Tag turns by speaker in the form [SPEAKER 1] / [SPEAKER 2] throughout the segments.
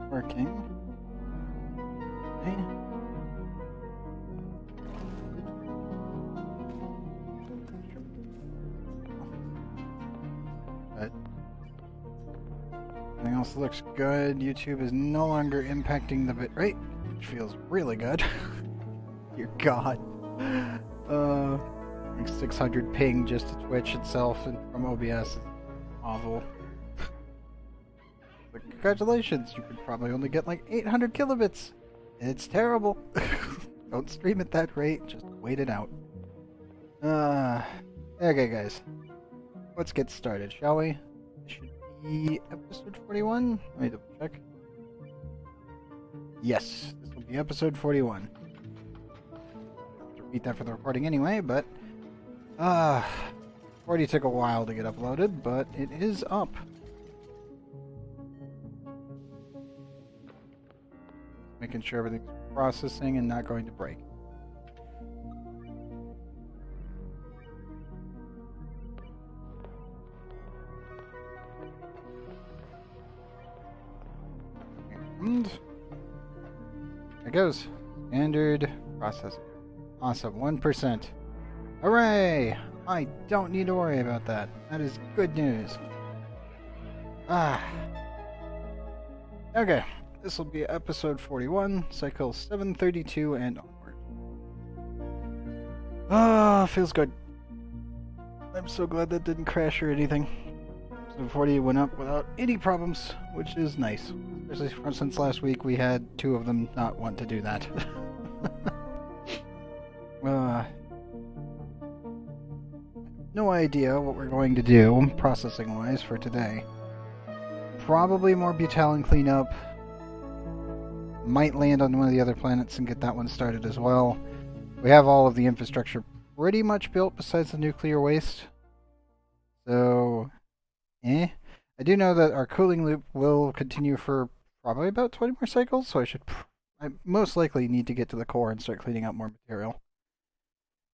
[SPEAKER 1] working. Okay. But everything else looks good. YouTube is no longer impacting the bitrate, which feels really good. Dear God. Like 600 ping just to Twitch itself and from OBS is awful. But congratulations, you could probably only get like 800 kilobits. It's terrible. Don't stream at that rate, just wait it out. Okay guys. Let's get started, shall we? This should be episode 41. Let me double check. Yes, this will be episode 41. I'll have to repeat that for the recording anyway, but 40 took a while to get uploaded, but it is up. Making sure everything's processing and not going to break. And there it goes. Standard processing. Awesome, 1%. Hooray! I don't need to worry about that. That is good news. Okay. This will be episode 41, cycle 732 and onward. Feels good. I'm so glad that didn't crash or anything. Episode 40 went up without any problems, which is nice. Especially since last week we had 2 of them not want to do that. No idea what we're going to do, processing-wise, for today. Probably more Butalin cleanup. Might land on one of the other planets and get that one started as well. We have all of the infrastructure pretty much built besides the nuclear waste. So, I do know that our cooling loop will continue for probably about 20 more cycles, so I most likely need to get to the core and start cleaning up more material.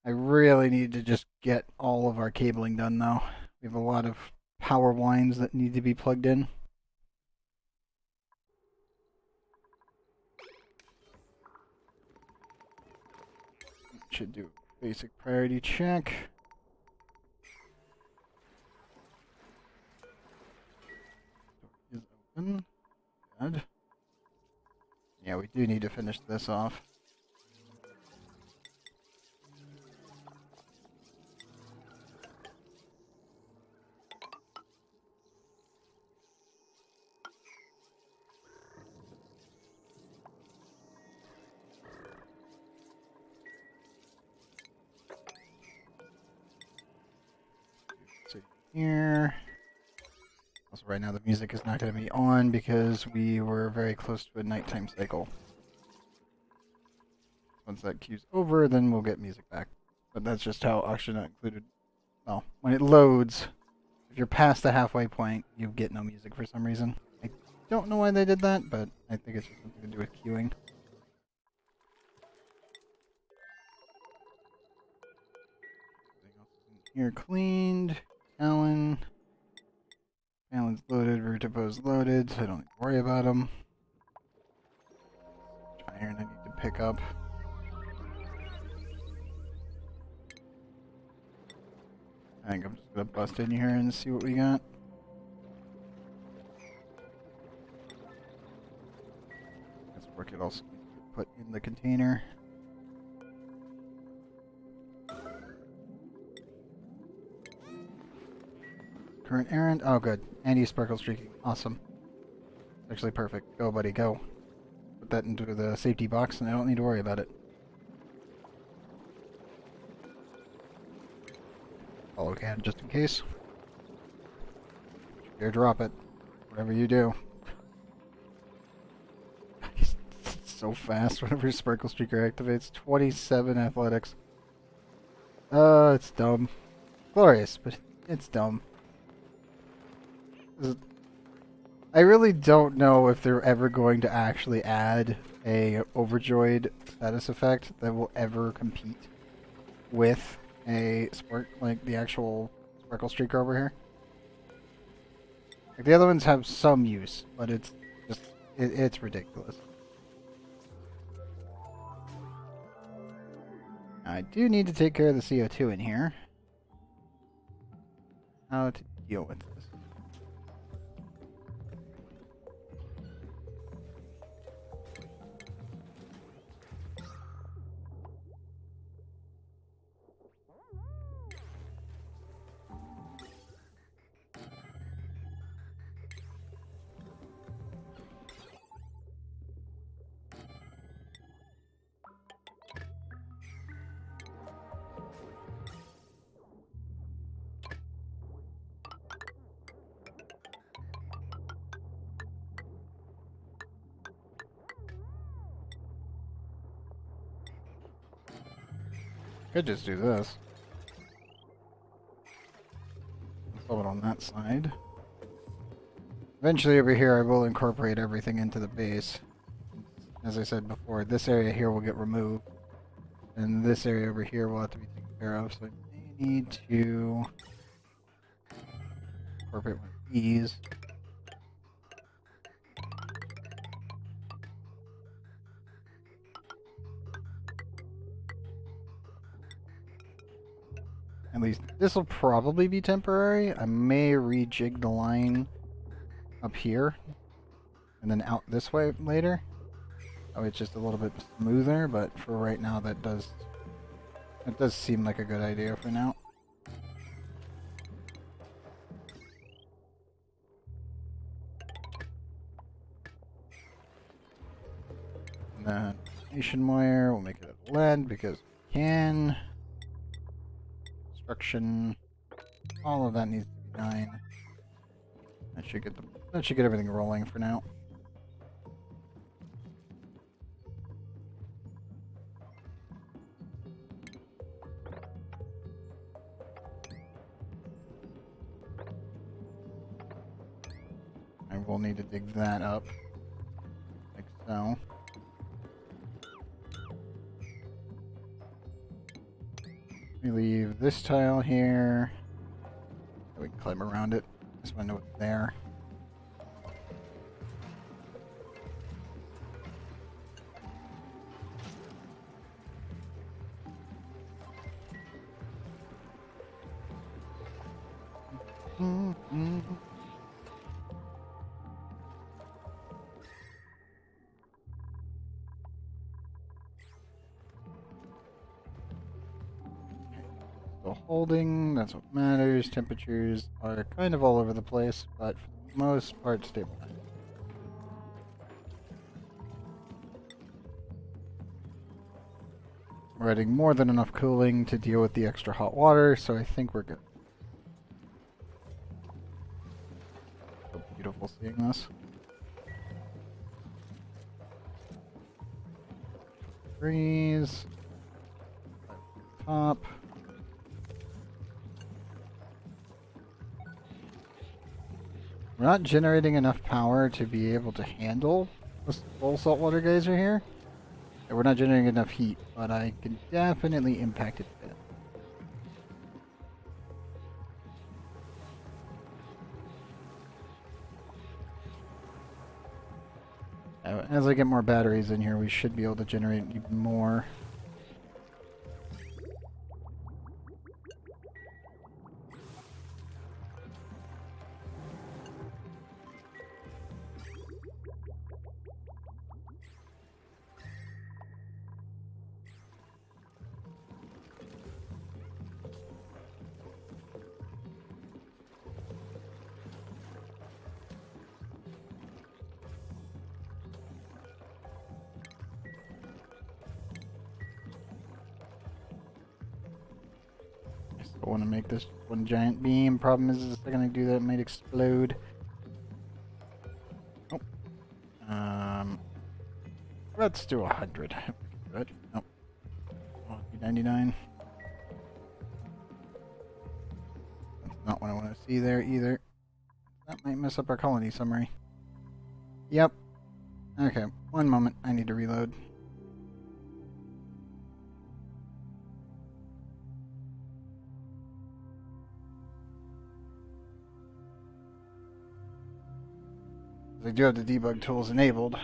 [SPEAKER 1] I really need to just get all of our cabling done though. We have a lot of power lines that need to be plugged in. Should do a basic priority check. Door is open. Good. Yeah, we do need to finish this off. Here. Also, right now the music is not going to be on because we were very close to a nighttime cycle. Once that queue's over, then we'll get music back. But that's just how Oxygen Not Included. Well, when it loads, if you're past the halfway point, you get no music for some reason. I don't know why they did that, but I think it's just something to do with queuing. Everything else is in here cleaned. Alan's loaded, Rutapo's loaded, so I don't need to worry about them. Iron I need to pick up. I think I'm just gonna bust in here and see what we got. This work it also needs to get put in the container. Current errand. Oh, good. Anti-sparkle streaking. Awesome. Actually perfect. Go, buddy, go. Put that into the safety box, and I don't need to worry about it. Follow can just in case. Dare drop it. Whatever you do. It's so fast whenever Sparkle Streaker activates. 27 athletics. It's dumb. Glorious, but it's dumb. I really don't know if they're ever going to actually add a overjoyed status effect that will ever compete with a like the actual Sparkle Streaker over here. Like the other ones have some use, but it's just It's ridiculous. I do need to take care of the CO2 in here. How to deal with this? Could just do this. Solve it on that side. Eventually over here I will incorporate everything into the base. As I said before, this area here will get removed. And this area over here will have to be taken care of, so I may need to incorporate one of these. At least this will probably be temporary. I may rejig the line up here and then out this way later. Oh, it's just a little bit smoother, but for right now that does seem like a good idea for now. And then nation wire, we'll make it a lead because we can. Construction, all of that needs to be 9. That should get everything rolling for now. I will need to dig that up, like so. We leave this tile here. We can climb around it. Just want to know what's there. So holding, that's what matters. Temperatures are kind of all over the place, but for the most part stable. We're adding more than enough cooling to deal with the extra hot water, so I think we're good. So beautiful seeing this. Freeze. Top. We're not generating enough power to be able to handle this full saltwater geyser here. And we're not generating enough heat, but I can definitely impact it a bit. As I get more batteries in here, we should be able to generate even more. I want to make this one giant beam. Problem is the second I do that, it might explode. Oh. Let's do 100. Good. Nope. 99. That's not what I want to see there either. That might mess up our colony summary. Yep. Okay, one moment. I need to reload. I do have the debug tools enabled.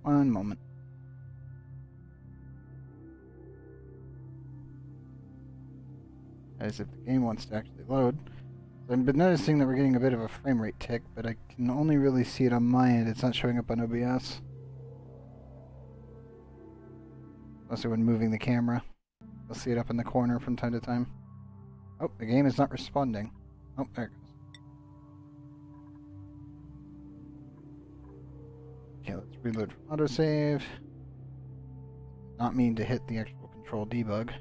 [SPEAKER 1] One moment. As if the game wants to actually load. So I've been noticing that we're getting a bit of a frame rate tick, but I can only really see it on my end. It's not showing up on OBS. Also when moving the camera. I'll see it up in the corner from time to time. Oh, the game is not responding. Oh, there it goes. Okay, let's reload from autosave. Not mean to hit the actual control debug.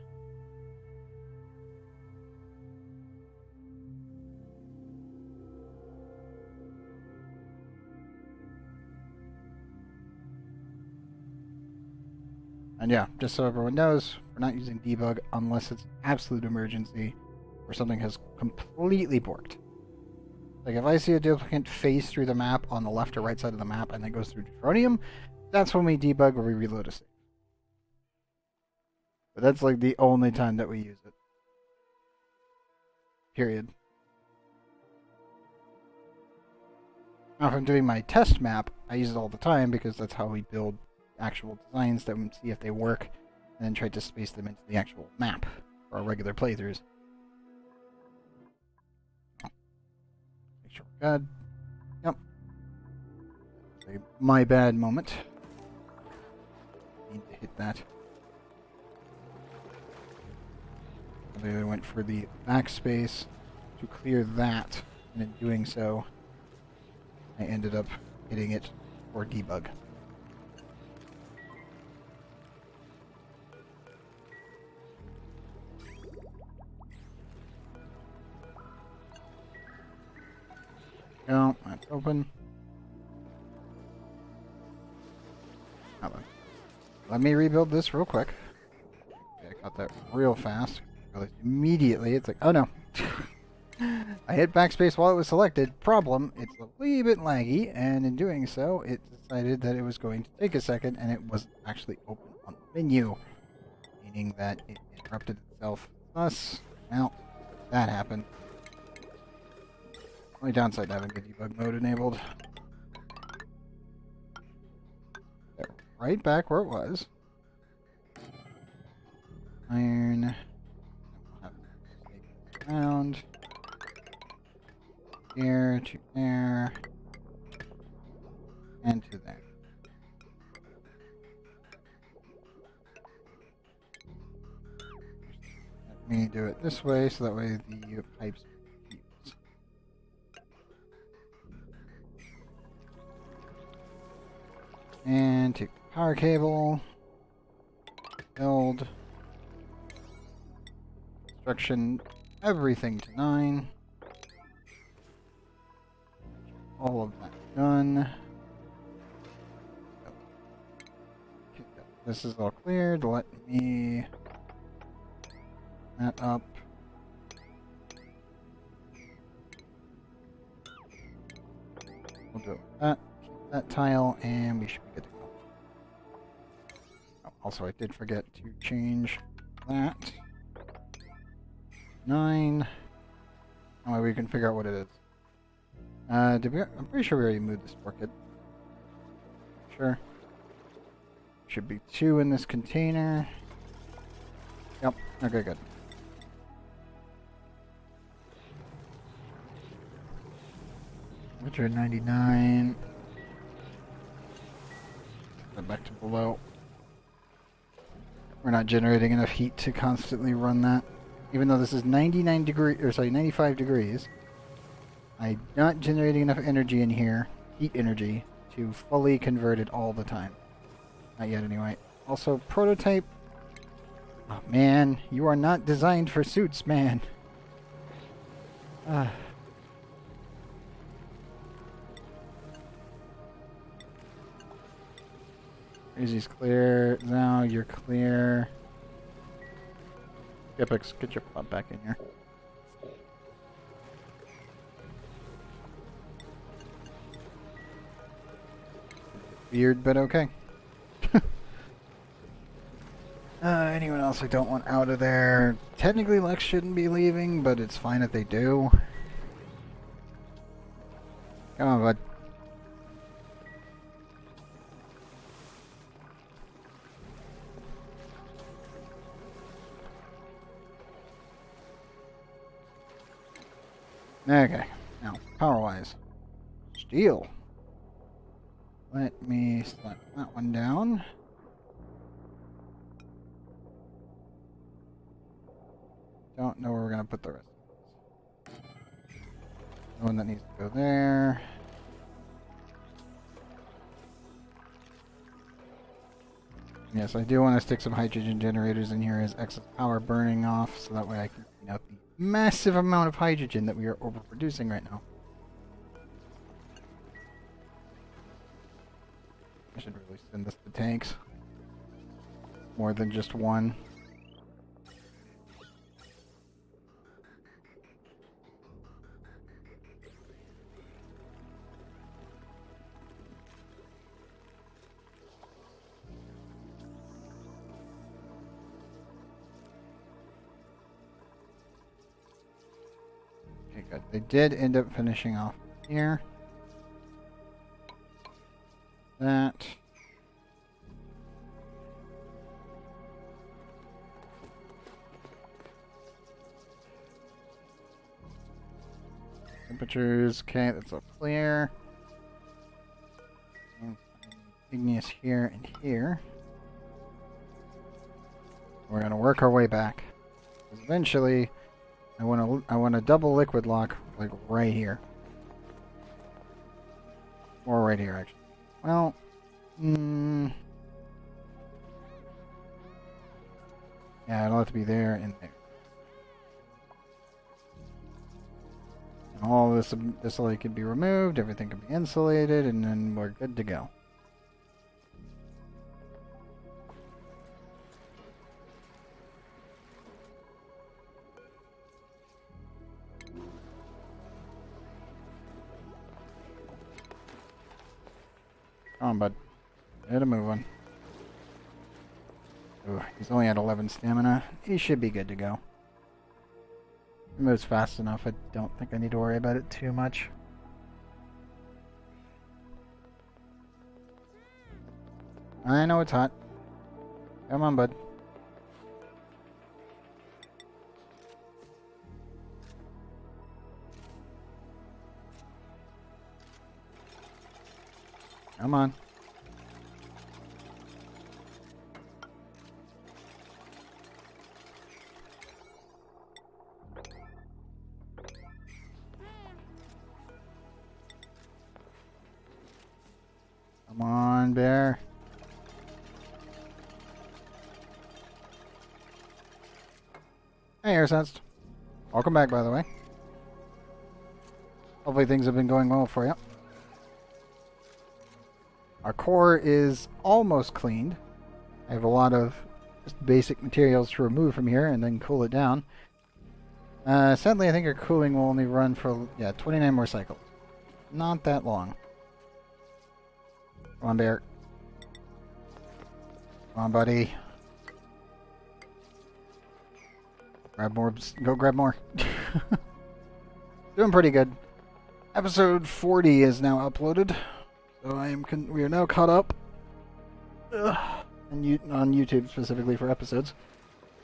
[SPEAKER 1] And yeah, just so everyone knows, we're not using debug unless it's an absolute emergency or something has completely borked. Like if I see a duplicate phase through the map on the left or right side of the map and then goes through Draconium, that's when we debug or we reload a save. But that's like the only time that we use it. Period. Now if I'm doing my test map, I use it all the time because that's how we build actual designs that we see if they work, and then try to space them into the actual map for our regular playthroughs. Make sure we're good. Yep. My bad moment. Need to hit that. I went for the backspace to clear that, and in doing so, I ended up hitting it for debug. No, that's open. Let me rebuild this real quick. Okay, I got that real fast. Immediately, it's like, oh no. I hit backspace while it was selected. Problem, it's a wee bit laggy, and in doing so, it decided that it was going to take a second, and it wasn't actually open on the menu. Meaning that it interrupted itself. Thus, well, that happened. Only downside to having the debug mode enabled. There, right back where it was. Iron. Around. Here to there. And to there. Let me do it this way so that way the pipes. And take the power cable, build, construction, everything to 9. All of that done. This is all cleared. Let me that up. We'll do that. That tile, and we should be good to go. Oh, also, I did forget to change that. 9. That way we can figure out what it is. I'm pretty sure we already moved this orchid. Sure. Should be 2 in this container. Yep. Okay, good. Which are 99. Back to below. We're not generating enough heat to constantly run that. Even though this is 95 degrees, I'm not generating enough energy in here, heat energy, to fully convert it all the time. Not yet anyway. Also, prototype. Oh man, you are not designed for suits, man. Easy's clear. Now you're clear. Epics, get your plot back in here. Weird, but okay. Anyone else I don't want out of there? Technically, Lex shouldn't be leaving, but it's fine if they do. Come on, bud. Okay. Now, power-wise. Steel. Let me slap that one down. Don't know where we're going to put the rest. The one that needs to go there. Yes, I do want to stick some hydrogen generators in here as excess power burning off, so that way I can clean out the massive amount of hydrogen that we are overproducing right now. I should really send this to tanks. More than just one. Okay, good. They did end up finishing off here. That. Temperatures, okay, that's all clear. Igneous here and here. We're gonna work our way back. Because eventually, I want a double liquid lock, like right here. Or right here, actually. Well, yeah, it'll have to be there and there. And all this light can be removed, everything can be insulated, and then we're good to go. Come on, bud. Get a move on. Ooh, he's only at 11 stamina. He should be good to go. He moves fast enough. I don't think I need to worry about it too much. I know it's hot. Come on, bud. Come on. Come on, bear. Hey, Air Sensed. Welcome back, by the way. Hopefully things have been going well for you. Our core is almost cleaned. I have a lot of just basic materials to remove from here and then cool it down. Sadly, I think our cooling will only run for, 29 more cycles. Not that long. Come on, bear. Come on, buddy. Grab more. Go grab more. Doing pretty good. Episode 40 is now uploaded. So we are now caught up on YouTube specifically for episodes.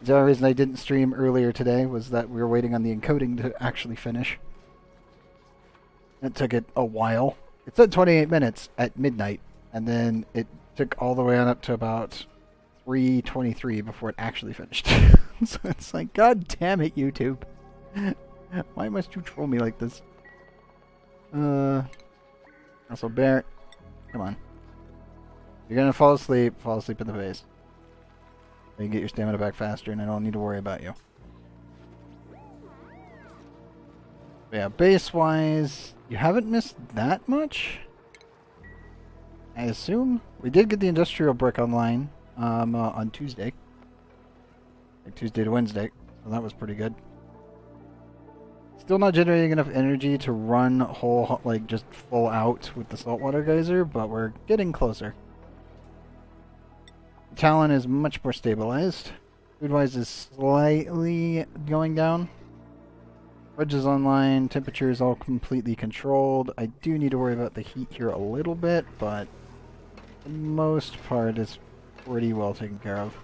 [SPEAKER 1] The only reason I didn't stream earlier today was that we were waiting on the encoding to actually finish. It took it a while. It said 28 minutes at midnight, and then it took all the way on up to about 3:23 before it actually finished. So it's like, God damn it, YouTube. Why must you troll me like this? Also, Bear, come on. You're gonna fall asleep in the face. You can get your stamina back faster, and I don't need to worry about you. But yeah, base-wise, you haven't missed that much, I assume. We did get the industrial brick online on Tuesday. Like Tuesday to Wednesday, so that was pretty good. Still not generating enough energy to run whole, like, just full out with the saltwater geyser, but we're getting closer. Talon is much more stabilized. Food-wise is slightly going down. Fridge is online. Temperature is all completely controlled. I do need to worry about the heat here a little bit, but for the most part it's pretty well taken care of.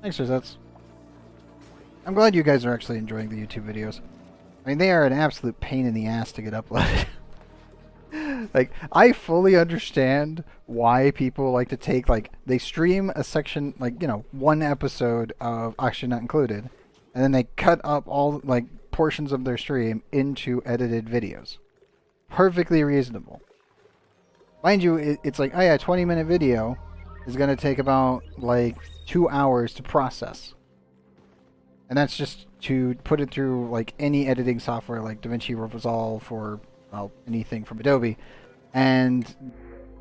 [SPEAKER 1] Thanks, Rosettes. I'm glad you guys are actually enjoying the YouTube videos. I mean, they are an absolute pain in the ass to get uploaded. Like, I fully understand why people like to take, like, they stream a section, like, you know, one episode of Actually Not Included, and then they cut up all, like, portions of their stream into edited videos. Perfectly reasonable. Mind you, it's like, oh yeah, a 20-minute video is going to take about, like, 2 hours to process. And that's just to put it through, like, any editing software, like DaVinci Resolve or, well, anything from Adobe. And,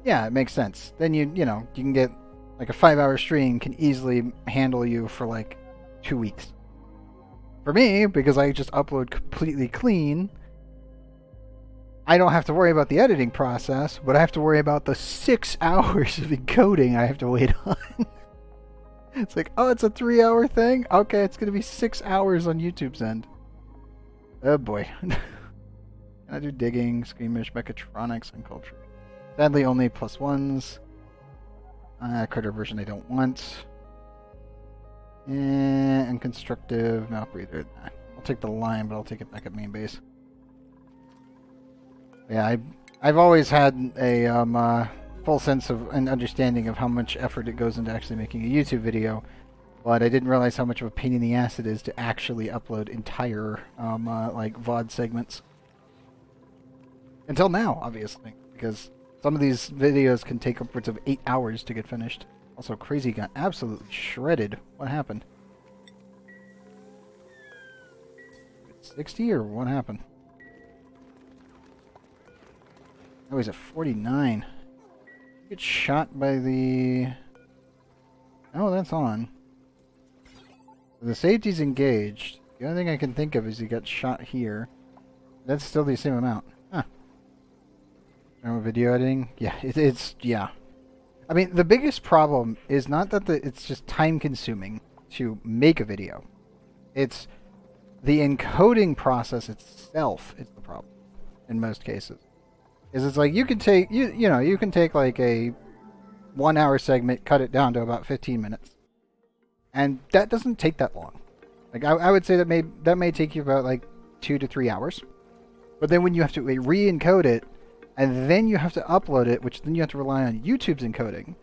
[SPEAKER 1] yeah, it makes sense. Then you know, you can get, like, a 5-hour stream can easily handle you for, like, 2 weeks. For me, because I just upload completely clean, I don't have to worry about the editing process, but I have to worry about the 6 hours of encoding I have to wait on. It's like, oh, it's a 3-hour thing? Okay, it's going to be 6 hours on YouTube's end. Oh boy. Can I do digging, squeamish, mechatronics, and culture? Sadly, only +1s. Critter version I don't want. And constructive, mouth breather. Nah. I'll take the line, but I'll take it back at main base. Yeah, I've always had a full sense of an understanding of how much effort it goes into actually making a YouTube video, but I didn't realize how much of a pain in the ass it is to actually upload entire like VOD segments. Until now, obviously, because some of these videos can take upwards of 8 hours to get finished. Also, Crazy got absolutely shredded. What happened? 60 or what happened? Oh, he's at 49. Get shot by the... Oh, that's on. The safety's engaged. The only thing I can think of is he got shot here. That's still the same amount. Huh. Video editing? Yeah, it's... yeah. I mean, the biggest problem is not that it's just time-consuming to make a video. It's the encoding process itself is the problem in most cases. Is it's like you can take you can take like a 1-hour segment, cut it down to about 15 minutes, and that doesn't take that long. Like I would say that may take you about like 2 to 3 hours, but then when you have to re-encode it, and then you have to upload it, which then you have to rely on YouTube's encoding,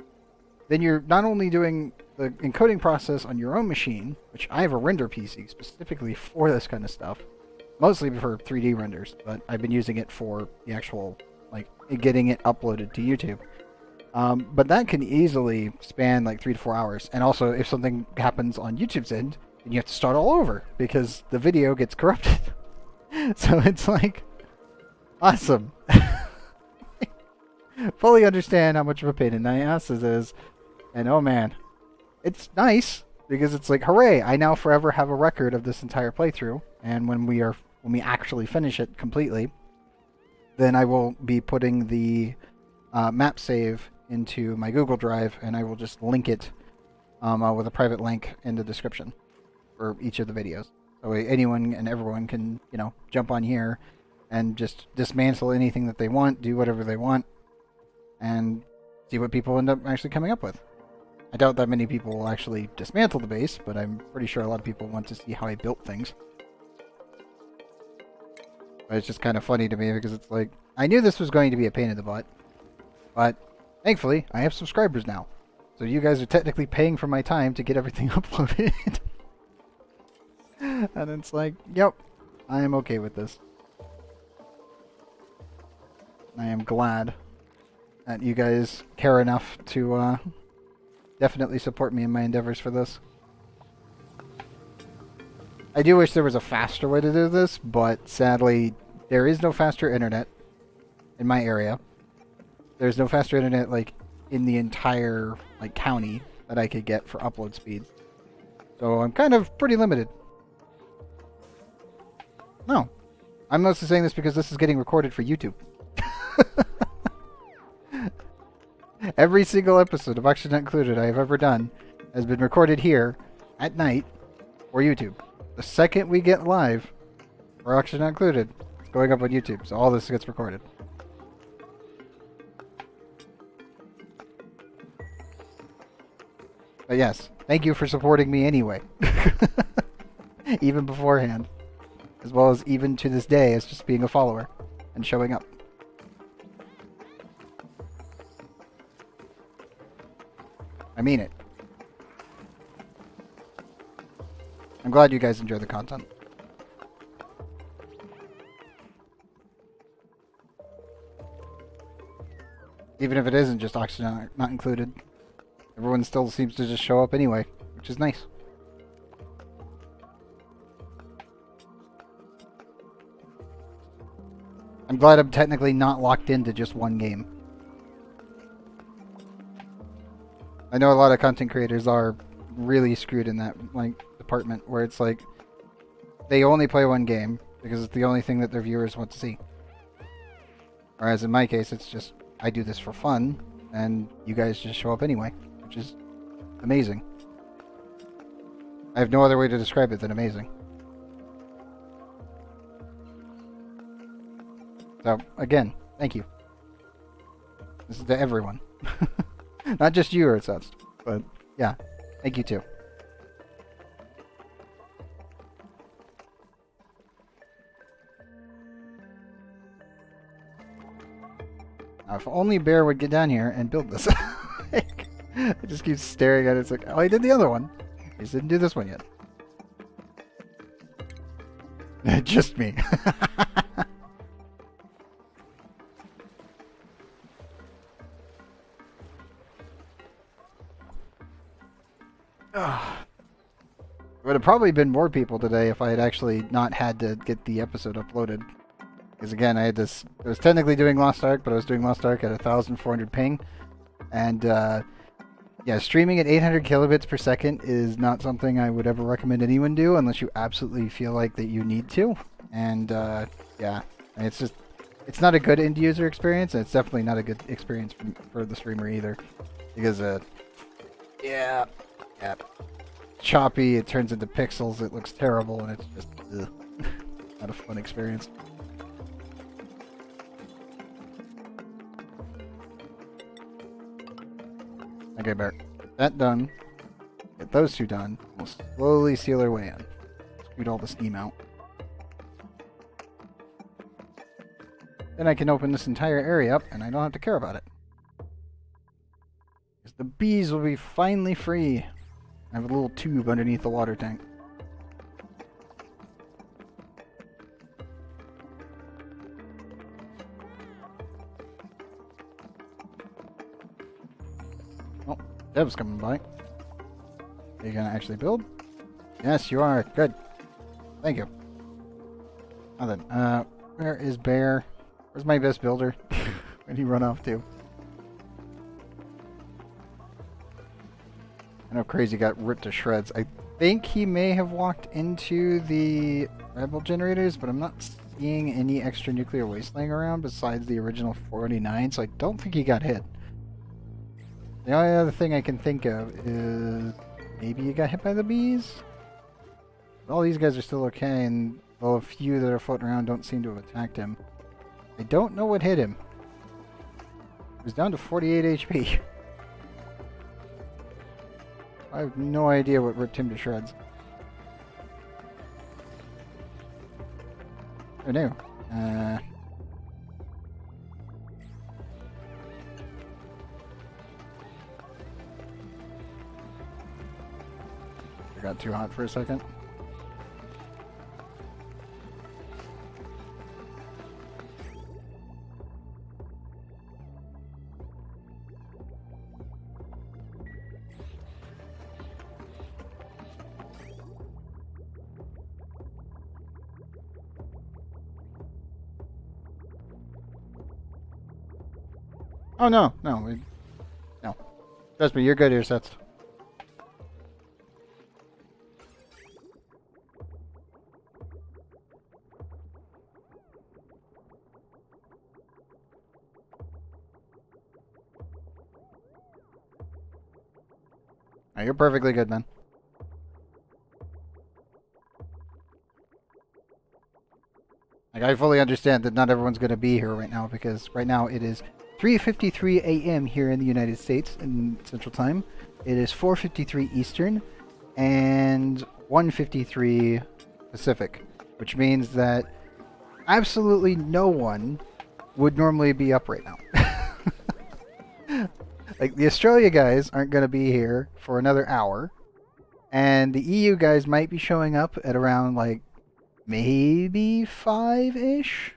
[SPEAKER 1] then you're not only doing the encoding process on your own machine, which I have a render PC specifically for this kind of stuff, mostly for 3D renders, but I've been using it for the actual, like, getting it uploaded to YouTube. But that can easily span like 3 to 4 hours. And also, if something happens on YouTube's end, then you have to start all over because the video gets corrupted. So it's like, awesome. Fully understand how much of a pain in the ass this is. And oh man, it's nice because it's like, hooray, I now forever have a record of this entire playthrough. And when we actually finish it completely, then I will be putting the map save into my Google Drive, and I will just link it with a private link in the description for each of the videos. So anyone and everyone can, you know, jump on here and just dismantle anything that they want, do whatever they want, and see what people end up actually coming up with. I doubt that many people will actually dismantle the base, but I'm pretty sure a lot of people want to see how I built things. But it's just kind of funny to me because it's like, I knew this was going to be a pain in the butt, but thankfully I have subscribers now. So you guys are technically paying for my time to get everything uploaded. And it's like, yep, I am okay with this. I am glad that you guys care enough to definitely support me in my endeavors for this. I do wish there was a faster way to do this, but sadly, there is no faster internet in my area. There's no faster internet, like, in the entire, like, county that I could get for upload speed. So I'm kind of pretty limited. No. I'm mostly saying this because this is getting recorded for YouTube. Every single episode of Oxygen Not Included I have ever done has been recorded here at night for YouTube. The second we get live for Oxygen Not Included, it's going up on YouTube, so all this gets recorded. But yes, thank you for supporting me anyway. Even beforehand. As well as even to this day as just being a follower and showing up. I mean it. I'm glad you guys enjoy the content. Even if it isn't just Oxygen Not Included. Everyone still seems to just show up anyway, which is nice. I'm glad I'm technically not locked into just one game. I know a lot of content creators are really screwed in that department where it's like they only play one game because it's the only thing that their viewers want to see. Whereas in my case, it's just I do this for fun and you guys just show up anyway, which is amazing. I have no other way to describe it than amazing. So, again, thank you. This is to everyone. Not just you, Earthsets, but yeah, thank you too. Now, if only Bear would get down here and build this. I just keep staring at it. It's like, oh, I did the other one. I just didn't do this one yet. Just me. Would have probably been more people today if I had actually not had to get the episode uploaded. Because again, I was technically doing Lost Ark, but I was doing Lost Ark at 1,400 ping. And yeah, streaming at 800 kilobits per second is not something I would ever recommend anyone do unless you absolutely feel like that you need to. And yeah, it's just, it's not a good end user experience, and it's definitely not a good experience for the streamer either. Because yeah. Choppy, it turns into pixels, it looks terrible, and it's just not a fun experience. Okay, Bear, get that done. Get those two done. We'll slowly seal our way in. Scoot all the steam out. Then I can open this entire area up, and I don't have to care about it. Because the bees will be finally free. I have a little tube underneath the water tank. Oh, Dev's coming by. Are you gonna actually build? Yes, you are. Good. Thank you. Now then, where is Bear? Where's my best builder? Where'd he run off to? I know Crazy got ripped to shreds. I think he may have walked into the rebel generators, but I'm not seeing any extra nuclear waste laying around besides the original 49, so I don't think he got hit. The only other thing I can think of is maybe he got hit by the bees? All these guys are still okay, and though a few that are floating around don't seem to have attacked him. I don't know what hit him. He was down to 48 HP. I have no idea what ripped him to shreds. Oh no. I got too hot for a second. Oh no, no, no. Trust me, you're good here, Sets. No, you're perfectly good, man. Like, I fully understand that not everyone's going to be here right now, because right now it is 3:53 a.m. here in the United States in Central Time. It is 4:53 Eastern and 1:53 Pacific, which means that absolutely no one would normally be up right now. Like, the Australia guys aren't going to be here for another hour, and the EU guys might be showing up at around, like, maybe 5-ish?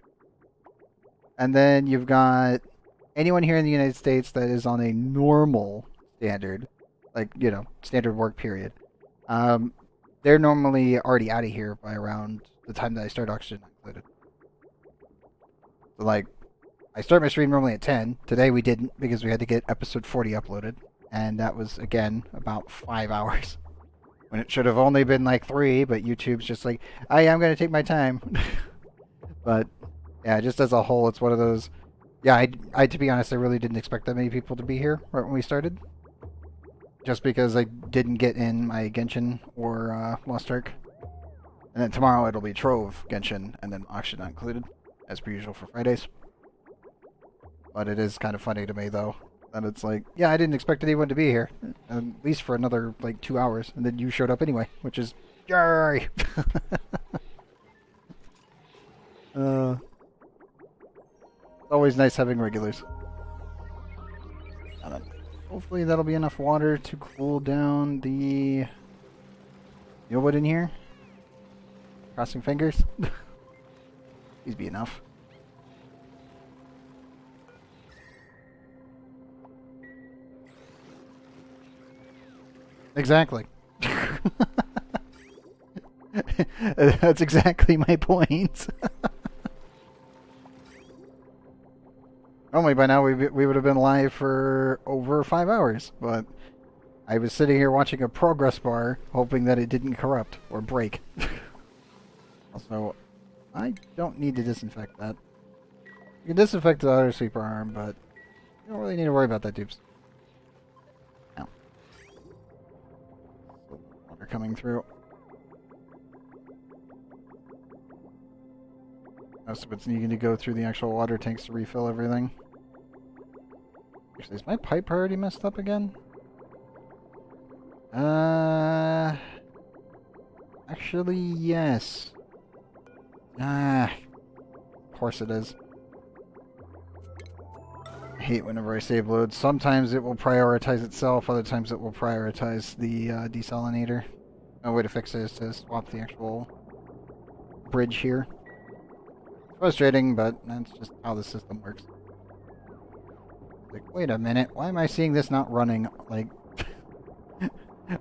[SPEAKER 1] And then you've got anyone here in the United States that is on a normal standard, like, you know, standard work period. They're normally already out of here by around the time that I start Oxygen Not Included. So, like, I start my stream normally at 10. Today we didn't because we had to get episode 40 uploaded. And that was, again, about 5 hours. When it should have only been like 3, but YouTube's just like, oh yeah, I'm going to take my time. But, yeah, just as a whole, it's one of those... Yeah, to be honest, I really didn't expect that many people to be here right when we started. Just because I didn't get in my Genshin or Lost Ark. And then tomorrow it'll be Trove, Genshin, and then Oxygen Not Included, as per usual for Fridays. But it is kind of funny to me, though, that it's like, yeah, I didn't expect anyone to be here, at least for another, like, 2 hours, and then you showed up anyway, which is, yay! It's always nice having regulars. Hopefully that'll be enough water to cool down the... wood in here? Crossing fingers? Please be enough. Exactly. That's exactly my point. Only by now we would have been live for over 5 hours, but I was sitting here watching a progress bar, hoping that it didn't corrupt or break. Also, I don't need to disinfect that. You can disinfect the auto sweeper arm, but you don't really need to worry about that, dupes. No. Water coming through. Most of it's needing to go through the actual water tanks to refill everything. Actually, is my pipe already messed up again? Actually, yes. Of course it is. I hate whenever I save loads. Sometimes it will prioritize itself, other times it will prioritize the desalinator. No way to fix it is to swap the actual bridge here. Frustrating, but that's just how the system works. Like, wait a minute, why am I seeing this not running? Like,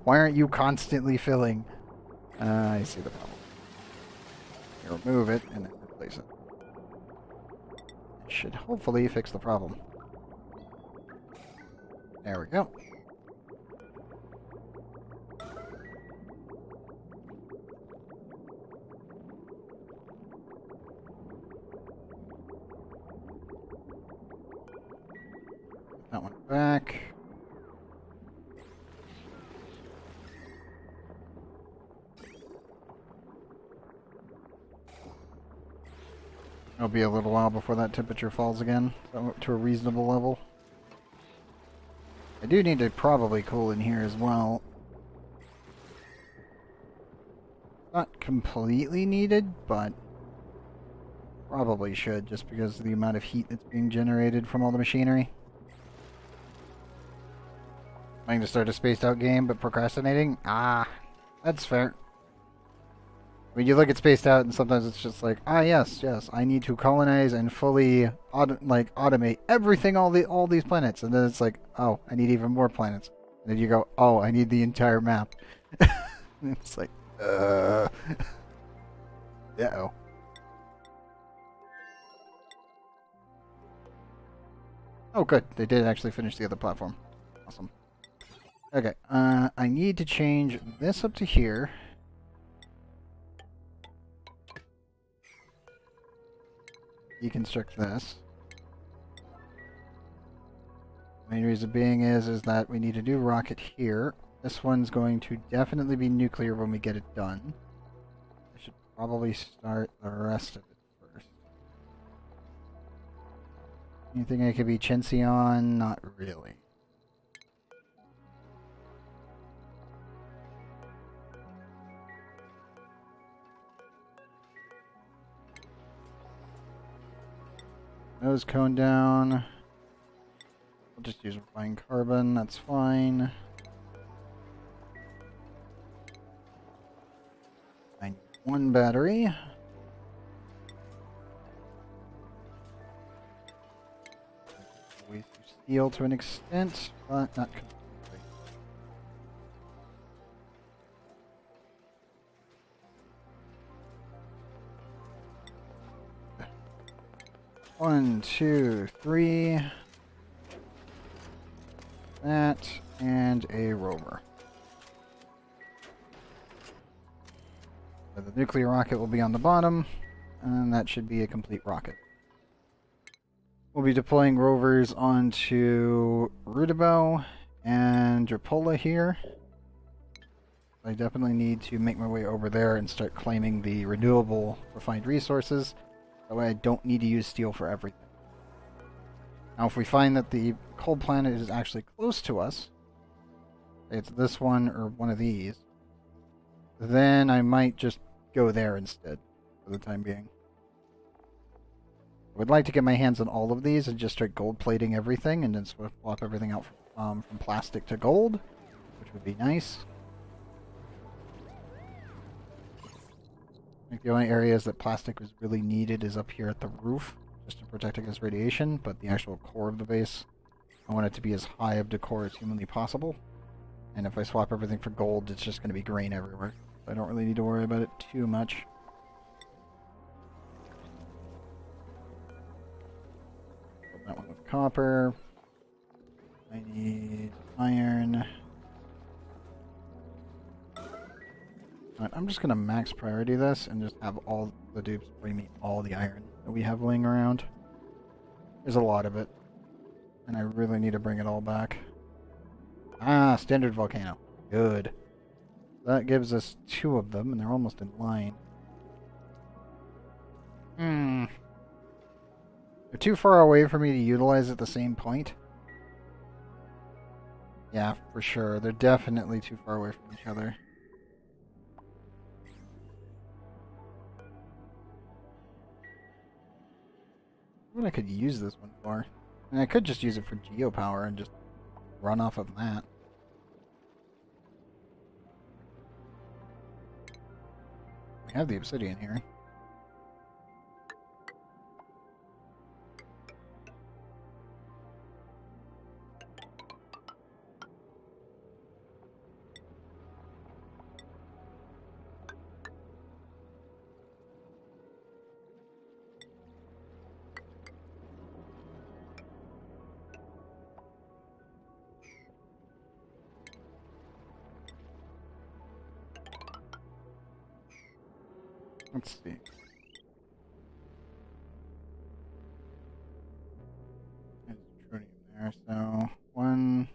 [SPEAKER 1] why aren't you constantly filling? I see the problem. You remove it and then replace it. It should hopefully fix the problem. There we go. That one back. It'll be a little while before that temperature falls again to a reasonable level. I do need to probably cool in here as well. Not completely needed, but probably should, just because of the amount of heat that's being generated from all the machinery. Trying to start a spaced out game, but procrastinating? Ah, that's fair. I mean, you look at spaced out, and sometimes it's just like, ah, yes, I need to colonize and fully automate everything, all these planets, and then it's like, oh, I need even more planets. And then you go, oh, I need the entire map. And it's like, uh-oh. Oh, good. They did actually finish the other platform. Awesome. Okay, I need to change this up to here. Deconstruct this. Main reason being is that we need a new rocket here. This one's going to definitely be nuclear when we get it done. I should probably start the rest of it first. Anything I could be chintzy on? Not really. Nose cone down. We'll just use refined carbon, that's fine. I need one battery. We use steel to an extent, but not completely. One, two, three. That, and a rover. So the nuclear rocket will be on the bottom, and that should be a complete rocket. We'll be deploying rovers onto Rudabo and Drapola here. I definitely need to make my way over there and start claiming the renewable refined resources. That way I don't need to use steel for everything. Now if we find that the cold planet is actually close to us, it's this one or one of these, then I might just go there instead for the time being. I would like to get my hands on all of these and just start gold plating everything and then swap everything out from plastic to gold, which would be nice. I think the only areas that plastic was really needed is up here at the roof, just to protect against radiation, but the actual core of the base, I want it to be as high of decor as humanly possible. And if I swap everything for gold, it's just going to be grain everywhere. So I don't really need to worry about it too much. Fill that one with copper. I need iron. I'm just going to max priority this and just have all the dupes bring me all the iron that we have laying around. There's a lot of it, and I really need to bring it all back. Ah, standard volcano. Good. That gives us 2 of them, and they're almost in line. They're too far away for me to utilize at the same point. Yeah, for sure. They're definitely too far away from each other. What I could use this one for? And I could just use it for geopower and just run off of that. We have the obsidian here. Let's see. There's tritium there, so 1.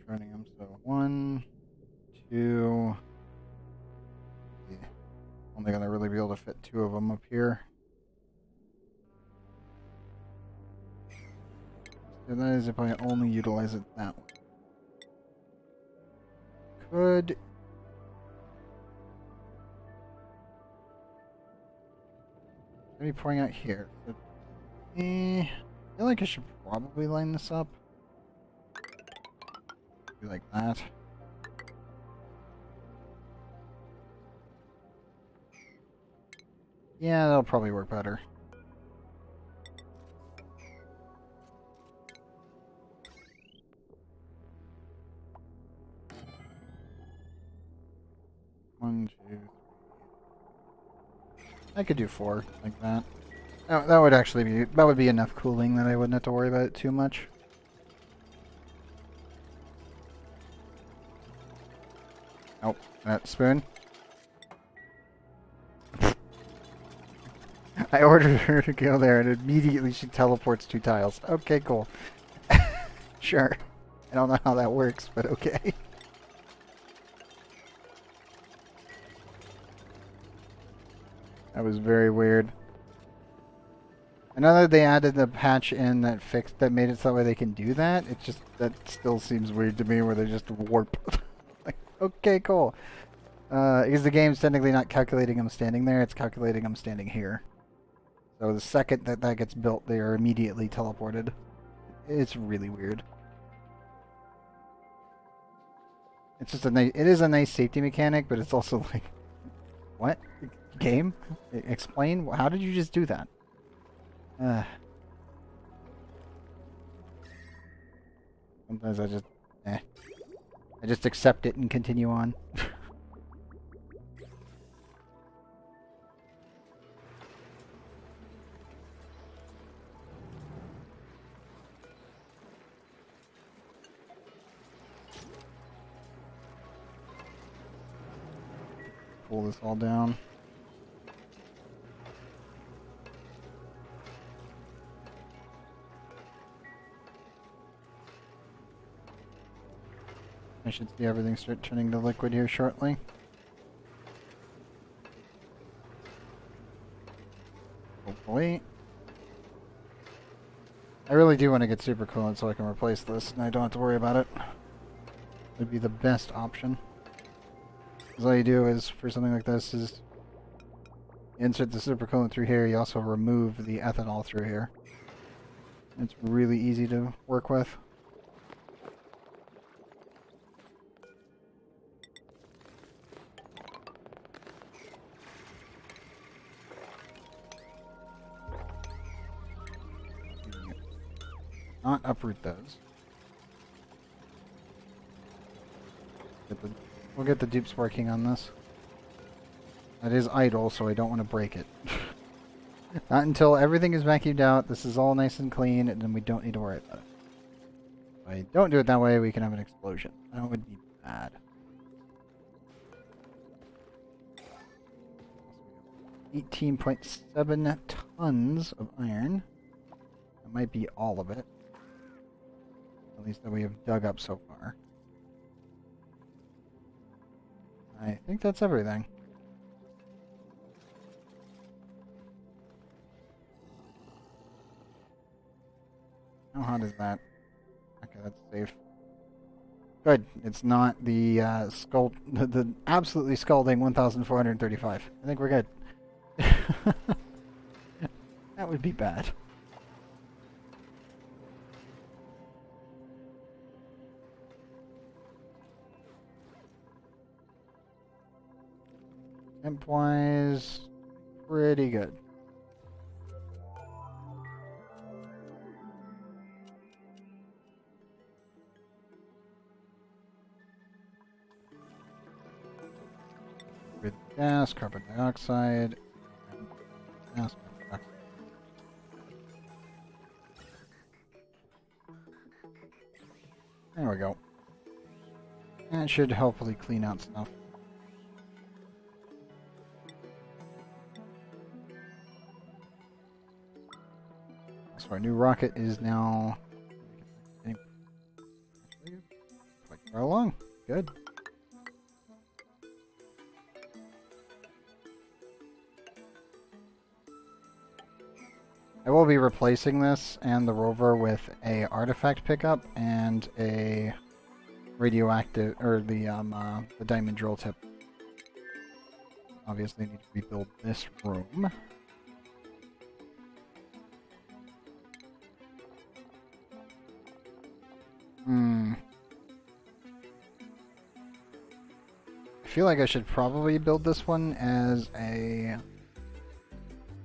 [SPEAKER 1] Tritium, so 1, 2. Yeah. Only gonna really be able to fit 2 of them up here. So that is if I only utilize it that way. Could maybe pouring out here. So, I feel like I should probably line this up. Do like that. Yeah, that'll probably work better. One, two. I could do 4 like that. Oh, that would actually be enough cooling that I wouldn't have to worry about it too much. Oh, that spoon. I ordered her to go there and immediately she teleports 2 tiles. Okay, cool. Sure. I don't know how that works, but okay. That was very weird. I know that they added the patch in that made it so that way they can do that. It's just that still seems weird to me where they just warp. Like, okay, cool. Because the game's technically not calculating them standing there, it's calculating them standing here. So the second that that gets built, they are immediately teleported. It's really weird. It's just a nice. It is a nice safety mechanic, but it's also like, what game? Explain. How did you just do that? Sometimes I just accept it and continue on. Pull this all down. I should see everything start turning to liquid here shortly. Hopefully. I really do want to get super coolant so I can replace this and I don't have to worry about it. Would be the best option. Because all you do is, for something like this, is insert the super coolant through here, you also remove the ethanol through here. It's really easy to work with. Not uproot those. We'll get the dupes working on this. That is idle, so I don't want to break it. Not until everything is vacuumed out, this is all nice and clean, and then we don't need to worry about it. If I don't do it that way, we can have an explosion. That would be bad. 18.7 tons of iron. That might be all of it. At least that we have dug up so far. I think that's everything. How hot is that? Okay, that's safe. Good. It's not the the absolutely scalding 1,435. I think we're good. That would be bad. Temp-wise, pretty good. With gas, carbon dioxide, and gas, carbon dioxide. There we go. That should hopefully clean out stuff. So our new rocket is now quite far along. Good. I will be replacing this and the rover with a artifact pickup and a radioactive, or the diamond drill tip. Obviously, need to rebuild this room. I feel like I should probably build this one as a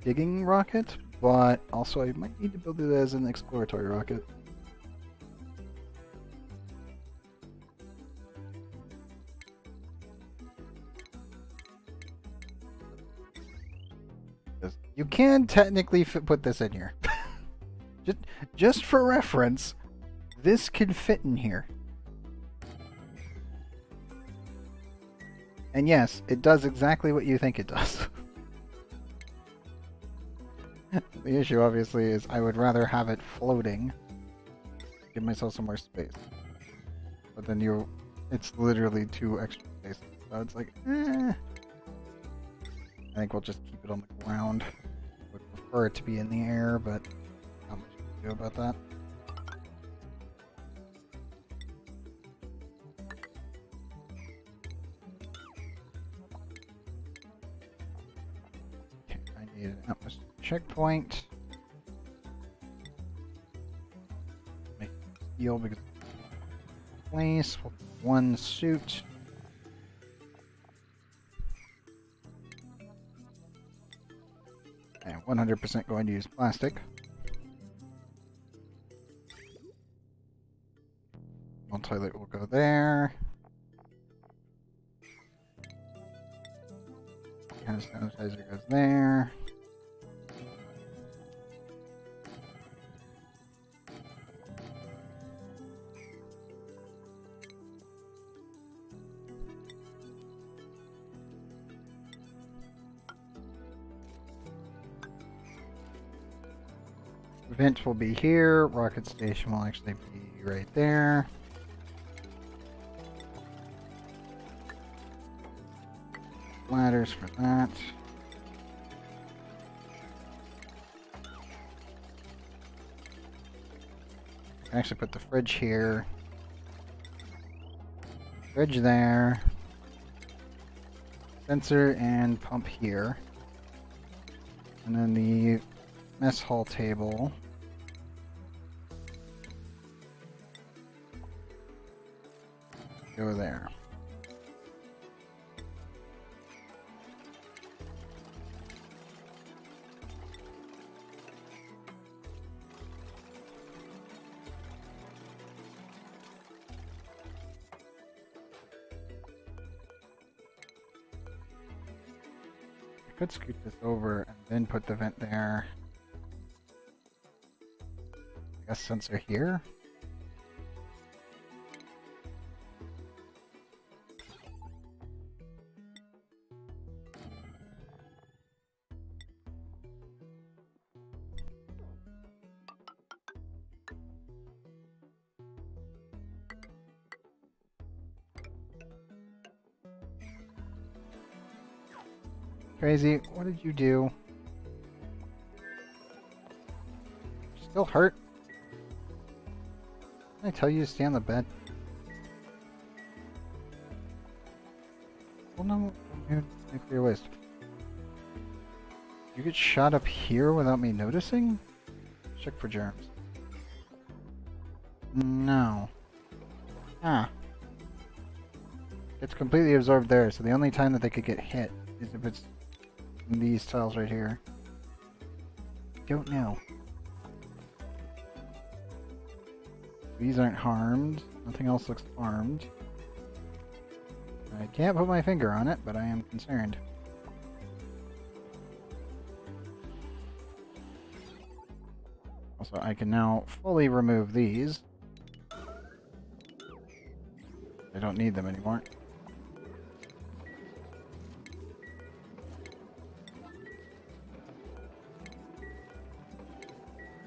[SPEAKER 1] digging rocket, but also I might need to build it as an exploratory rocket. You can technically put this in here. just for reference, this can fit in here. And yes, it does exactly what you think it does. The issue, obviously, is I would rather have it floating give myself some more space. But then it's literally 2 extra spaces. So it's like, eh. I think we'll just keep it on the ground. Would prefer it to be in the air, but not much we can do about that. Okay, I need an atmosphere checkpoint. Make steel because it's place. 1 suit. And 100% going to use plastic. One toilet will go there. Hand sanitizer goes there. Vent will be here. Rocket station will actually be right there. Ladders for that. I can actually put the fridge here. Fridge there. Sensor and pump here. And then the mess hall table. Go there. I could scoot this over and then put the vent there. I guess sensor here. Crazy, what did you do? Still hurt? Didn't I tell you to stay on the bed? Well, no, nuclear waste. You get shot up here without me noticing? Check for germs. No. Ah. It's completely absorbed there, so the only time that they could get hit is if it's in these tiles right here. Don't know. These aren't harmed. Nothing else looks harmed. I can't put my finger on it, but I am concerned. Also, I can now fully remove these. I don't need them anymore.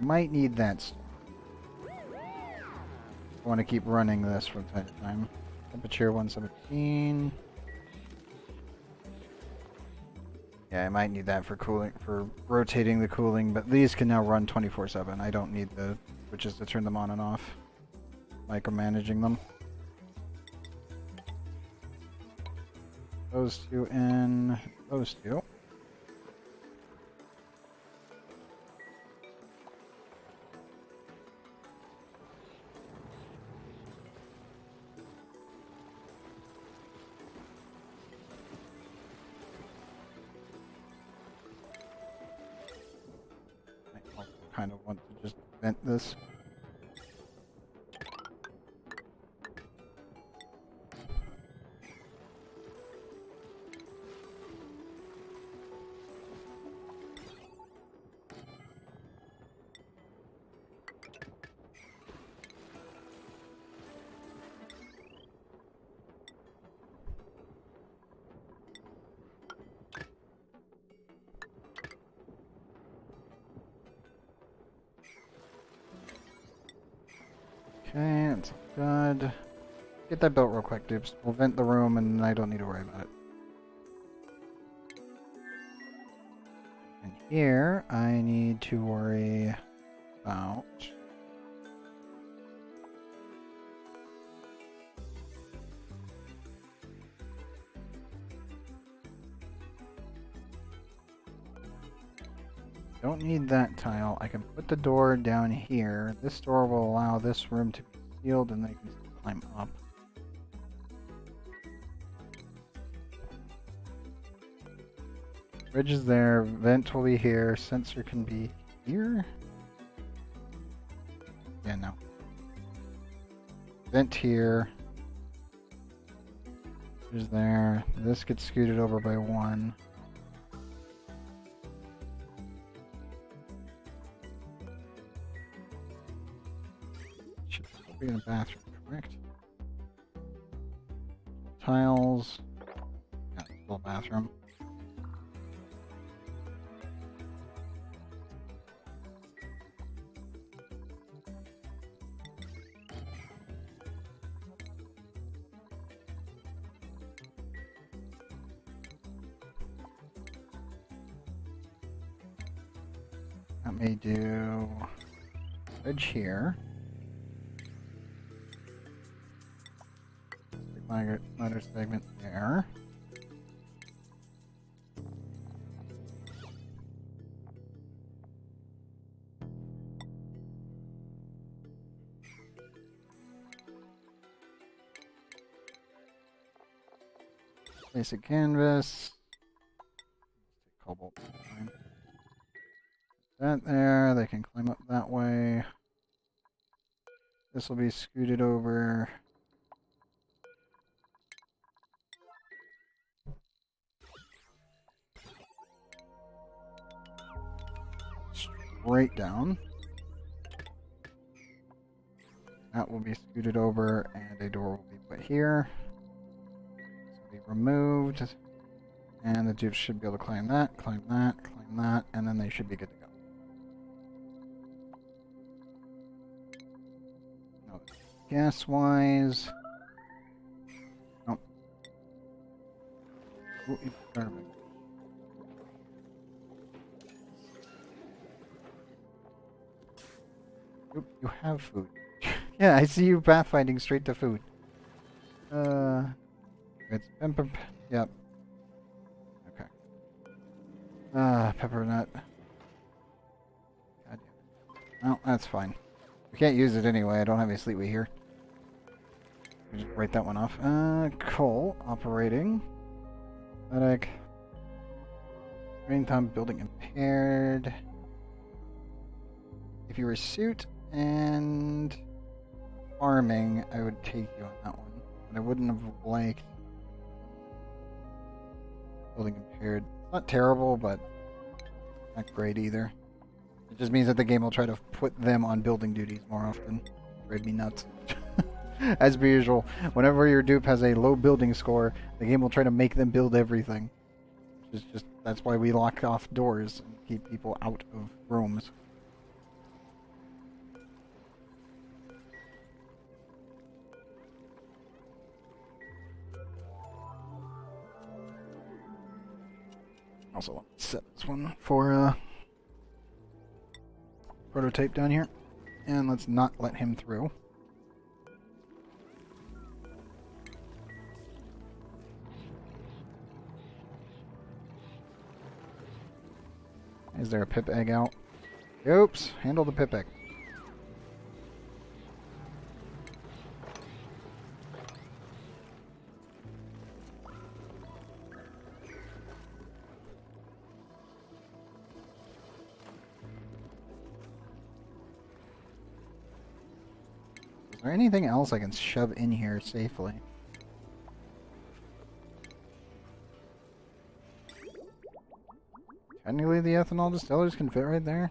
[SPEAKER 1] Might need that. I want to keep running this from time to time. Temperature 117. Yeah, I might need that for cooling, for rotating the cooling, but these can now run 24/7. I don't need the switches to turn them on and off. Micromanaging them. Those two in, those two. Kind of want to just vent this. Okay, it's good. Get that built real quick, dupes. We'll vent the room and I don't need to worry about it. And here, I need to worry about... Don't need that tile. I can put the door down here. This door will allow this room to be sealed and they can climb up. Bridge is there. Vent will be here. Sensor can be here. Yeah, no. Vent here. Bridge there. This gets scooted over by one. In a bathroom, correct? Tiles. Yeah, little bathroom. Let me do bridge here. Ladder segment there. Basic canvas. Cobalt. That there, they can climb up that way. This will be scooted over. Straight down. That will be scooted over and a door will be put here. This will be removed. And the dupes should be able to climb that, climb that, climb that, and then they should be good to go. No, gas-wise... Oh. Ooh, perfect. Oop, you have food. Yeah, I see you pathfinding straight to food. It's pepper... Yep. Okay. Pepper nut. God damn it. Well, that's fine. We can't use it anyway. I don't have any sleepweed here. Just write that one off. Coal operating. Static. Rain time building impaired. If you were suit and farming, I would take you on that one. But I wouldn't have liked building impaired. Not terrible, but not great either. It just means that the game will try to put them on building duties more often. Drive me nuts. As per usual, whenever your dupe has a low building score, the game will try to make them build everything. It's just that's why we lock off doors and keep people out of rooms. Also, set this one for prototype down here, and let's not let him through. Is there a pip egg out? Oops, handle the pip egg. Is there anything else I can shove in here safely? Technically, the ethanol distillers can fit right there.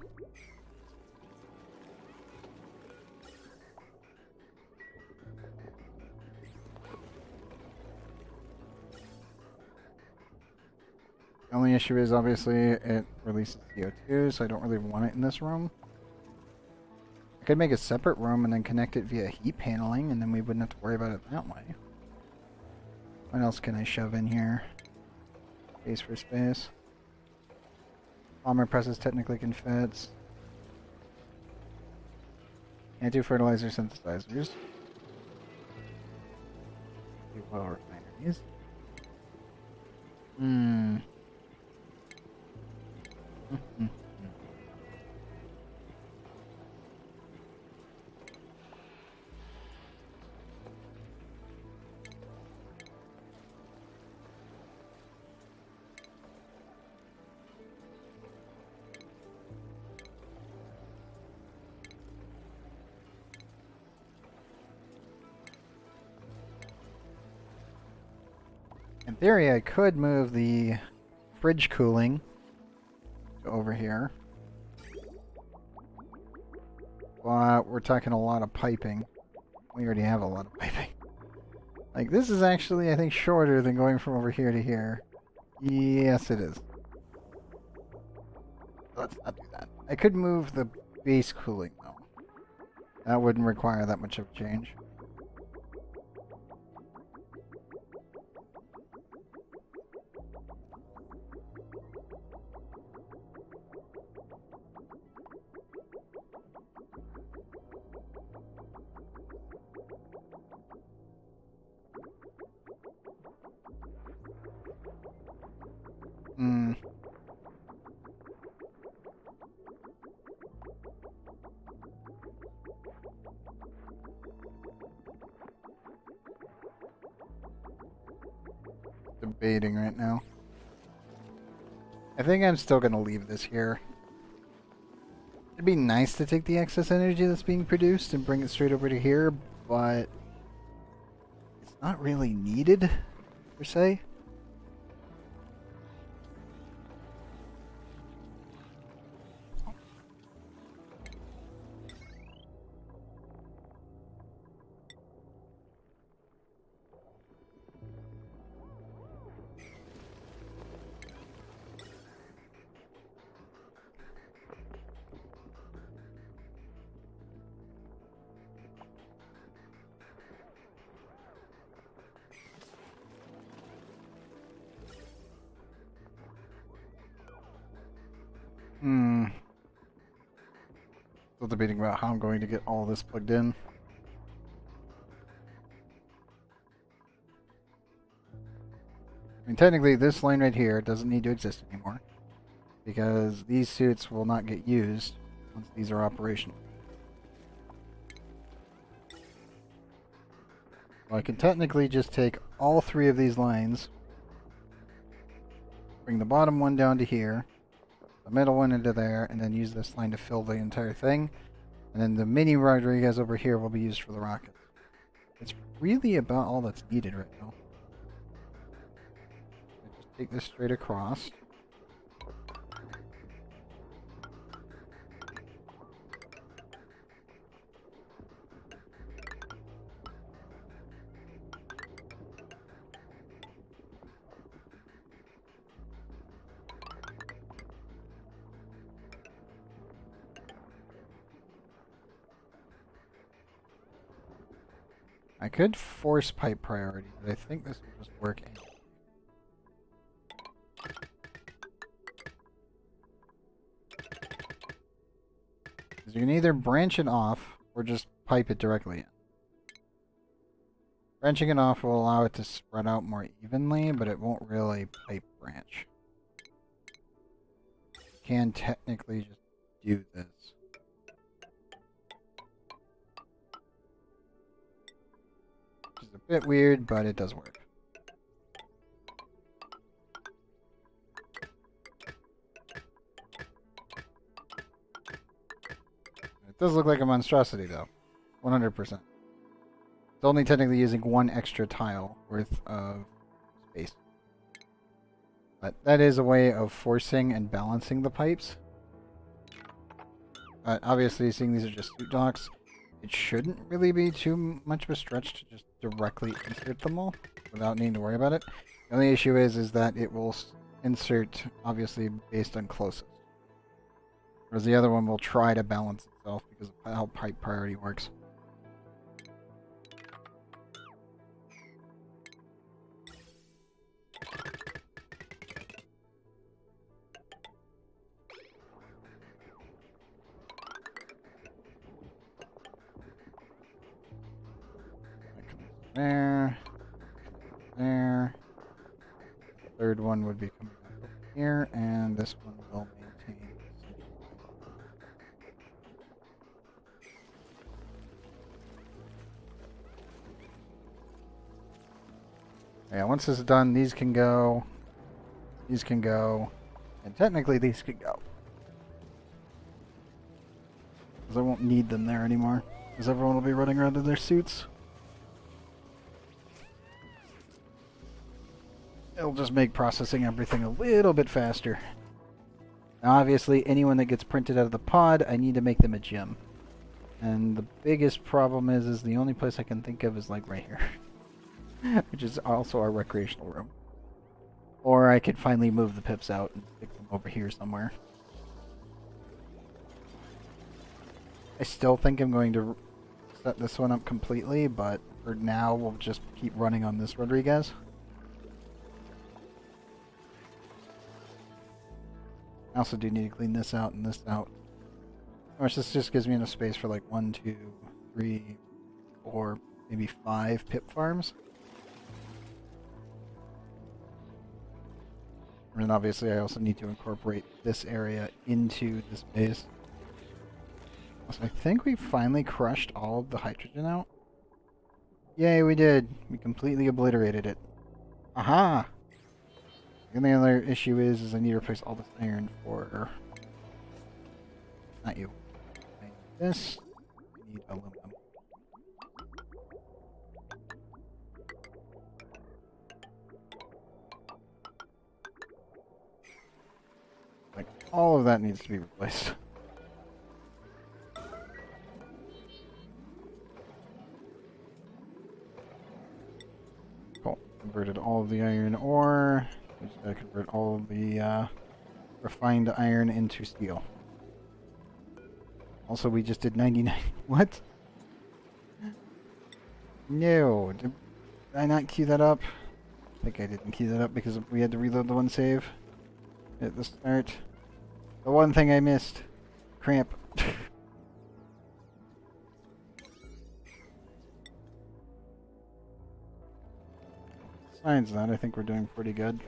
[SPEAKER 1] The only issue is obviously it releases CO2, so I don't really want it in this room. I could make a separate room and then connect it via heat paneling, and then we wouldn't have to worry about it that way. What else can I shove in here? Space for space. Polymer presses technically can fit. Can't do fertilizer synthesizers. Do oil refineries. In theory, I could move the fridge cooling to over here. But we're talking a lot of piping. We already have a lot of piping. Like, this is actually, I think, shorter than going from over here to here. Yes, it is. Let's not do that. I could move the base cooling, though. That wouldn't require that much of a change. Debating right now. I think I'm still gonna leave this here. It'd be nice to take the excess energy that's being produced and bring it straight over to here, but it's not really needed, per se. Still debating about how I'm going to get all this plugged in. I mean, technically, this line right here doesn't need to exist anymore, because these suits will not get used once these are operational. Well, I can technically just take all three of these lines, bring the bottom one down to here, the middle one into there, and then use this line to fill the entire thing. And then the mini Rodriguez over here will be used for the rockets. It's really about all that's needed right now. Just take this straight across. I could force pipe priority, but I think this will just work anyway. You can either branch it off or just pipe it directly in. Branching it off will allow it to spread out more evenly, but it won't really pipe branch. You can technically just do this. It's a bit weird, but it does work. It does look like a monstrosity, though. 100%. It's only technically using one extra tile worth of space. But that is a way of forcing and balancing the pipes. But obviously, seeing these are just suit docks, it shouldn't really be too much of a stretch to just directly insert them all without needing to worry about it. The only issue is that it will insert, obviously, based on closest. Whereas the other one will try to balance itself. itself because of how pipe priority works. There. There. Third one would be coming back over here, and this one will maintain. Yeah, once this is done, these can go, and technically these can go. Because I won't need them there anymore, because everyone will be running around in their suits. It'll just make processing everything a little bit faster. Now, obviously, anyone that gets printed out of the pod, I need to make them a gym. And the biggest problem is the only place I can think of is like right here. Which is also our recreational room. Or I could finally move the pips out and stick them over here somewhere. I still think I'm going to set this one up completely, but for now we'll just keep running on this Rodriguez. I also do need to clean this out and this out. Which this just gives me enough space for like 1, 2, 3, 4, maybe 5 pip farms. And obviously I also need to incorporate this area into this base. So I think we finally crushed all of the hydrogen out. Yay, we did. We completely obliterated it. Aha! The only other issue is I need to replace all this iron for... Not you. I need this. I need aluminum. Like, all of that needs to be replaced. Cool. Converted all of the iron ore. Just gotta convert all of the refined iron into steel. Also, we just did 99. What? No. Did I not queue that up? I think I didn't queue that up because we had to reload the one save at the start. The one thing I missed. Cramp. Besides that, I think we're doing pretty good.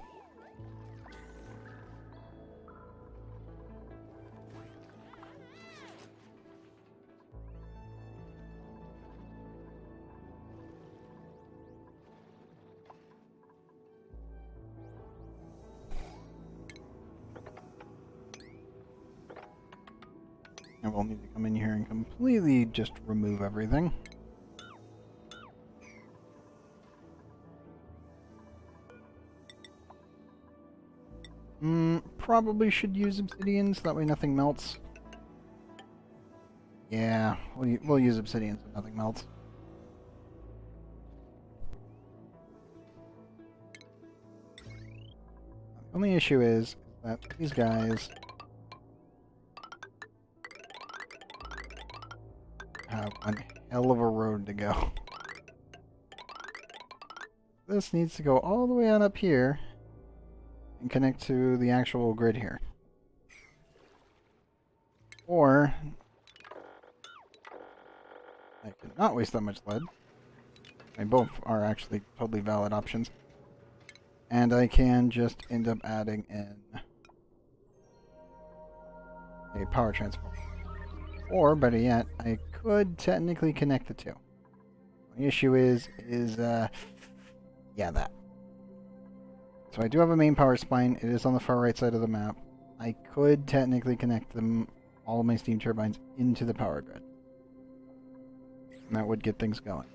[SPEAKER 1] And we'll need to come in here and completely just remove everything. Probably should use obsidian so that way nothing melts. Yeah, we'll use obsidian so nothing melts. The only issue is that these guys have one hell of a road to go. This needs to go all the way on up here and connect to the actual grid here. Or I could not waste that much lead. I mean, both are actually totally valid options. And I can just end up adding in a power transformer. Or, better yet, I could technically connect the two. The issue is yeah, that. So I do have a main power spline. It is on the far right side of the map. I could technically connect them, all of my steam turbines, into the power grid. And that would get things going.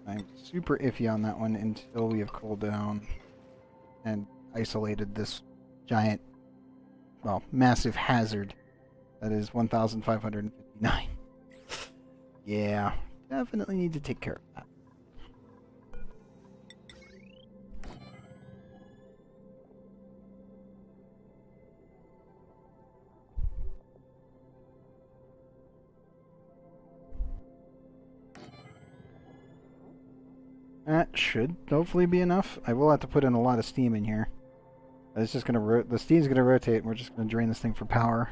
[SPEAKER 1] I'm super iffy on that one until we have cooled down and isolated this giant, well, massive hazard that is 1,559. Yeah, definitely need to take care of that. That should hopefully be enough. I will have to put in a lot of steam in here. It's just gonna the steam's gonna rotate, and we're just gonna drain this thing for power.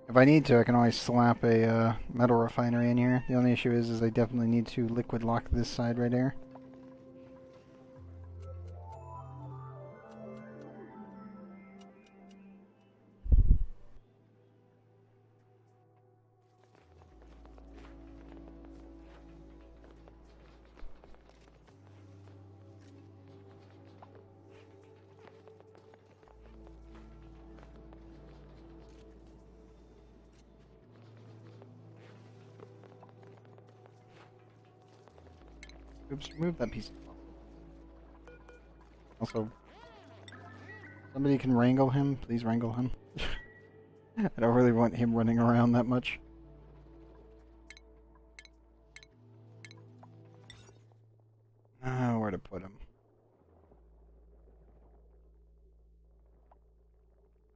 [SPEAKER 1] If I need to, I can always slap a metal refinery in here. The only issue is I definitely need to liquid lock this side right here. Oops, remove that piece. Also, somebody can wrangle him. Please wrangle him. I don't really want him running around that much. Where to put him?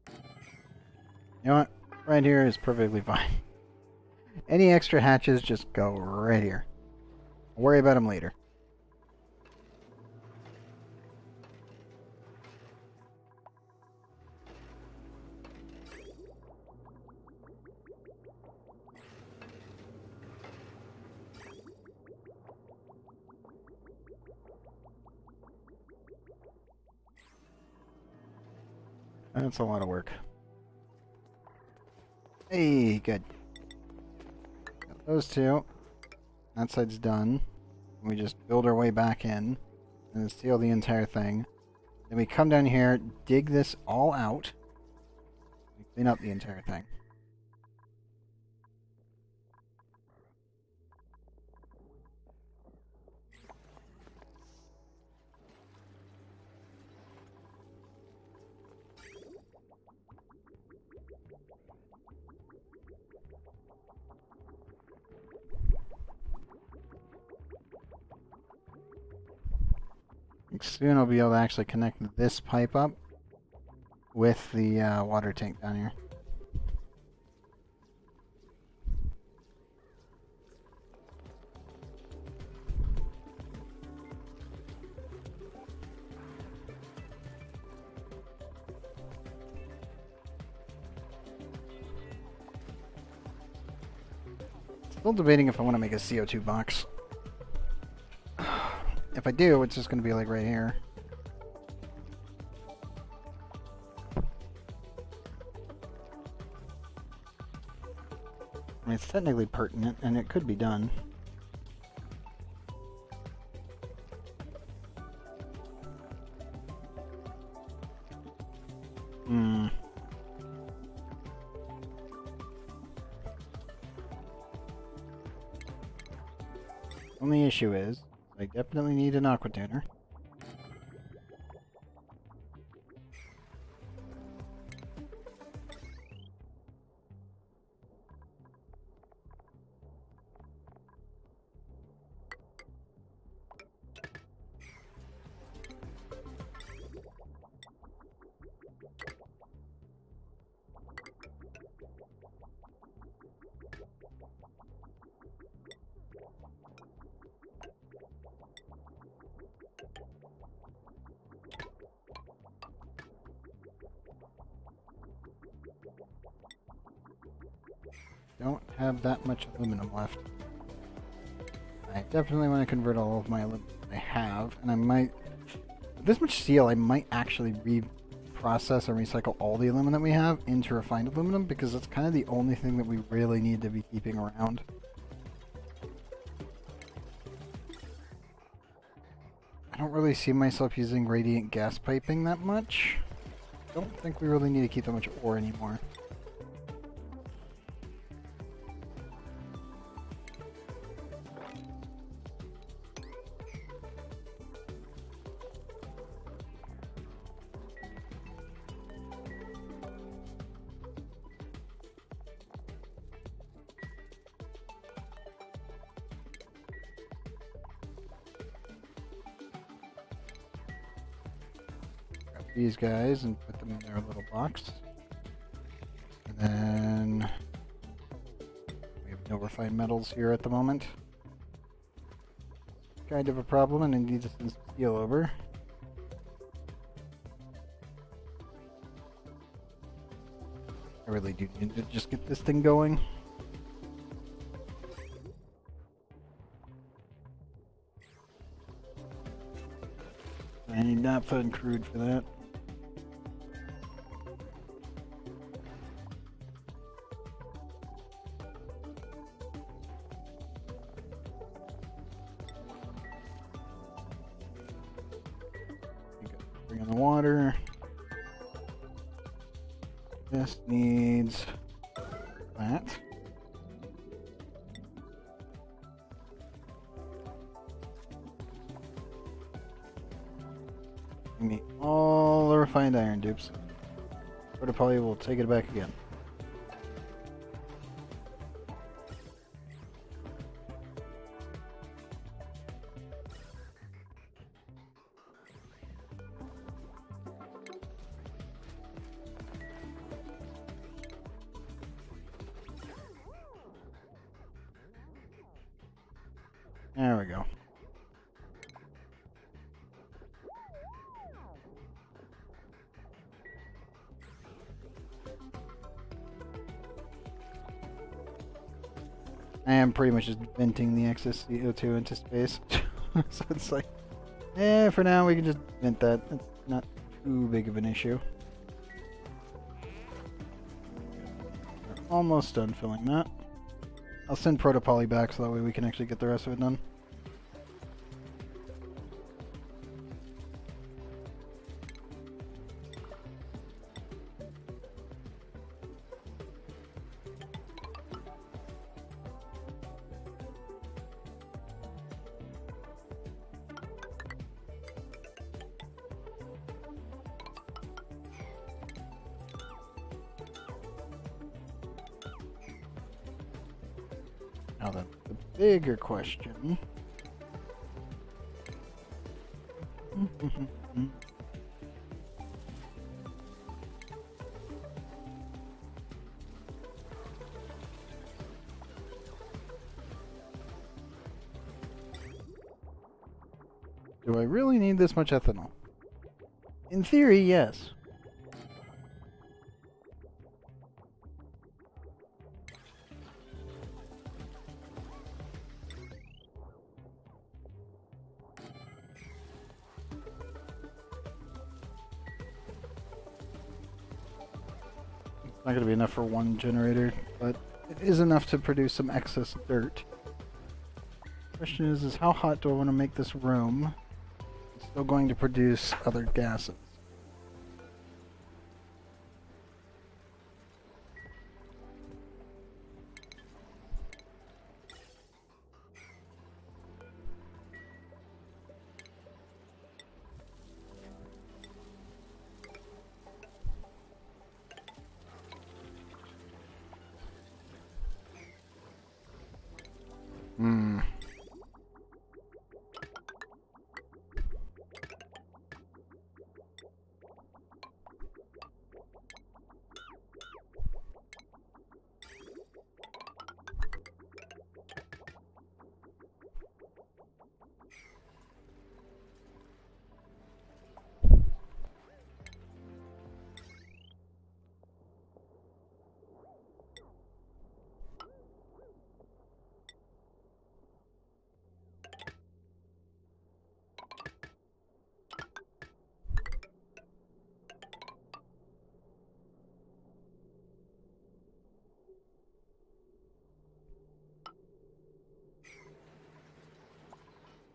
[SPEAKER 1] You know what? Right here is perfectly fine. Any extra hatches, just go right here. I'll worry about them later. That's a lot of work. Hey, good. Got those two. That side's done. We just build our way back in and then seal the entire thing. Then we come down here, dig this all out. We clean up the entire thing. Soon I'll be able to actually connect this pipe up with the water tank down here. Still debating if I want to make a CO2 box. If I do, it's just going to be like right here. I mean, it's technically pertinent, and it could be done. Only issue is, I definitely need an aqua tuner. Don't have that much aluminum left. I definitely want to convert all of my aluminum I have, and I might... With this much steel, I might actually reprocess and recycle all the aluminum that we have into refined aluminum, because that's kind of the only thing that we really need to be keeping around. I don't really see myself using radiant gas piping that much. Don't think we really need to keep that much ore anymore. These guys and put them in their little box. And then we have No refined metals here at the moment. Kind of a problem, and I need to send some steel over. I really do need to just get this thing going. I need naphtha and crude for that. Bring in the water. This needs that. We need all the refined iron dupes. Protopoly will take it back again. There we go. I am pretty much just venting the excess CO2 into space. So it's like, for now we can just vent that. It's not too big of an issue. We're almost done filling that. I'll send Protopoly back so that way we can actually get the rest of it done. Now then, the bigger question. Do I really need this much ethanol? In theory, yes. Not going to be enough for one generator, but it is enough to produce some excess dirt. Question is how hot do I want to make this room? It's still going to produce other gases.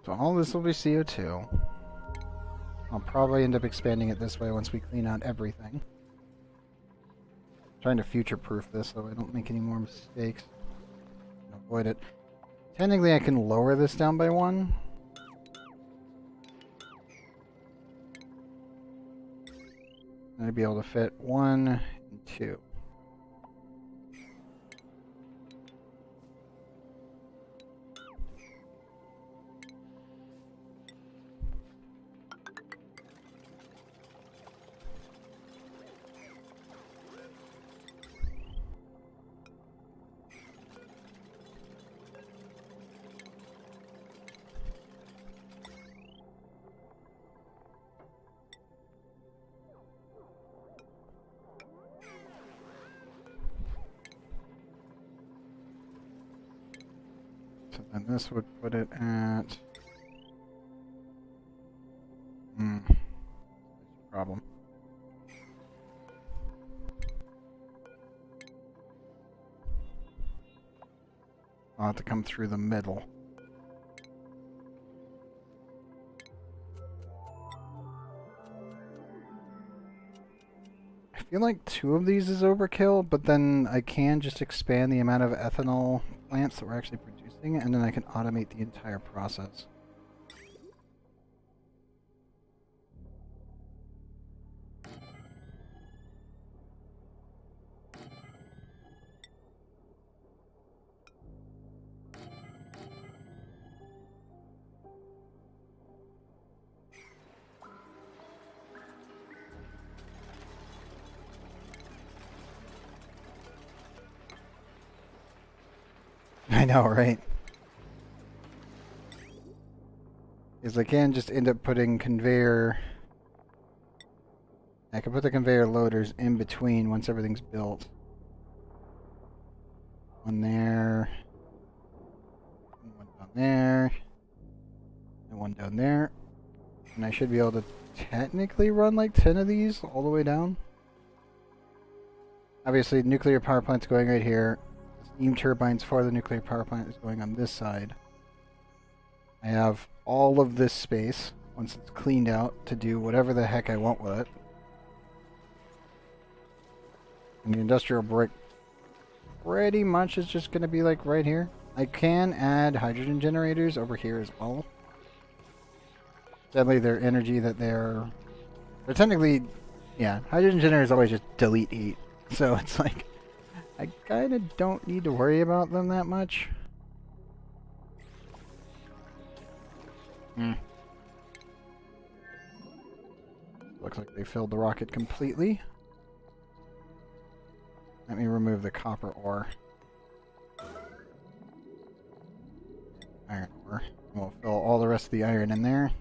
[SPEAKER 1] So all this will be CO2. I'll probably end up expanding it this way once we clean out everything. Trying to future-proof this so I don't make any more mistakes. Avoid it. Technically I can lower this down by 1. I'd be able to fit 1 and 2. So then this would put it at... problem. I'll have to come through the middle. I feel like 2 of these is overkill, but then I can just expand the amount of ethanol plants that we're actually producing, and then I can automate the entire process. I know, right? Because I can just end up putting conveyor... I can put the conveyor loaders in between once everything's built. One there. One down there. And one down there. And I should be able to technically run like 10 of these all the way down. Obviously, nuclear power plant's going right here. Steam turbines for the nuclear power plant is going on this side. I have all of this space, once it's cleaned out, to do whatever the heck I want with it. And the industrial brick pretty much is just going to be like right here. I can add hydrogen generators over here as well. Sadly, their energy that they're technically, yeah, hydrogen generators always just delete heat. So it's like, I kind of don't need to worry about them that much. Looks like they filled the rocket completely. Let me remove the copper ore. Iron ore. We'll fill all the rest of the iron in there.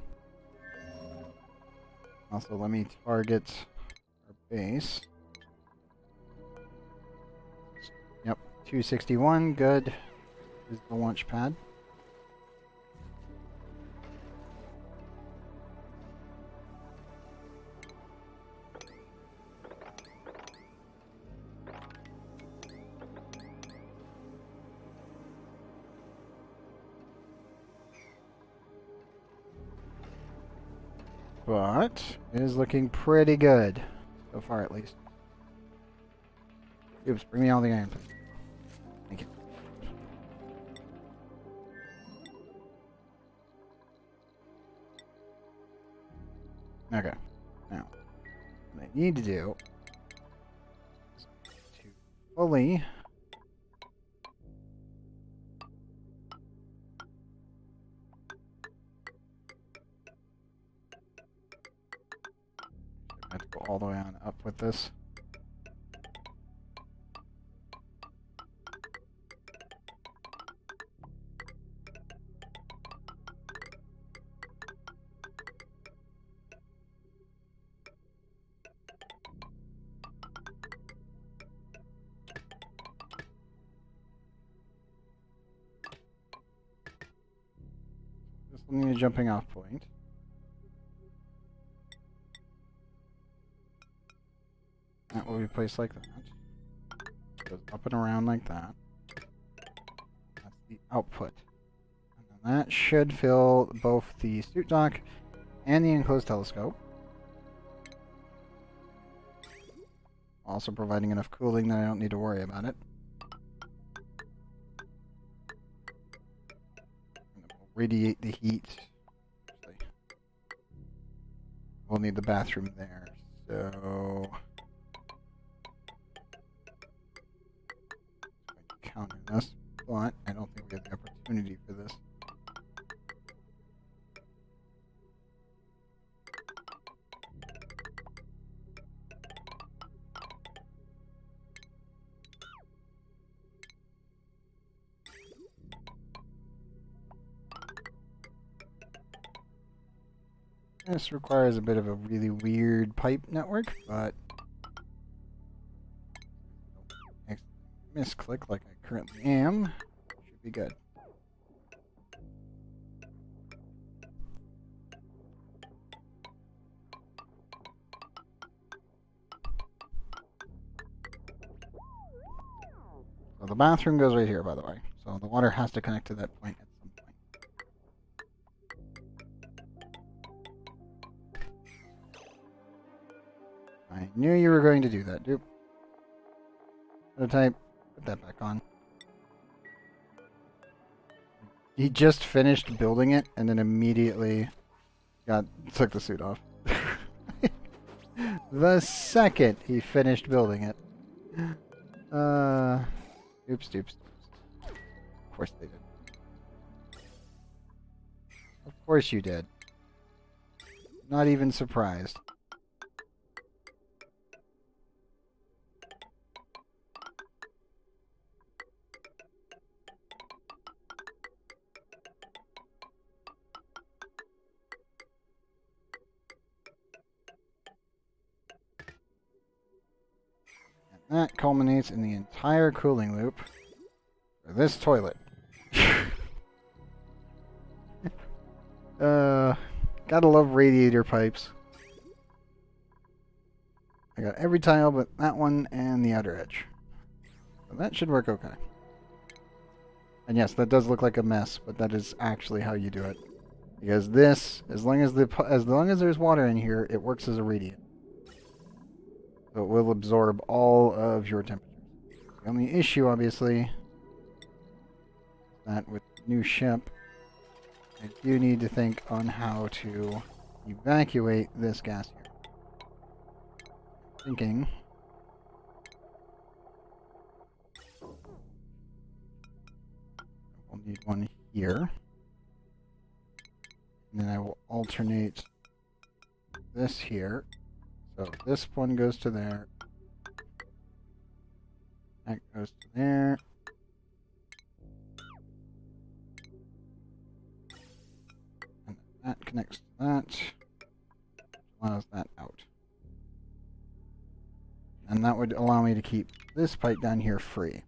[SPEAKER 1] Also, let me target our base. Yep, 261, good. Is the launch pad. But it is looking pretty good. So far, at least. Oops, bring me all the iron, please. Thank you. Okay. Now, what I need to do is to fully I have to go all the way on up with this. This will need a jumping off point. That will be placed like that. Goes up and around like that. That's the output. And then that should fill both the suit dock and the enclosed telescope. Also providing enough cooling that I don't need to worry about it. And it will radiate the heat. Actually, we'll need the bathroom there, so... counter this, but I don't think we have the opportunity for this. This requires a bit of a really weird pipe network, but misclick like I currently am, should be good. So the bathroom goes right here, by the way. So the water has to connect to that point at some point. I knew you were going to do that, dude. Prototype, put that back on. He just finished building it and then immediately took the suit off. The second he finished building it. Oops. Of course they did. Of course you did. Not even surprised. And that culminates in the entire cooling loop for this toilet. Gotta love radiator pipes. I got every tile but that one and the outer edge. So that should work okay. And yes, that does look like a mess, but that is actually how you do it. Because this, as long as there's water in here, it works as a radiant. So it will absorb all of your temperatures. The only issue, obviously, that with the new ship, I do need to think on how to evacuate this gas here. Thinking. We'll need one here. And then I will alternate this here. So this one goes to there. That goes to there. And that connects to that. Allows that out. And that would allow me to keep this pipe down here free.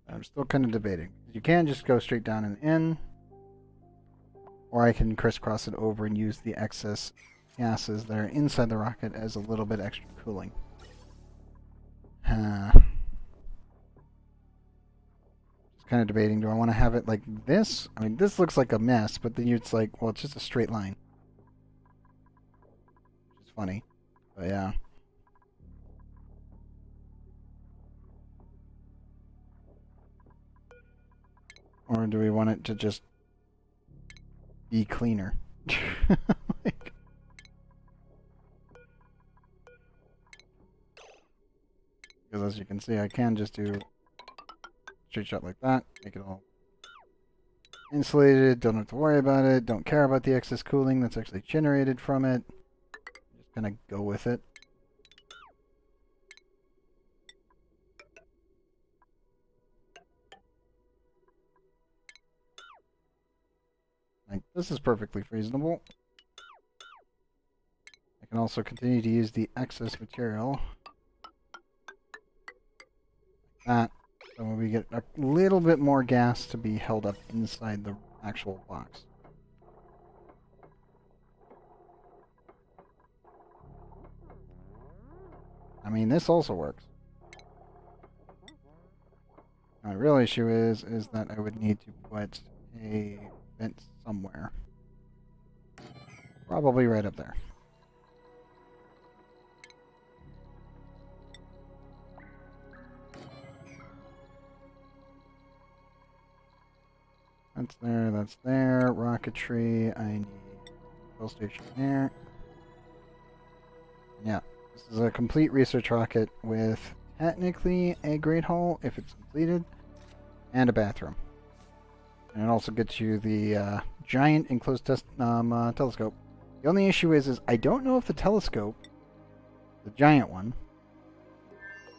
[SPEAKER 1] I'm still kind of debating. You can just go straight down and in. Or I can crisscross it over and use the excess gases that are inside the rocket as a little bit extra cooling. Just kind of debating, do I want to have it like this? I mean, this looks like a mess, but then it's like, well, it's just a straight line. Which is funny, but yeah. Or do we want it to just be cleaner? Like, because as you can see, I can just do straight shot like that, make it all insulated, don't have to worry about it, don't care about the excess cooling that's actually generated from it. Just kind of go with it. Like, this is perfectly reasonable. I can also continue to use the excess material. Like that. So we get a little bit more gas to be held up inside the actual box. I mean, this also works. Now, the real issue is that I would need to put a vent somewhere. Probably right up there. That's there, that's there. Rocketry, I need fuel station there. Yeah, this is a complete research rocket with technically a great hull if it's completed, and a bathroom. And it also gets you the giant enclosed telescope. The only issue is I don't know if the telescope, the giant one,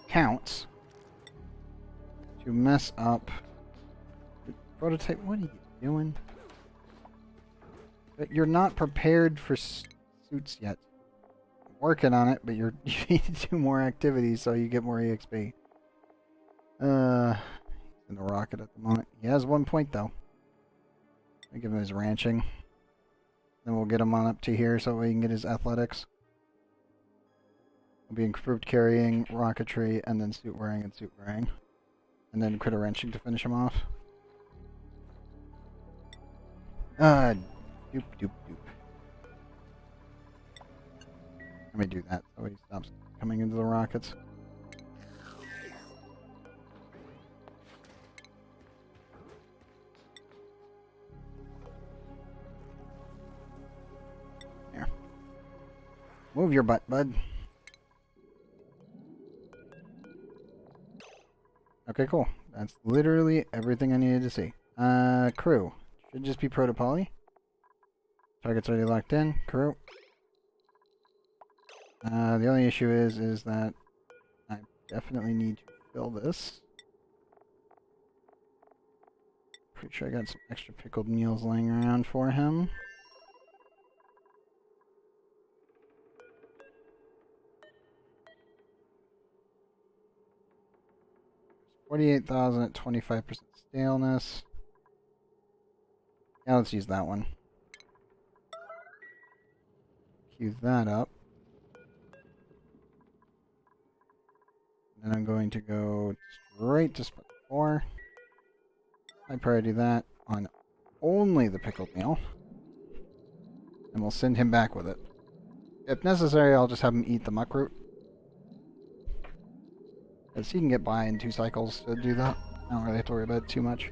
[SPEAKER 1] counts to mess up. Prototype, what are you doing? But you're not prepared for suits yet. I'm working on it, but you need to do more activities so you get more EXP. In the rocket at the moment. He has 1 point though. I give him his ranching. Then we'll get him on up to here so we can get his athletics. will be improved carrying, rocketry, and then suit wearing and suit wearing. And then critter wrenching to finish him off. Doop doop doop. Let me do that so he stops coming into the rockets. Here. Move your butt, bud. Okay, cool. That's literally everything I needed to see. Crew. Should just be proto-poly. Target's already locked in. Crew. The only issue is that I definitely need to fill this. Pretty sure I got some extra pickled meals laying around for him. $48,000 at 25% staleness. Yeah, let's use that one. Queue that up. Then I'm going to go straight to spot 4. I priority that on only the pickled meal. And we'll send him back with it. If necessary, I'll just have him eat the muckroot. Because he can get by in 2 cycles to do that. I don't really have to worry about it too much.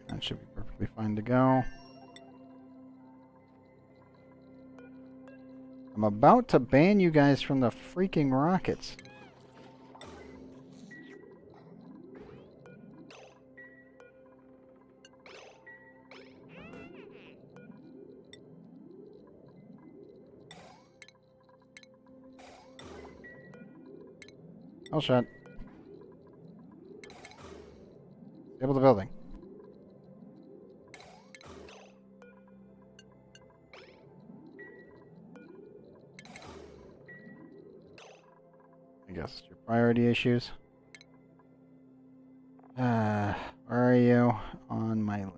[SPEAKER 1] That should be perfectly fine to go. I'm about to ban you guys from the freaking rockets. All shot. Disable the building. I guess your priority issues. Where are you on my list?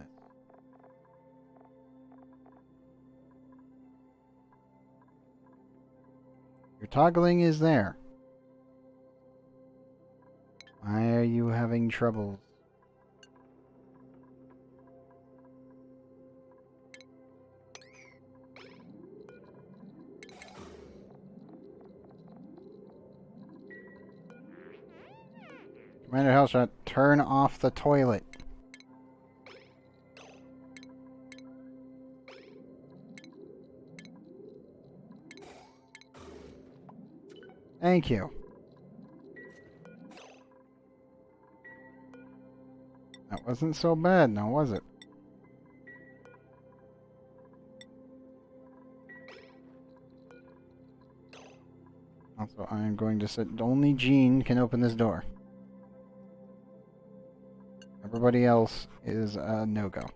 [SPEAKER 1] Your toggling is there. Why are you having troubles? Commander Hellshot, turn off the toilet. Thank you. That wasn't so bad now, was it? Also, I'm going to set only Jean can open this door. Everybody else is a no-go.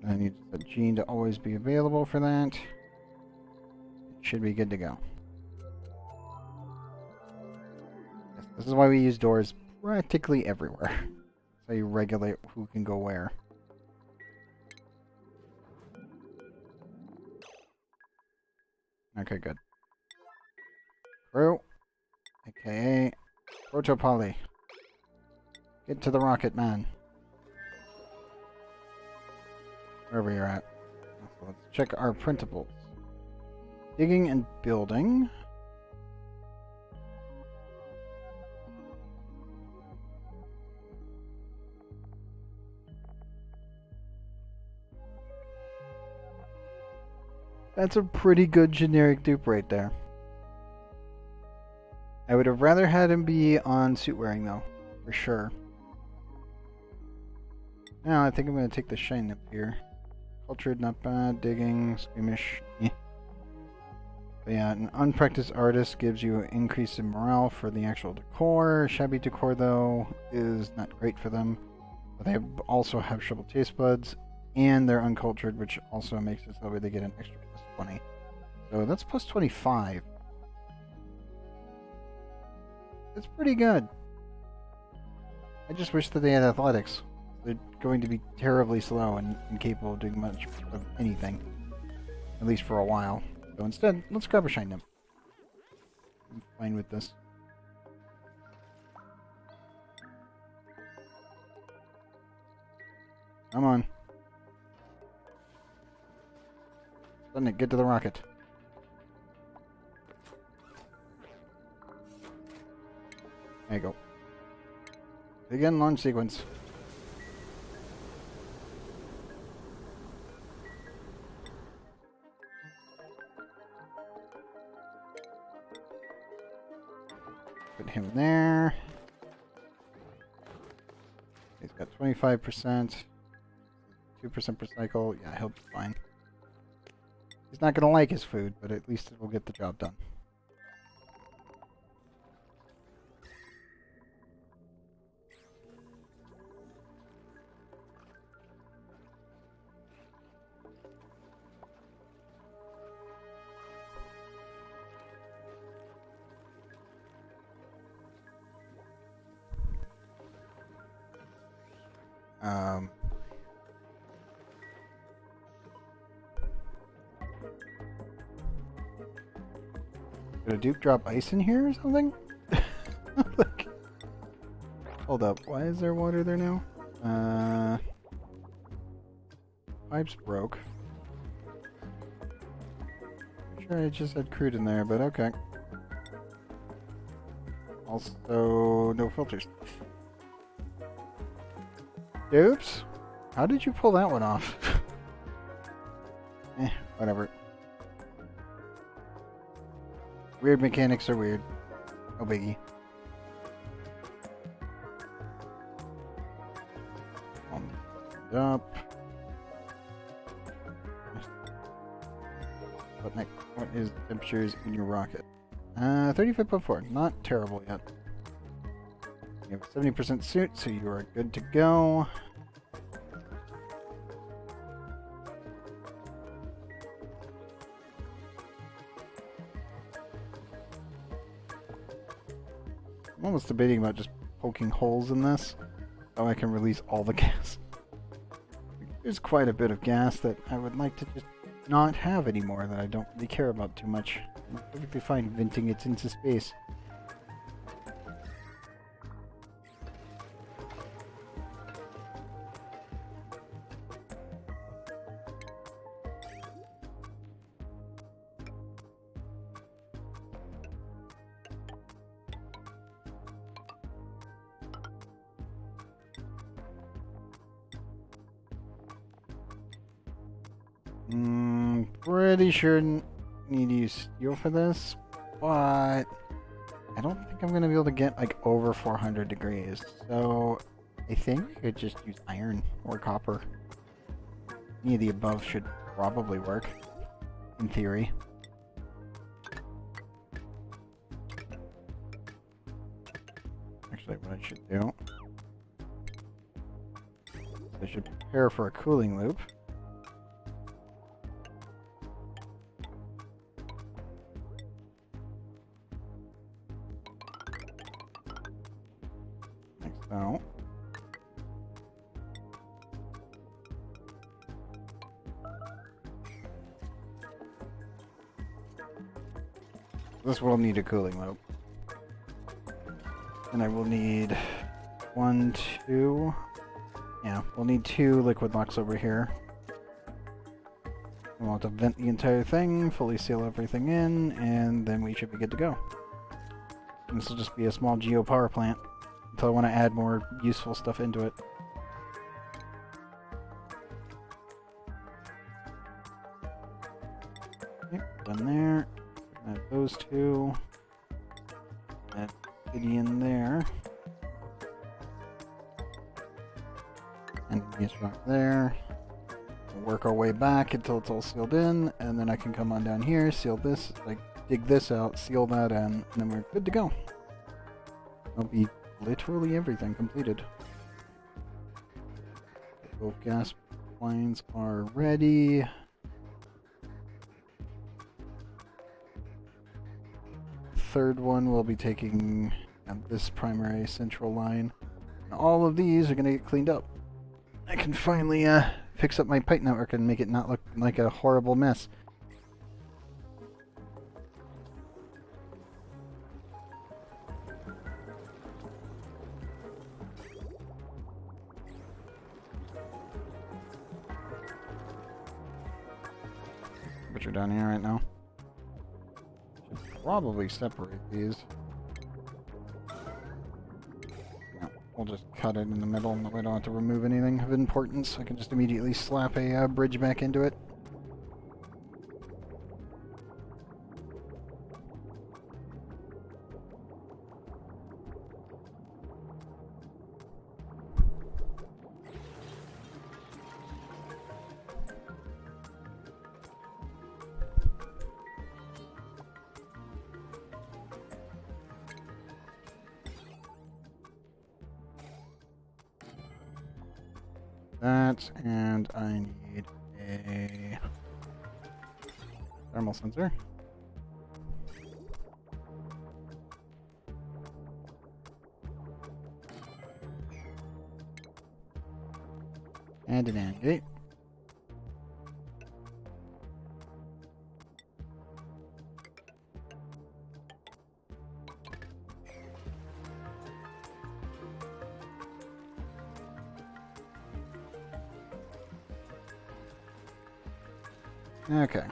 [SPEAKER 1] I need the Jean to always be available for that. Should be good to go. Yes, this is why we use doors practically everywhere. So you regulate who can go where. Okay, good. Crew, aka Proto-Poly. Get to the rocket, man. Wherever you're at. So let's check our printables. Digging and building. That's a pretty good generic dupe right there. I would have rather had him be on suit wearing though, for sure. Now I think I'm going to take the shine up here. Cultured, not bad. Digging, squeamish. But yeah, an unpracticed artist gives you an increase in morale for the actual decor. Shabby decor, though, is not great for them. But they also have shriveled taste buds, and they're uncultured, which also makes it so that they get an extra +20. So that's plus 25. It's pretty good. I just wish that they had athletics. They're going to be terribly slow and incapable of doing much of anything. At least for a while. So instead, let's grab a shine nymph. I'm fine with this. Come on. Sudden it, get to the rocket. There you go. Begin launch sequence. Put him there. He's got 25%. 2% per cycle. Yeah, he'll be fine. He's not going to like his food, but at least it will get the job done. Did a Duke drop ice in here or something? Like, hold up, why is there water there now? Pipes broke. Sure, I just had crude in there, but okay. Also, no filters. Oops. How did you pull that one off? Whatever. Weird mechanics are weird. No biggie. Up. What is the temperatures in your rocket? 35.4. Not terrible yet. You have a 70% suit, so you are good to go. I'm almost debating about just poking holes in this so I can release all the gas. There's quite a bit of gas that I would like to just not have anymore that I don't really care about too much. I'm perfectly fine venting it into space. Pretty sure need to use steel for this, but I don't think I'm gonna be able to get like over 400 degrees. So I think I could just use iron or copper. Any of the above should probably work, in theory. Actually, what I should do, I should prepare for a cooling loop. So, this will need a cooling loop. And I will need 1, 2. Yeah, we'll need 2 liquid locks over here. We'll have to vent the entire thing, fully seal everything in, and then we should be good to go. And this will just be a small geopower plant until I want to add more useful stuff into it. Okay, done there. Add those 2. Add city in there. And use rock there. We'll work our way back until it's all sealed in, and then I can come on down here, seal this, like dig this out, seal that in, and then we're good to go. That'll be literally everything completed. Both gas lines are ready. third one will be taking this primary central line. And all of these are going to get cleaned up. I can finally fix up my pipe network and make it not look like a horrible mess. But you're down here right now. Should probably separate these. No, we'll just cut it in the middle, and we don't have to remove anything of importance. I can just immediately slap a bridge back into it. That, and I need a thermal sensor. And an AND gate. Okay.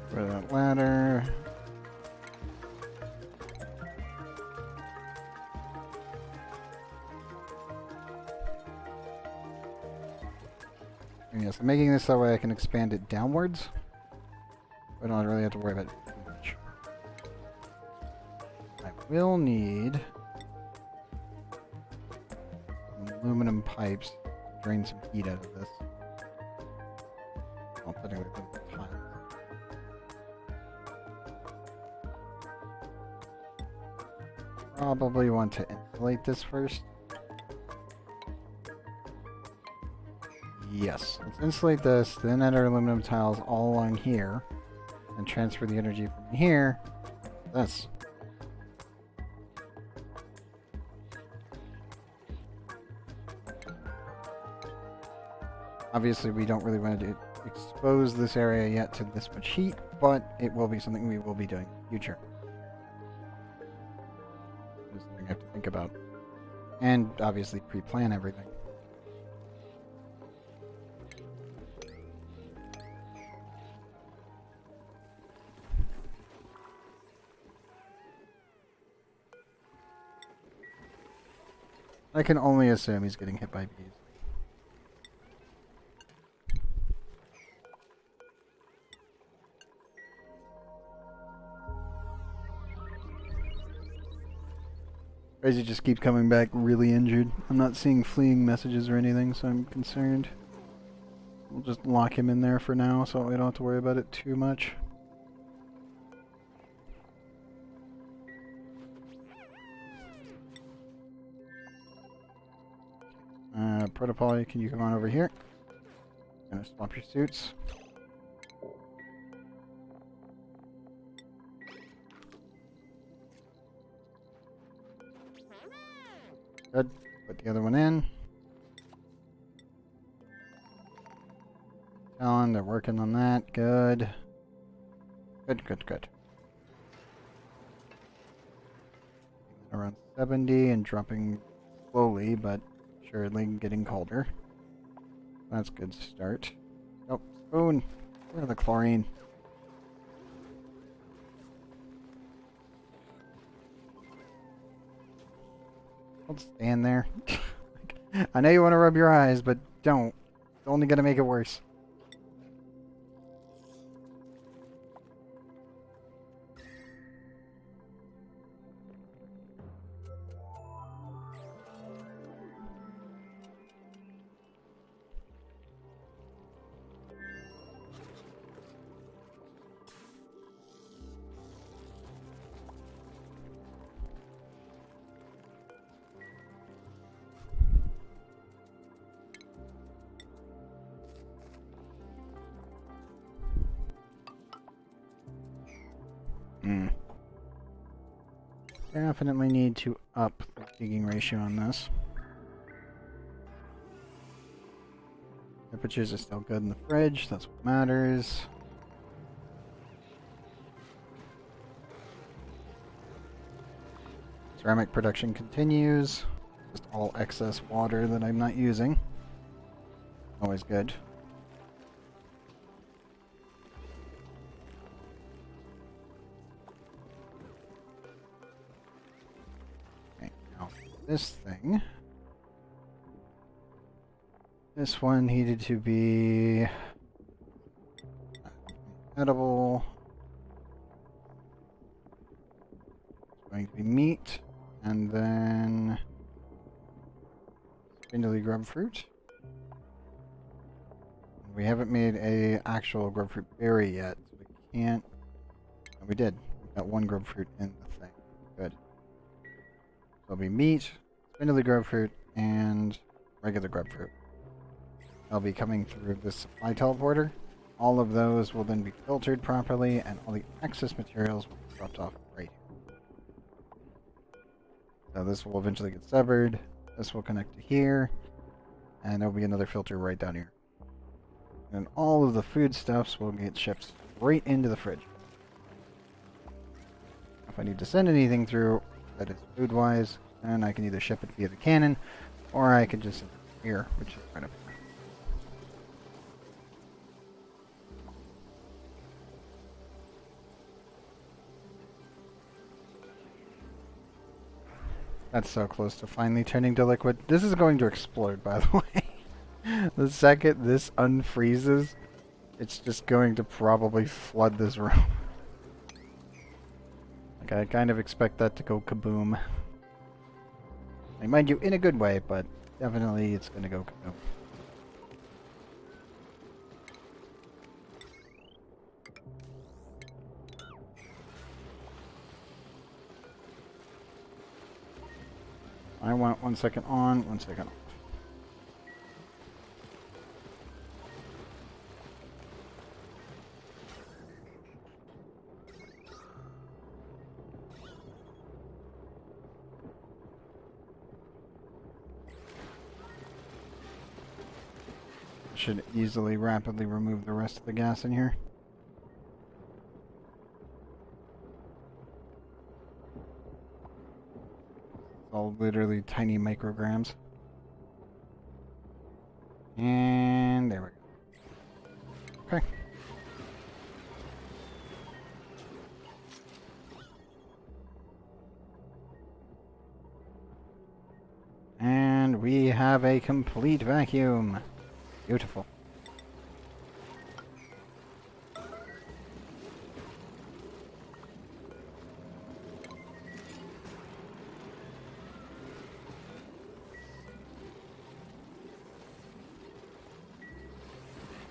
[SPEAKER 1] For that ladder. And yes, I'm making this that way I can expand it downwards. I don't really have to worry about it too much. I will need aluminum pipes to drain some heat out of this. I'll put it with the tile. Probably want to insulate this first. Yes, let's insulate this, then add our aluminum tiles all along here, and transfer the energy from here to this. Obviously, we don't really want to expose this area yet to this much heat, but it will be something we will be doing in the future. It's something I have to think about. And obviously pre-plan everything. I can only assume he's getting hit by bees. Crazy just keeps coming back really injured. I'm not seeing fleeing messages or anything, so I'm concerned. We'll just lock him in there for now so we don't have to worry about it too much. Protopoly, can you come on over here? Gonna swap your suits. Good. Put the other one in. Talon, they're working on that. Good. Good, good, good. Around 70 and dropping slowly, but surely getting colder. That's a good start. Oh, spoon! Where's the chlorine? Don't stand there. I know you want to rub your eyes, but don't. It's only going to make it worse. Definitely need to up the digging ratio on this. Temperatures are still good in the fridge, that's what matters. Ceramic production continues. Just all excess water that I'm not using. Always good. Okay, now this thing. This one needed to be edible. It's going to be meat, and then spindly grub fruit. We haven't made a actual grubfruit berry yet, so we can't. Oh, we did. We got one grubfruit in the thing. Good. So it'll be meat, spindly grubfruit, and regular grubfruit. They'll be coming through this supply teleporter. All of those will then be filtered properly, and all the excess materials will be dropped off right here. So this will eventually get severed. This will connect to here, and there'll be another filter right down here. And all of the foodstuffs will get shipped right into the fridge. If I need to send anything through that is food-wise, then I can either ship it via the cannon, or I can just send it here, which is right up here. That's so close to finally turning to liquid. This is going to explode, by the way. The second this unfreezes, it's just going to probably flood this room. Like, I kind of expect that to go kaboom. Like, mind you, in a good way, but definitely it's going to go kaboom. I want 1 second on, 1 second off. Should easily rapidly remove the rest of the gas in here. It's all literally tiny micrograms. And there we go. Okay. And we have a complete vacuum. Beautiful.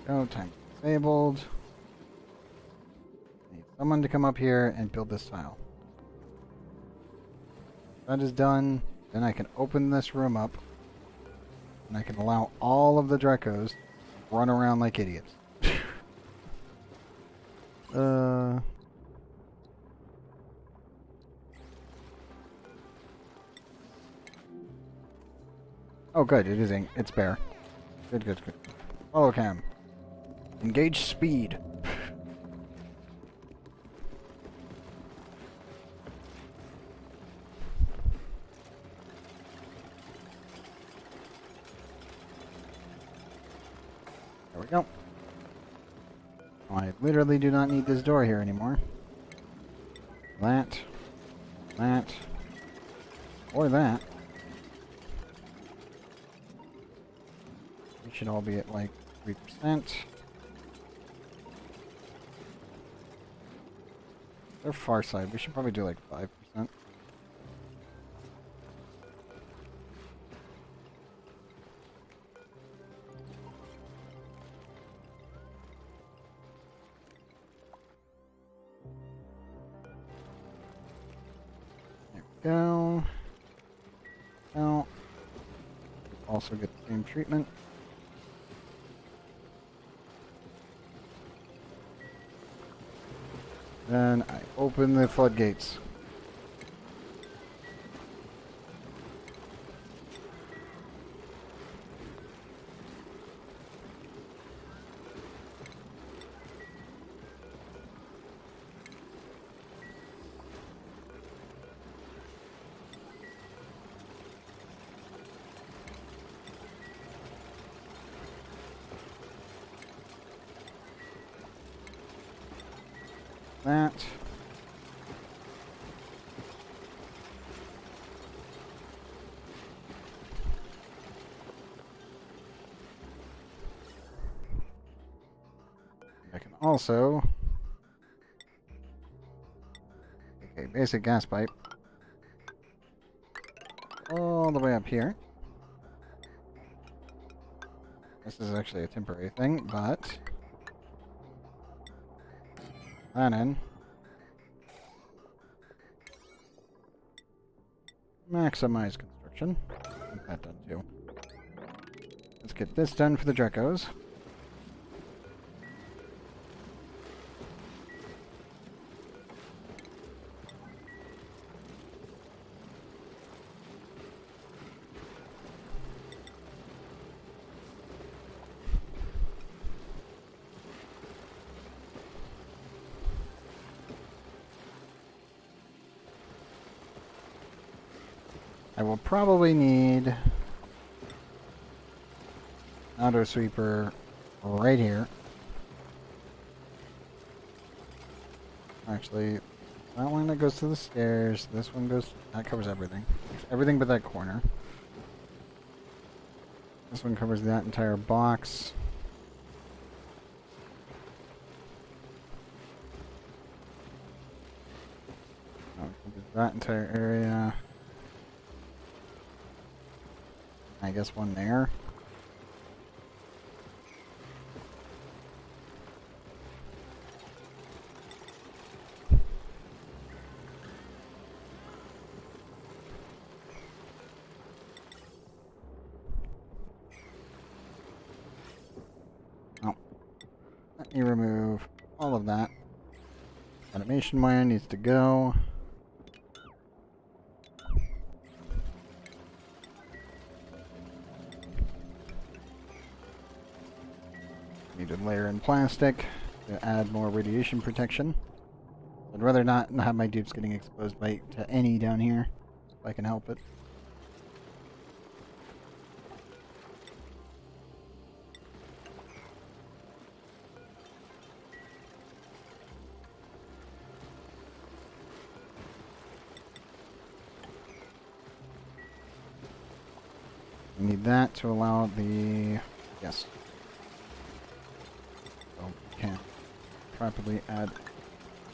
[SPEAKER 1] Go, time disabled. Need someone to come up here and build this tile. That is done. Then I can open this room up. And I can allow all of the Dreckos to run around like idiots. Oh good, it's bare. Good, good, good. Follow cam. Engage speed. There we go. I literally do not need this door here anymore. That. Or that. We should all be at like 3%. They're far side. We should probably do like 5%. There we go. Now, also get the same treatment. Then I open the floodgates. that. I can also... Okay, basic gas pipe. All the way up here. This is actually a temporary thing, but... that in. Maximize construction. Get that done too. Let's get this done for the Dreckos. I will probably need auto sweeper right here. Actually, that one that goes to the stairs, this one goes, that covers everything. Everything but that corner. This one covers that entire box. Oh, that entire area. I guess one there. Oh. Let me remove all of that. Animation wire needs to go. Need to layer in plastic to add more radiation protection. I'd rather not have my dupes getting exposed to any down here, if I can help it. We need that to allow the... yes. So we can properly add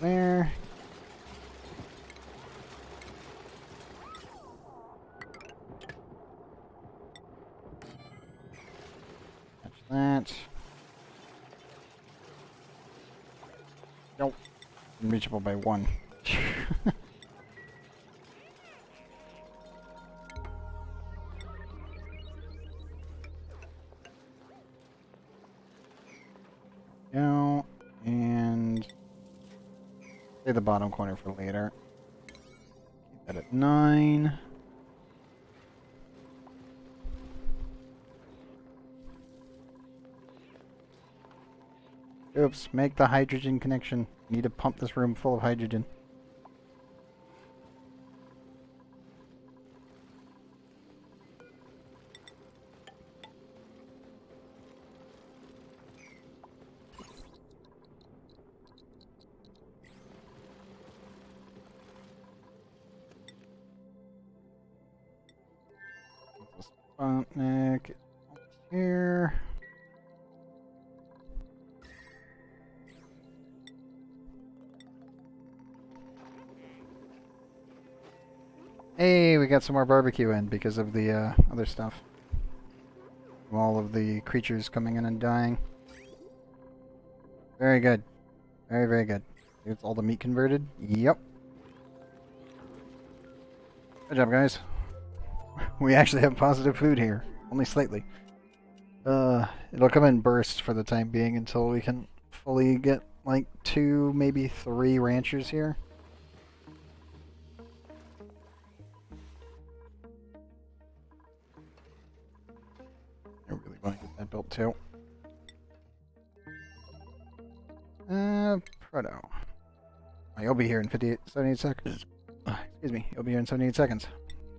[SPEAKER 1] there. Catch that. Nope. Unreachable by one. Go, and say the bottom corner for later. Keep that at 9. Oops, make the hydrogen connection. Need to pump this room full of hydrogen. Sputnik here. Hey, we got some more barbecue in because of the other stuff. All of the creatures coming in and dying. Very good. Very, very good. It's all the meat converted? Yep. Good job, guys. We actually have positive food here. Only slightly. It'll come in bursts for the time being until we can fully get like 2, maybe 3 ranchers here. I really want to get that built too. Proto. Oh, you'll be here in 78 seconds. Excuse me, you'll be here in 78 seconds.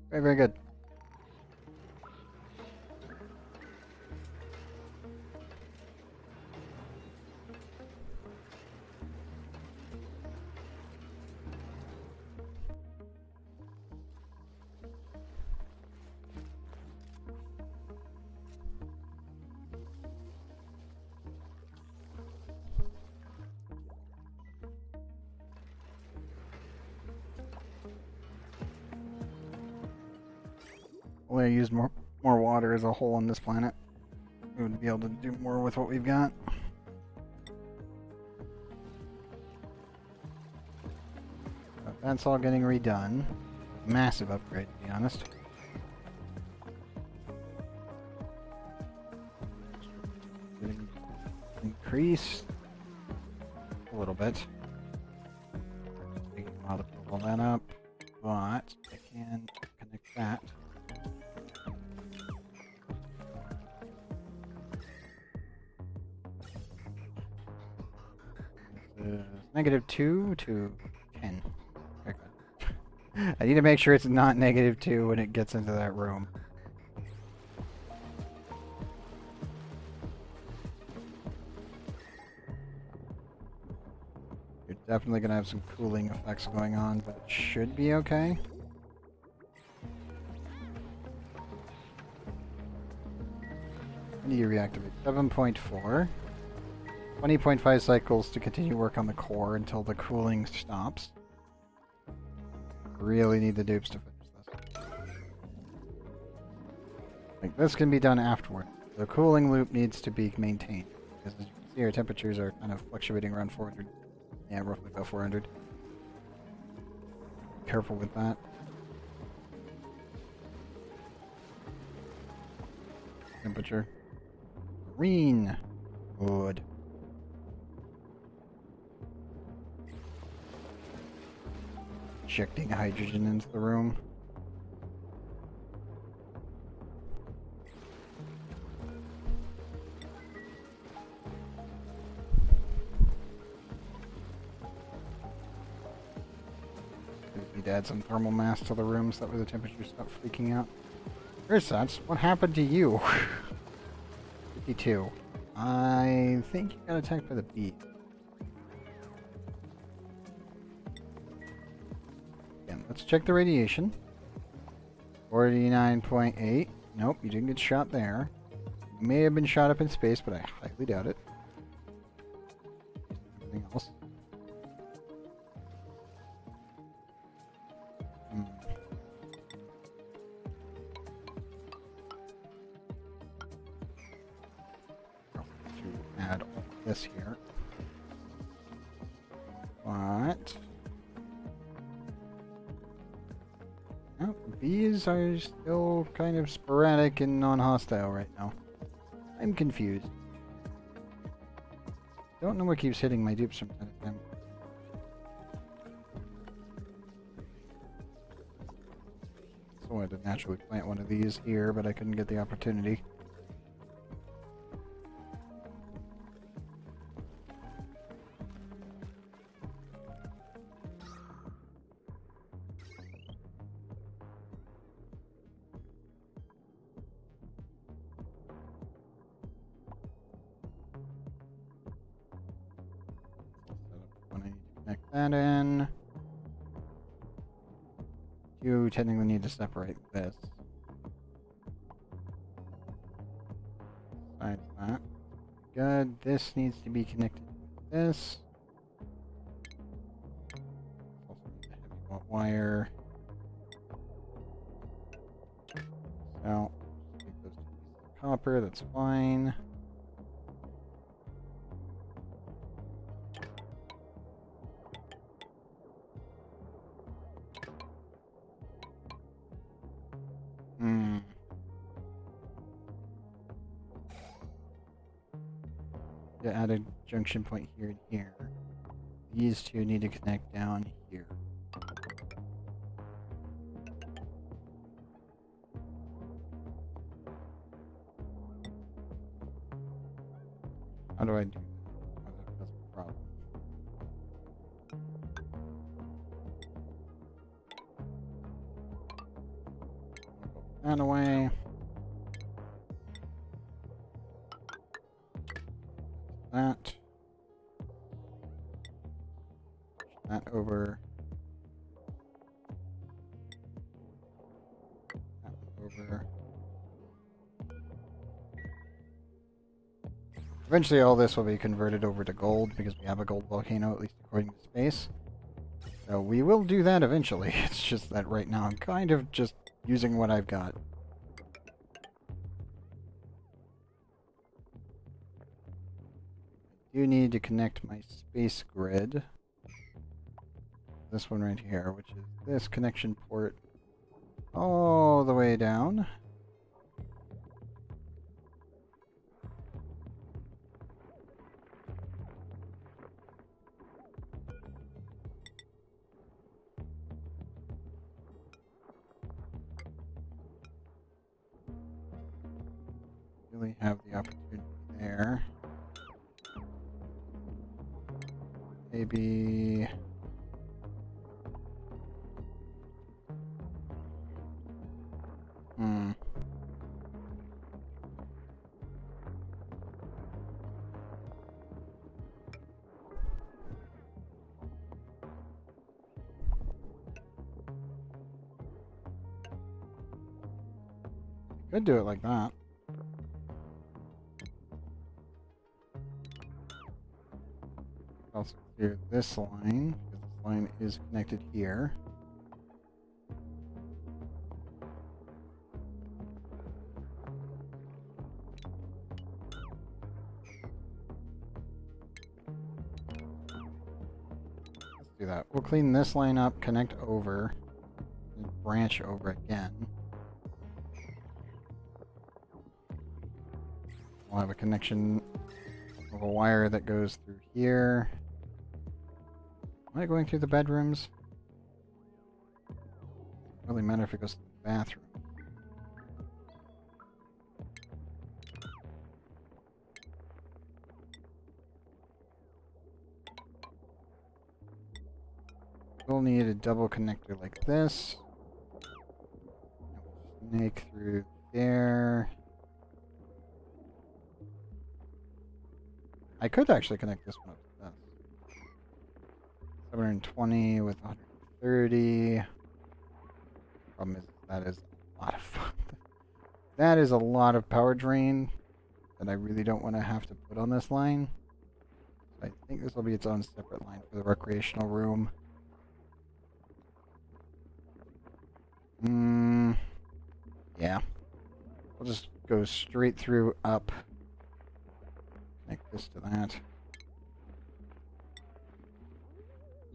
[SPEAKER 1] Very, very good. Only I used more water as a whole on this planet. We would be able to do more with what we've got. But that's all getting redone. Massive upgrade, to be honest. Getting increased a little bit. Taking a while to pull that up, but I can connect that. -2 to 10. Okay, good. I need to make sure it's not -2 when it gets into that room. You're definitely going to have some cooling effects going on, but it should be okay. When do you reactivate? 7.4. 20.5 cycles to continue work on the core until the cooling stops. Really need the dupes to finish this. Like, this can be done afterward. The cooling loop needs to be maintained. Because as you can see, our temperatures are kind of fluctuating around 400. Yeah, roughly about 400. Careful with that. Temperature. Green. Good. Injecting hydrogen into the room. Need to add some thermal mass to the room so that way the temperature stops freaking out. Ersatz, what happened to you? 52. I think you got attacked by the bee. Let's check the radiation. 49.8. Nope, you didn't get shot there. You may have been shot up in space, but I highly doubt it. Anything else? To add all this here. But these are still kind of sporadic and non-hostile right now. I'm confused. Don't know what keeps hitting my dupes from time to time. So I wanted to naturally plant one of these here, but I couldn't get the opportunity. Connect that in. You technically need to separate this. Besides that. Good. This needs to be connected to this. Also need a heavy wire. So, take those 2 pieces of copper, that's fine. To add a junction point here and here. These two need to connect down here. How do I do that? Oh, that's a problem. That away. That. That over. That over. Eventually all this will be converted over to gold because we have a gold volcano, at least according to space. So we will do that eventually. It's just that right now I'm kind of just using what I've got. do need to connect my space grid. This one right here, which is this connection port all the way down. Really have the opportunity there. Maybe could do it like that. Also clear this line, because this line is connected here. Let's do that. We'll clean this line up, connect over, and branch over again. We'll have a connection of a wire that goes through here. Am I going through the bedrooms? Doesn't really matter if it goes to the bathroom. We'll need a double connector like this. Snake through there. I could actually connect this one up to this. 720 with 130. Problem is, that is a lot of that is a lot of power drain that I really don't want to have to put on this line. I think this will be its own separate line for the recreational room. Yeah. We'll just go straight through up. Connect this to that.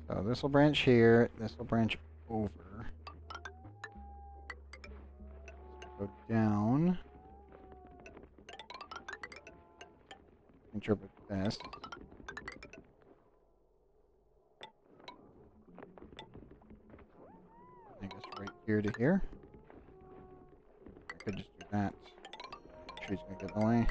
[SPEAKER 1] So this will branch here, this will branch over. Go down. Interpret this. I guess right here to here. I could just do that. Tree's gonna get in the way.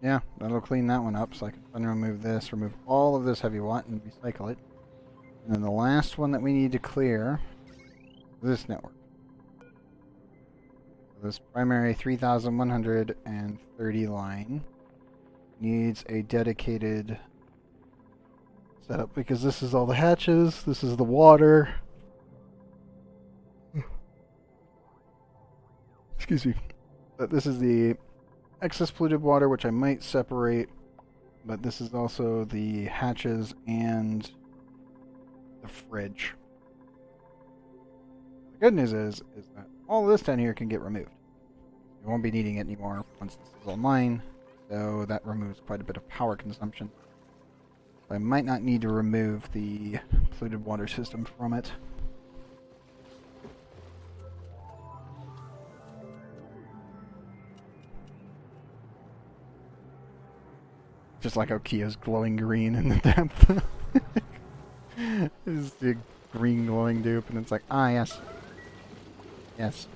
[SPEAKER 1] Yeah, that'll clean that one up, so I can remove this, remove all of this heavy watt, and recycle it. And then the last one that we need to clear is this network. This primary 3130 line needs a dedicated setup because this is all the hatches, this is the water. Excuse me. This is the excess polluted water, which I might separate, but this is also the hatches and the fridge. The good news is that all this down here can get removed. You won't be needing it anymore once this is online, so that removes quite a bit of power consumption. I might not need to remove the polluted water system from it. Just like how Kia's glowing green in the depth. This is the green glowing dupe, and it's like, ah, yes. Yes.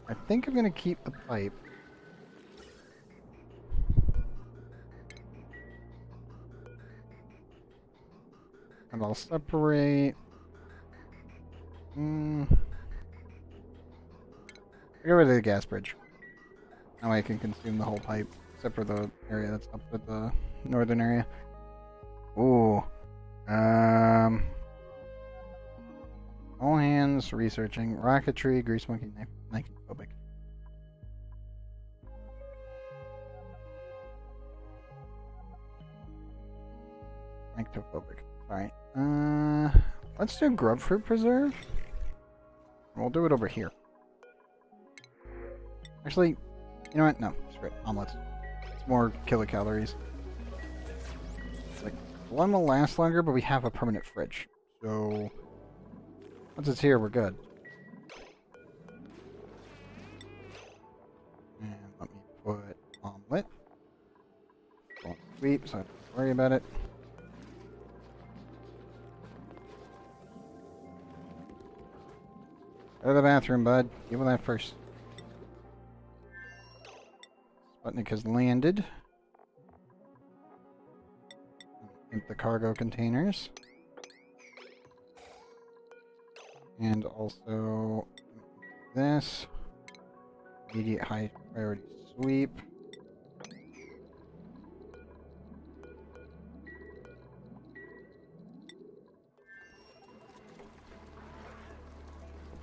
[SPEAKER 1] I think I'm going to keep the pipe. And I'll separate. Get rid of the gas bridge. Now I can consume the whole pipe, except for the area that's up with the northern area. Ooh. All hands researching. Rocketry, grease monkey, Nike-phobic. Ectophobic. Alright. Let's do grub fruit preserve. We'll do it over here. Actually, you know what? No, screw it. Omelets. It's more kilocalories. Like, one will last longer, but we have a permanent fridge. So, once it's here, we're good. And let me put omelet. Don't sweep, so I don't have to worry about it. Go to the bathroom, bud. Deal with that first. Sputnik has landed. Empty the cargo containers. And also this. Immediate high priority sweep.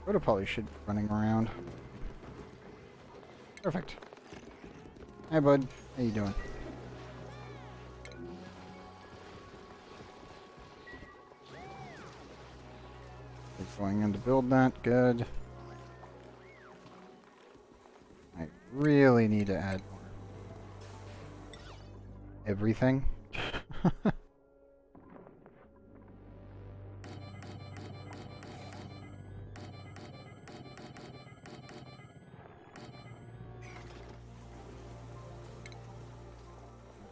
[SPEAKER 1] Protopoly should be running around. Perfect. Hi, bud. How you doing? Just going in to build that. Good. I really need to add more. Everything.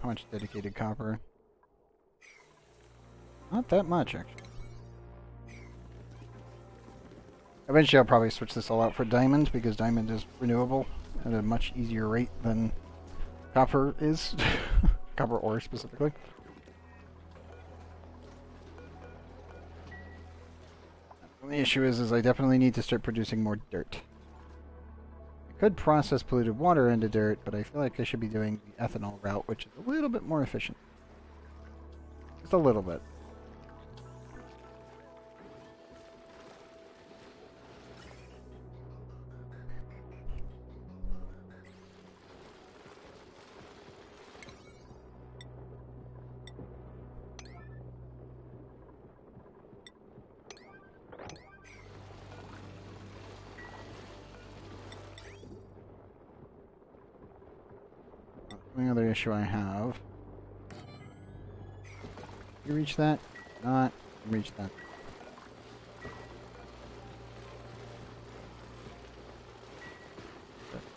[SPEAKER 1] How much dedicated copper? Not that much, actually. Eventually I'll probably switch this all out for diamond, because diamond is renewable at a much easier rate than copper is. Copper ore, specifically. The issue is I definitely need to start producing more dirt. I could process polluted water into dirt, but I feel like I should be doing the ethanol route, which is a little bit more efficient. Just a little bit. The other issue I have. You reach that? Not. Reach that.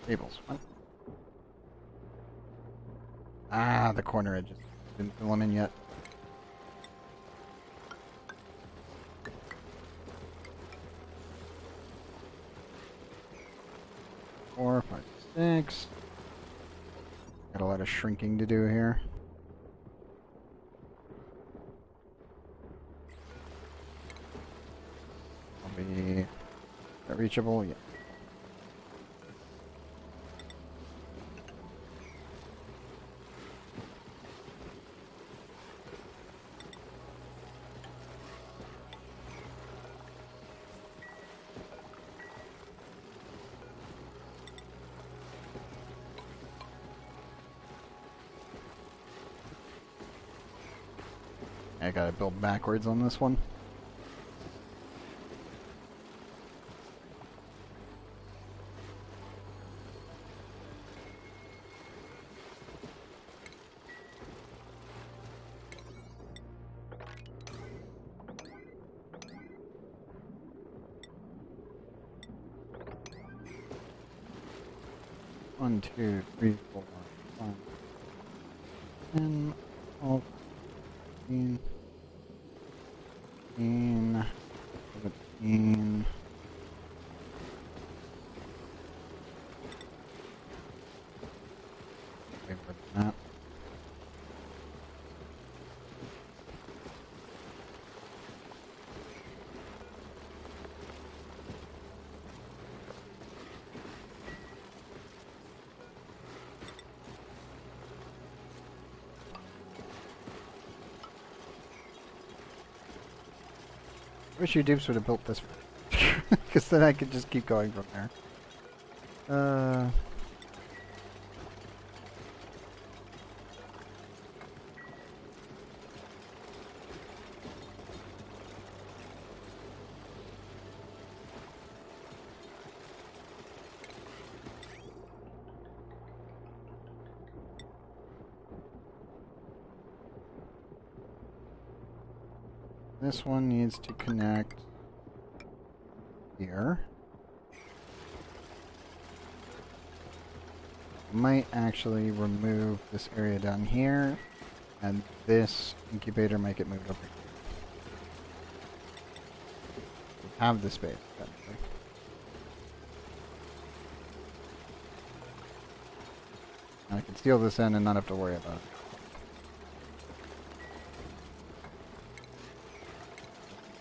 [SPEAKER 1] Tables. What? Ah, the corner edges. Didn't fill them in yet. Four, five, six. Got a lot of shrinking to do here. I'll be... Is that reachable? Yeah. I gotta build backwards on this one. One, two, three, four, five, 10, 12, 15. 17. Wait for that. Wish you dupes would have built this, because then I could just keep going from there. This one needs to connect here. Might actually remove this area down here, and this incubator might get moved over here. We have the space, technically. And I can seal this in and not have to worry about it.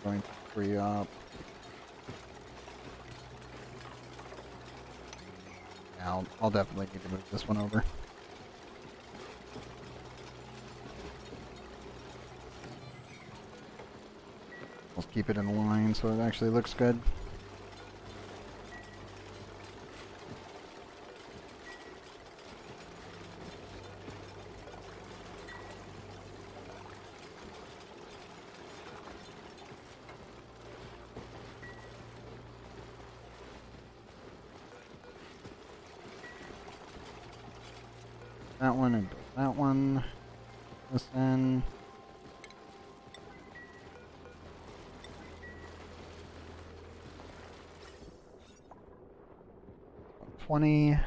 [SPEAKER 1] Going to free up. Yeah, I'll definitely need to move this one over. Let's keep it in line so it actually looks good. That one and that one. This in. $20.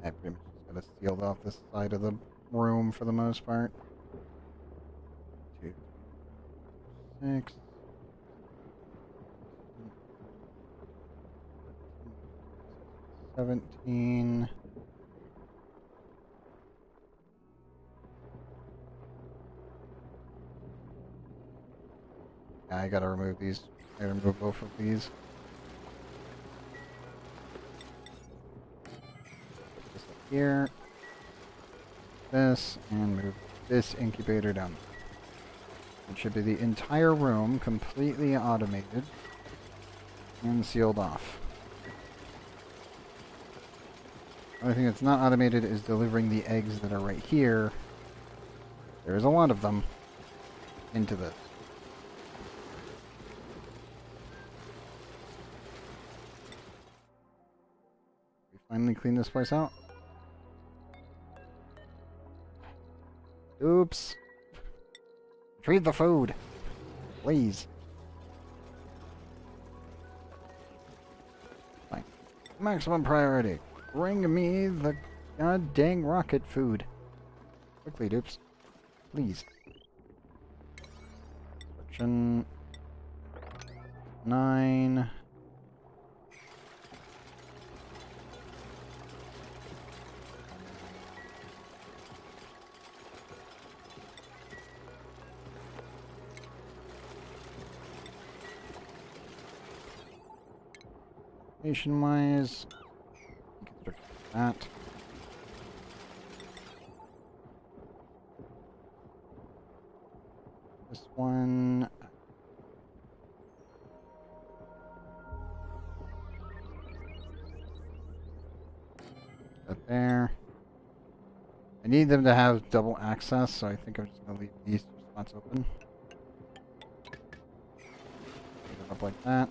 [SPEAKER 1] I pretty much just gotta seal off this side of the room for the most part. 2, 6. 17. Yeah, I gotta remove these. I gotta remove both of these. Put this up here. This, and move this incubator down. It should be the entire room completely automated and sealed off. The only thing that's not automated is delivering the eggs that are right here. There's a lot of them into this. We finally clean this place out. Oops. Retrieve the food. Please. Fine. Maximum priority. Bring me the god dang rocket food. Quickly, dupes. Please. Section 9. Nation-wise, that. This one. That there. I need them to have double access, so I think I'm just going to leave these 2 spots open. Put it up like that.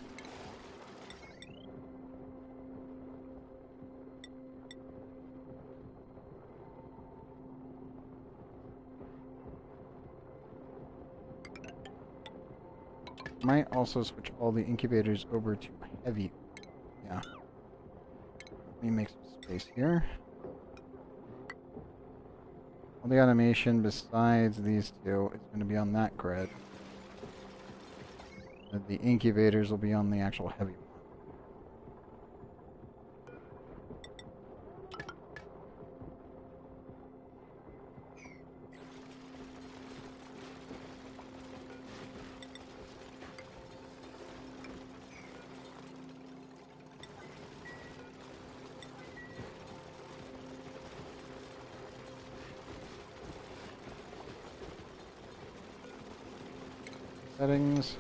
[SPEAKER 1] Might also switch all the incubators over to heavy. Yeah. Let me make some space here. All the automation besides these 2 is going to be on that grid. And the incubators will be on the actual heavy one. settings.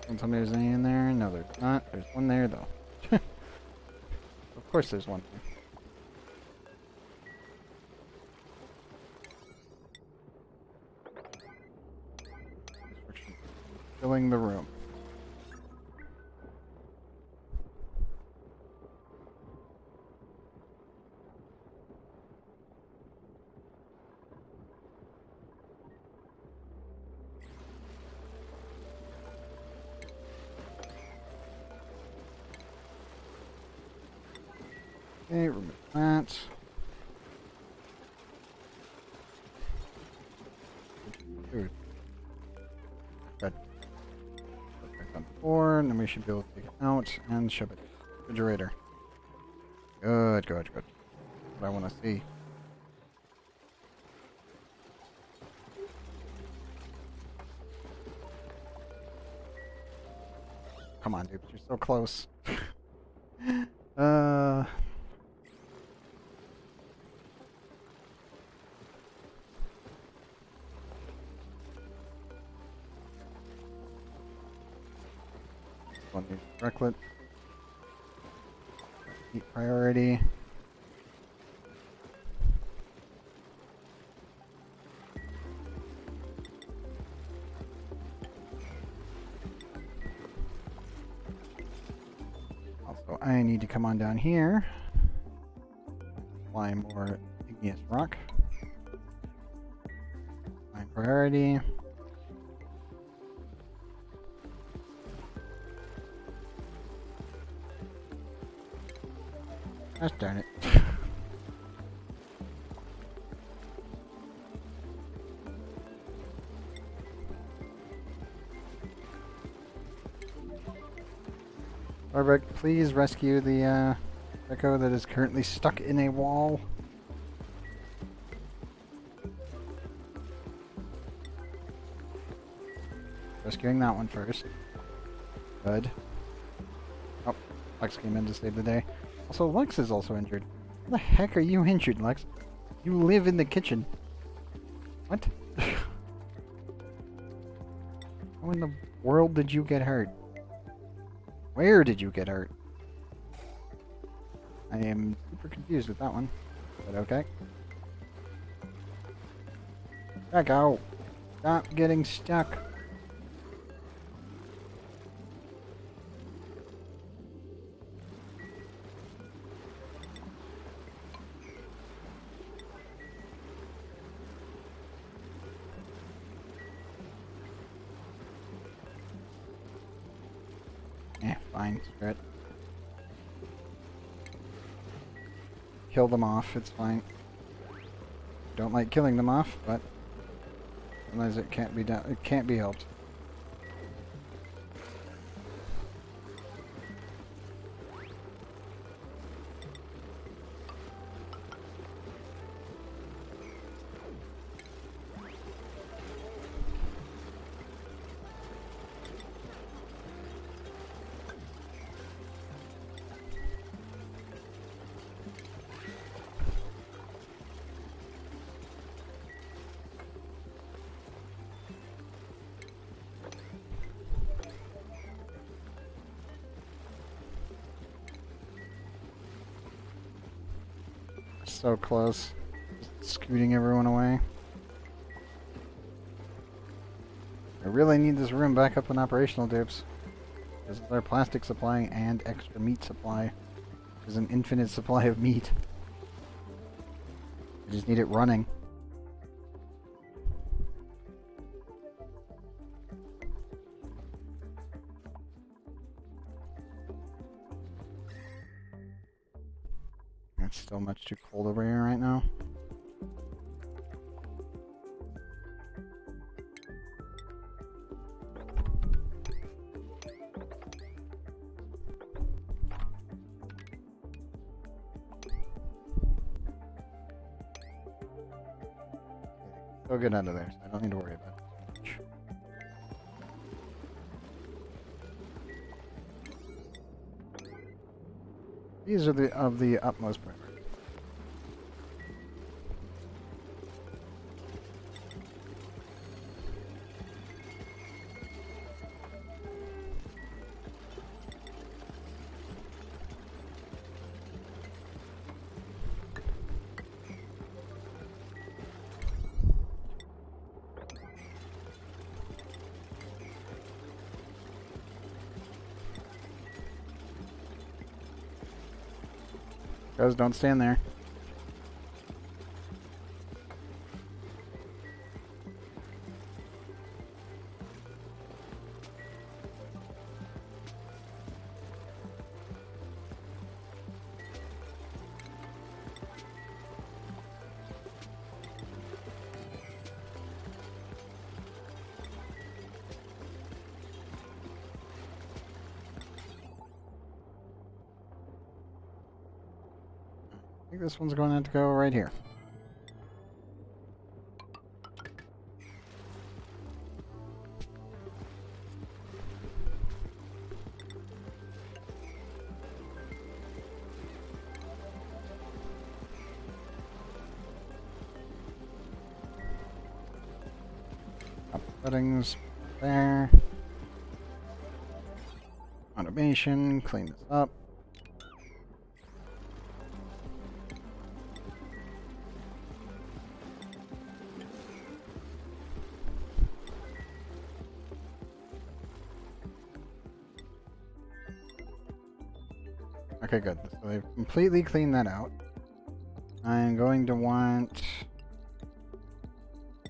[SPEAKER 1] Don't tell me there's any in there. No, there's not. There's one there, though. Of course there's one there. Filling the room. Okay, remove that. Good. Good. Put it back on the floor, and then we should be able to take it out and shove it in the refrigerator. Good, good, good. What I want to see. Come on, dude. You're so close. One needs Brecklet. Heat priority. Also, I need to come on down here. Apply more igneous rock. My priority. Gosh darn it. Warbeck, please rescue the Drecko that is currently stuck in a wall. Rescuing that one first. Good. Oh, Lex came in to save the day. Also, Lex is also injured. How the heck are you injured, Lex? You live in the kitchen. What? How in the world did you get hurt? Where did you get hurt? I am super confused with that one. But okay. Drecko! Stop getting stuck. Fine, screw it. Kill them off, it's fine. Don't like killing them off, but sometimes it can't be done. It can't be helped. So close. Just scooting everyone away. I really need this room back up and operational, dupes. This is our plastic supply and extra meat supply. There's an infinite supply of meat. I just need it running. It's still much too cold over here right now. They'll get out of there, so I don't need to worry about it too much. These are of the utmost priority. Guys, don't stand there. I think this one's going to have to go right here. Up settings there. Automation, clean this up. Okay, good. So they've completely cleaned that out. I'm going to want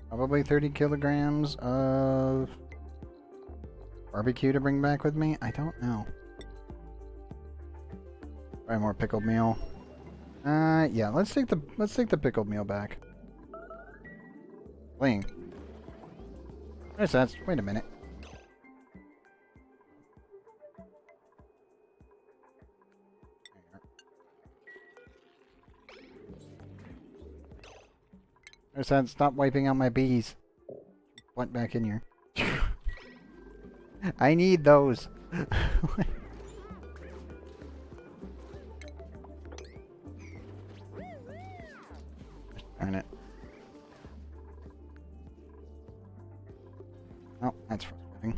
[SPEAKER 1] probably 30 kilograms of barbecue to bring back with me. I don't know. Probably more pickled meal. Yeah. Let's take the pickled meal back. Fling. There's that. Wait a minute. I said stop wiping out my bees. Went back in here. I need those. Darn it. Oh, that's frustrating.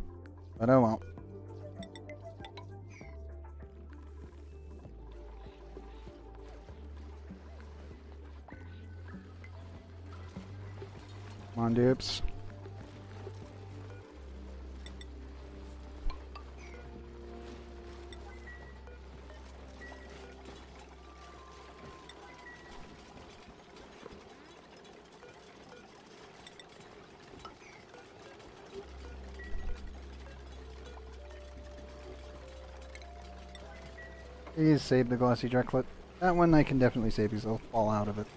[SPEAKER 1] But oh well. Come on, dupes. Please save the glossy Drecklet. That one I can definitely save because I'll fall out of it.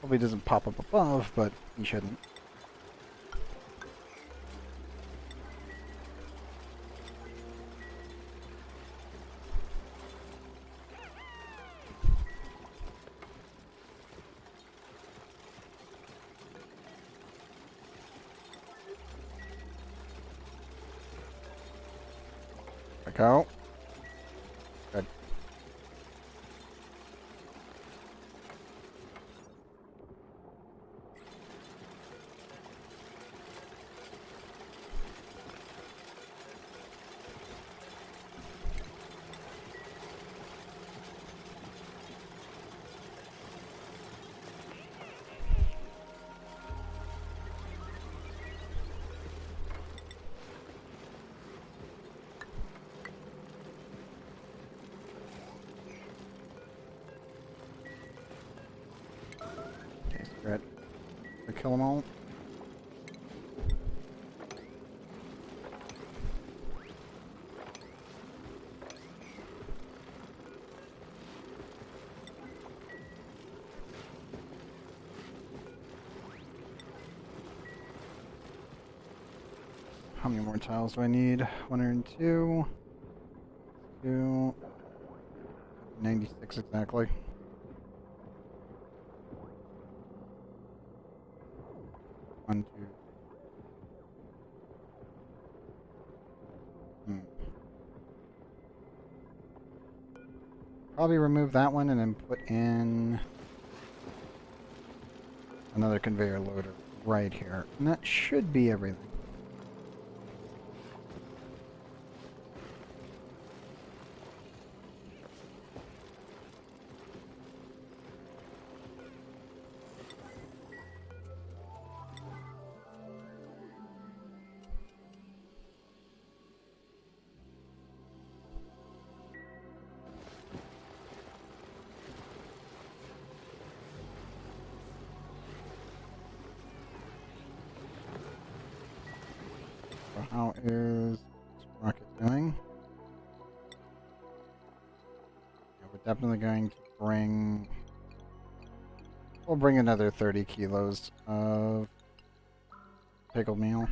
[SPEAKER 1] Probably doesn't pop up above, but he shouldn't. Drecko. Good. Okay, cigarette. We kill them all. How many more tiles do I need? 102. 2. 96 exactly. 1, 2. Probably remove that one and then put in another conveyor loader right here. And that should be everything. How is this rocket doing? Yeah, we're definitely going to bring... We'll bring another 30 kilos of pickled meal.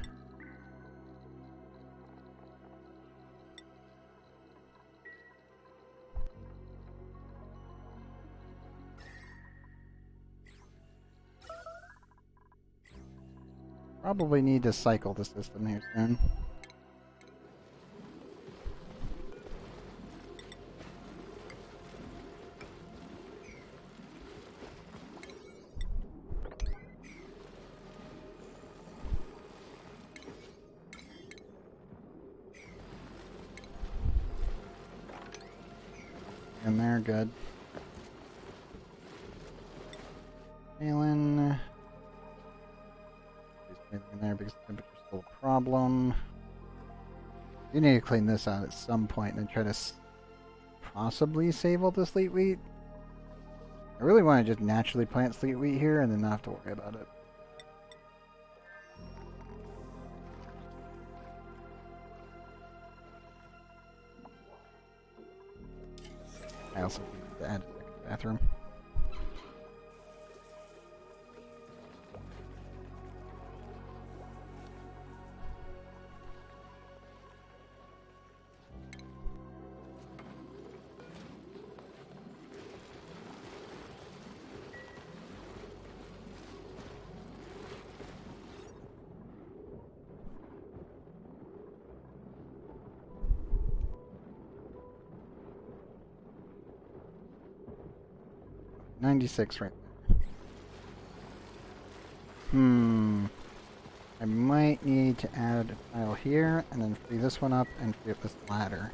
[SPEAKER 1] Probably need to cycle the system here soon. And they're good. Alan. In there because the temperature's still a problem. You need to clean this out at some point and try to possibly save all the sleet wheat. I really want to just naturally plant sleet wheat here and then not have to worry about it. I also need to add a second bathroom. $96 right there. I might need to add a tile here and then free this one up and free up this ladder.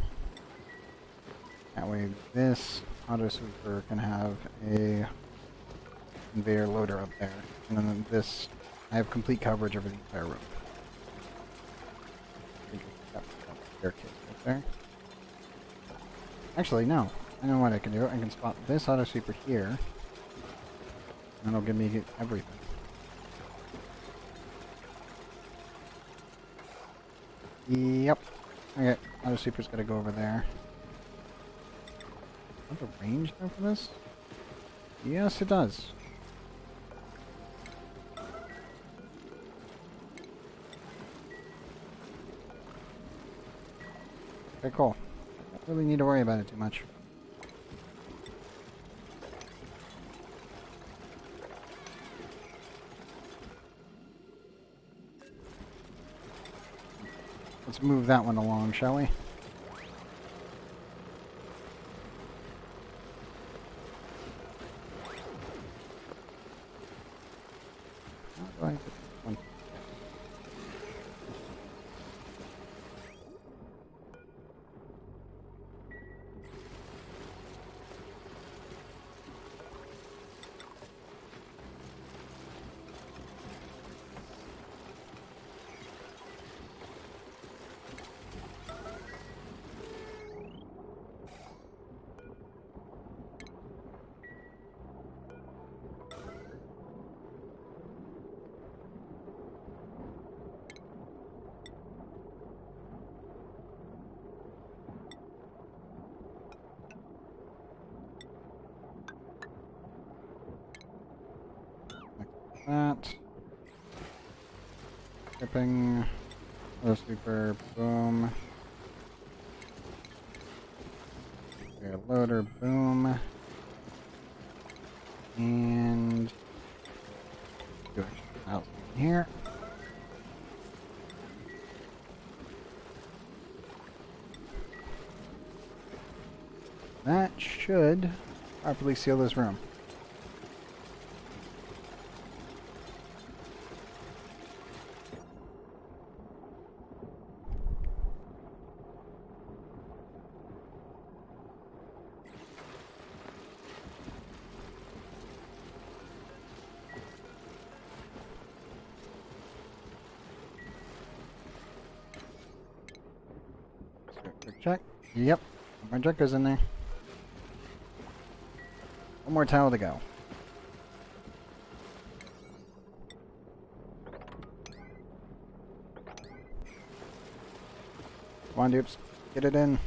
[SPEAKER 1] That way this auto sweeper can have a conveyor loader up there. And then this, I have complete coverage over the entire room. Staircase right there. Actually, no. I know what I can do. I can spot this auto sweeper here. And it'll give me everything. Yep. Okay, auto sweeper's gotta go over there. Have a range there for this? Yes, it does. Okay, cool. Don't really need to worry about it too much. Let's move that one along, shall we? How do I get this one? That. Shipping. Auto sweeper. Boom. Conveyor loader. Boom. And do it out here. should properly seal this room. Quick check. Yep. My Drecko's in there. One more towel to go. Come on, dupes. Get it in.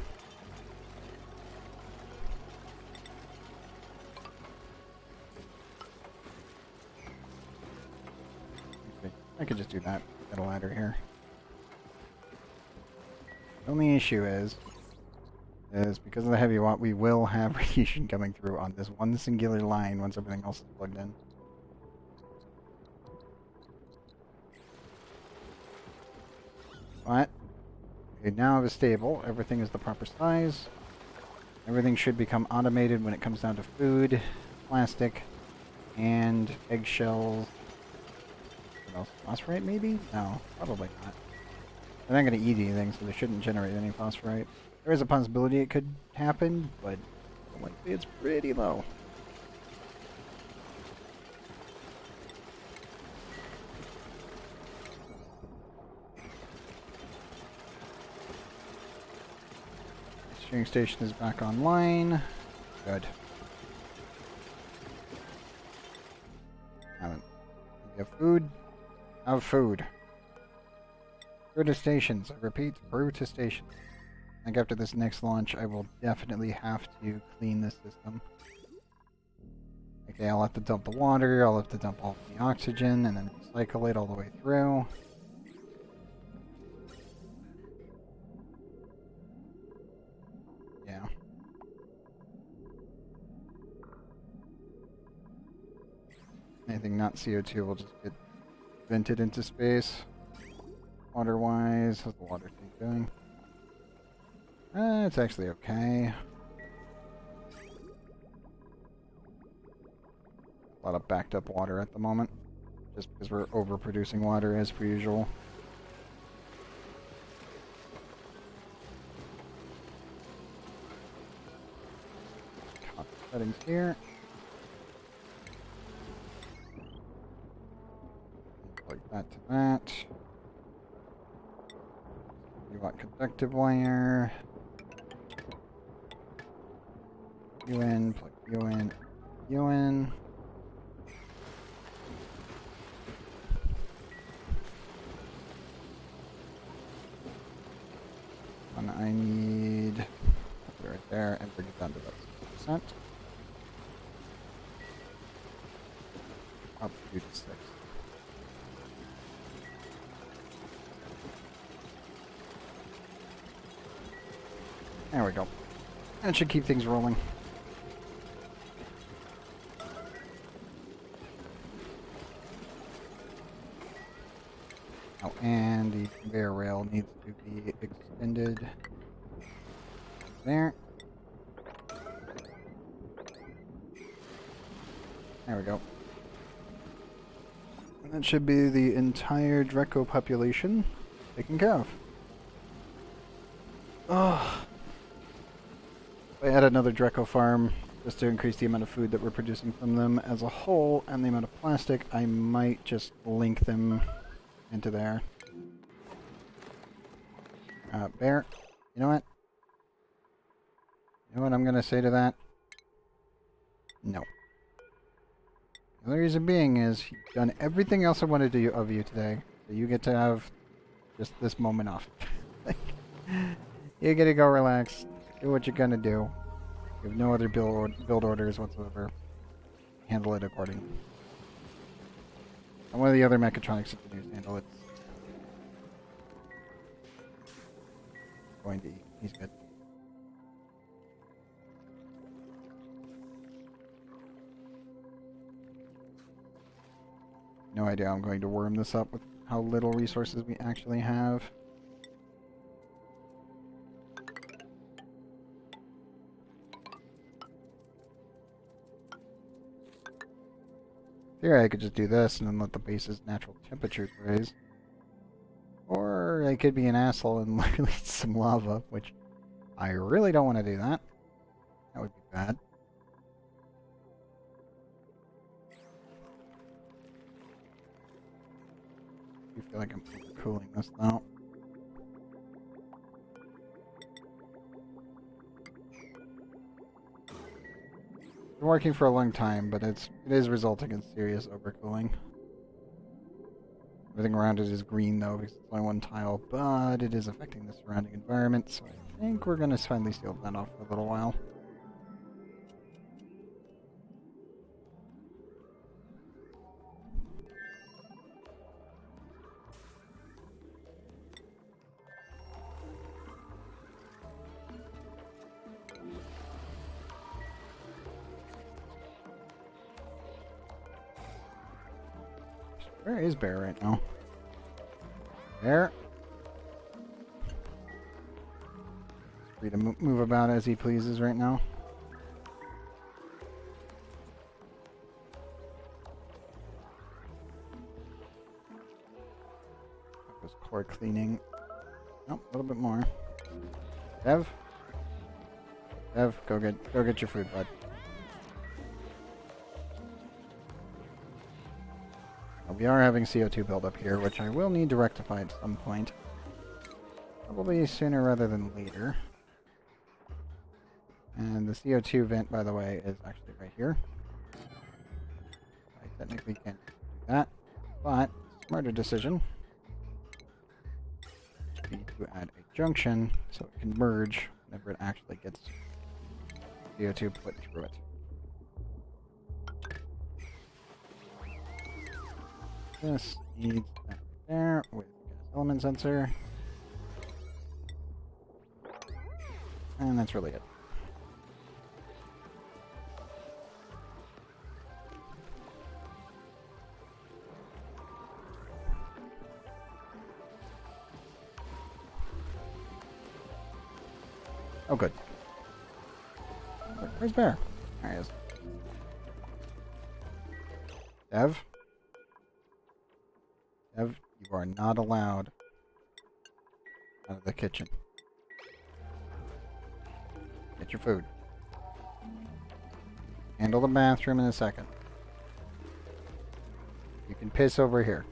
[SPEAKER 1] Okay. I could just do that. Get a ladder here. The only issue is because of the heavy watt, we will have radiation coming through on this one singular line once everything else is plugged in. But we now have a stable. Everything is the proper size. Everything should become automated when it comes down to food, plastic, and eggshells. What else? Phosphorite, maybe? No, probably not. They're not going to eat anything, so they shouldn't generate any phosphorite. There is a possibility it could happen, but likely it's pretty low. Steering station is back online. Good. Now then, we have food. Have food. Brew to stations. I repeat, brew to stations. I think after this next launch, I will definitely have to clean this system. Okay, I'll have to dump the water, I'll have to dump all the oxygen, and then recycle it all the way through. Yeah. Anything not CO2 will just get vented into space. Water-wise, how's the water tank doing? It's actually okay. A lot of backed up water at the moment, just because we're overproducing water as per usual. Copy settings here. Plug that to that. You want conductive wire. You in, plug you in, you in. And I need put it right there and bring it down to about 6%. Up to 6. There we go. That should keep things rolling. Oh, and the conveyor rail needs to be extended there. There we go. And that should be the entire Drecko population taken care of. Oh. I add another Drecko farm just to increase the amount of food that we're producing from them as a whole and the amount of plastic. I might just link them into there. Bear, you know what? You know what I'm gonna say to that? No. The only reason being is you've done everything else I wanted to do of you today, so you get to have just this moment off. You get to go relax, do what you're gonna do. You have no other build orders whatsoever. Handle it accordingly. And one of the other mechatronics engineers handle it. Going to eat. He's good. No idea how I'm going to worm this up with how little resources we actually have. Here I could just do this and then let the base's natural temperatures raise. Or I could be an asshole and release some lava, which I really don't want to do that. That would be bad. I feel like I'm cooling this though. Been working for a long time, but it is resulting in serious overcooling. Everything around it is green though, because it's only one tile, but it is affecting the surrounding environment, so I think we're going to finally seal that off for a little while. Where is Bear right now? Bear? He's free to move about as he pleases right now. That was core cleaning. Nope, a little bit more. Dev? Dev, go get your food, bud. We are having CO2 buildup here, which I will need to rectify at some point. Probably sooner rather than later. And the CO2 vent, by the way, is actually right here. I technically can't do that, but smarter decision. We need to add a junction so it can merge whenever it actually gets CO2 put through it. This needs that there with gas element sensor. And that's really it. Oh, good. Where's Bear? There he is. Dev? Dev, you are not allowed out of the kitchen. Get your food. Handle the bathroom in a second. You can piss over here.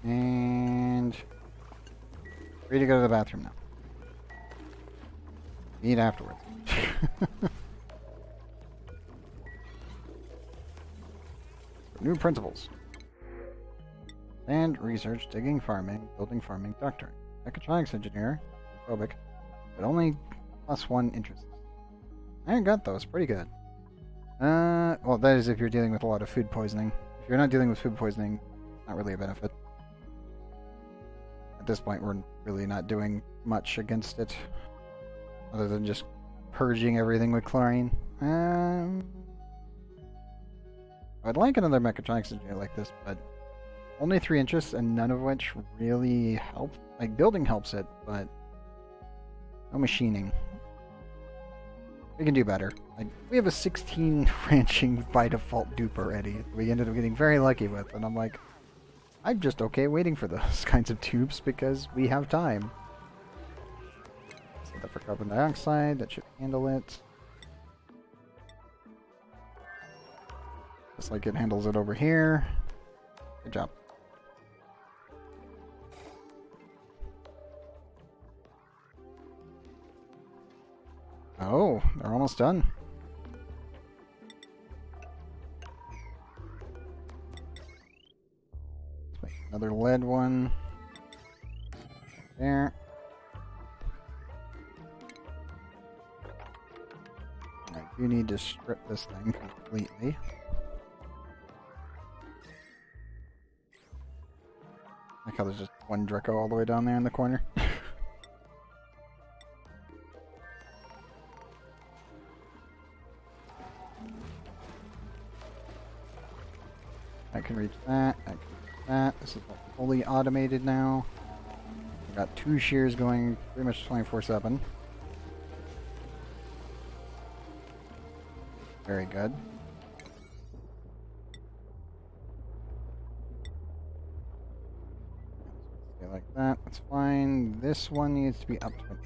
[SPEAKER 1] And free to go to the bathroom now. Eat afterwards. New principles. And research, digging, farming, building, farming, doctoring. Mechatronics engineer, phobic, but only +1 interest. I got those, pretty good. Well, that is if you're dealing with a lot of food poisoning. If you're not dealing with food poisoning, it's not really a benefit. At this point, we're really not doing much against it. Other than just purging everything with chlorine. I'd like another mechatronics engineer like this, but only 3 interests and none of which really help. Like, building helps it, but no machining. We can do better. Like, we have a 16 ranching by default dupe already. We ended up getting very lucky with, and I'm like, I'm just okay waiting for those kinds of tubes because we have time. Set that for carbon dioxide, that should handle it. Just like it handles it over here. Good job. Oh, they're almost done. Let's make another lead one. There. I do need to strip this thing completely. I like how there's just one Drecko all the way down there in the corner. I can reach that, I can reach that. This is all fully automated now. Got 2 shears going pretty much 24/7. Very good. Stay like that. That's fine. This one needs to be up to.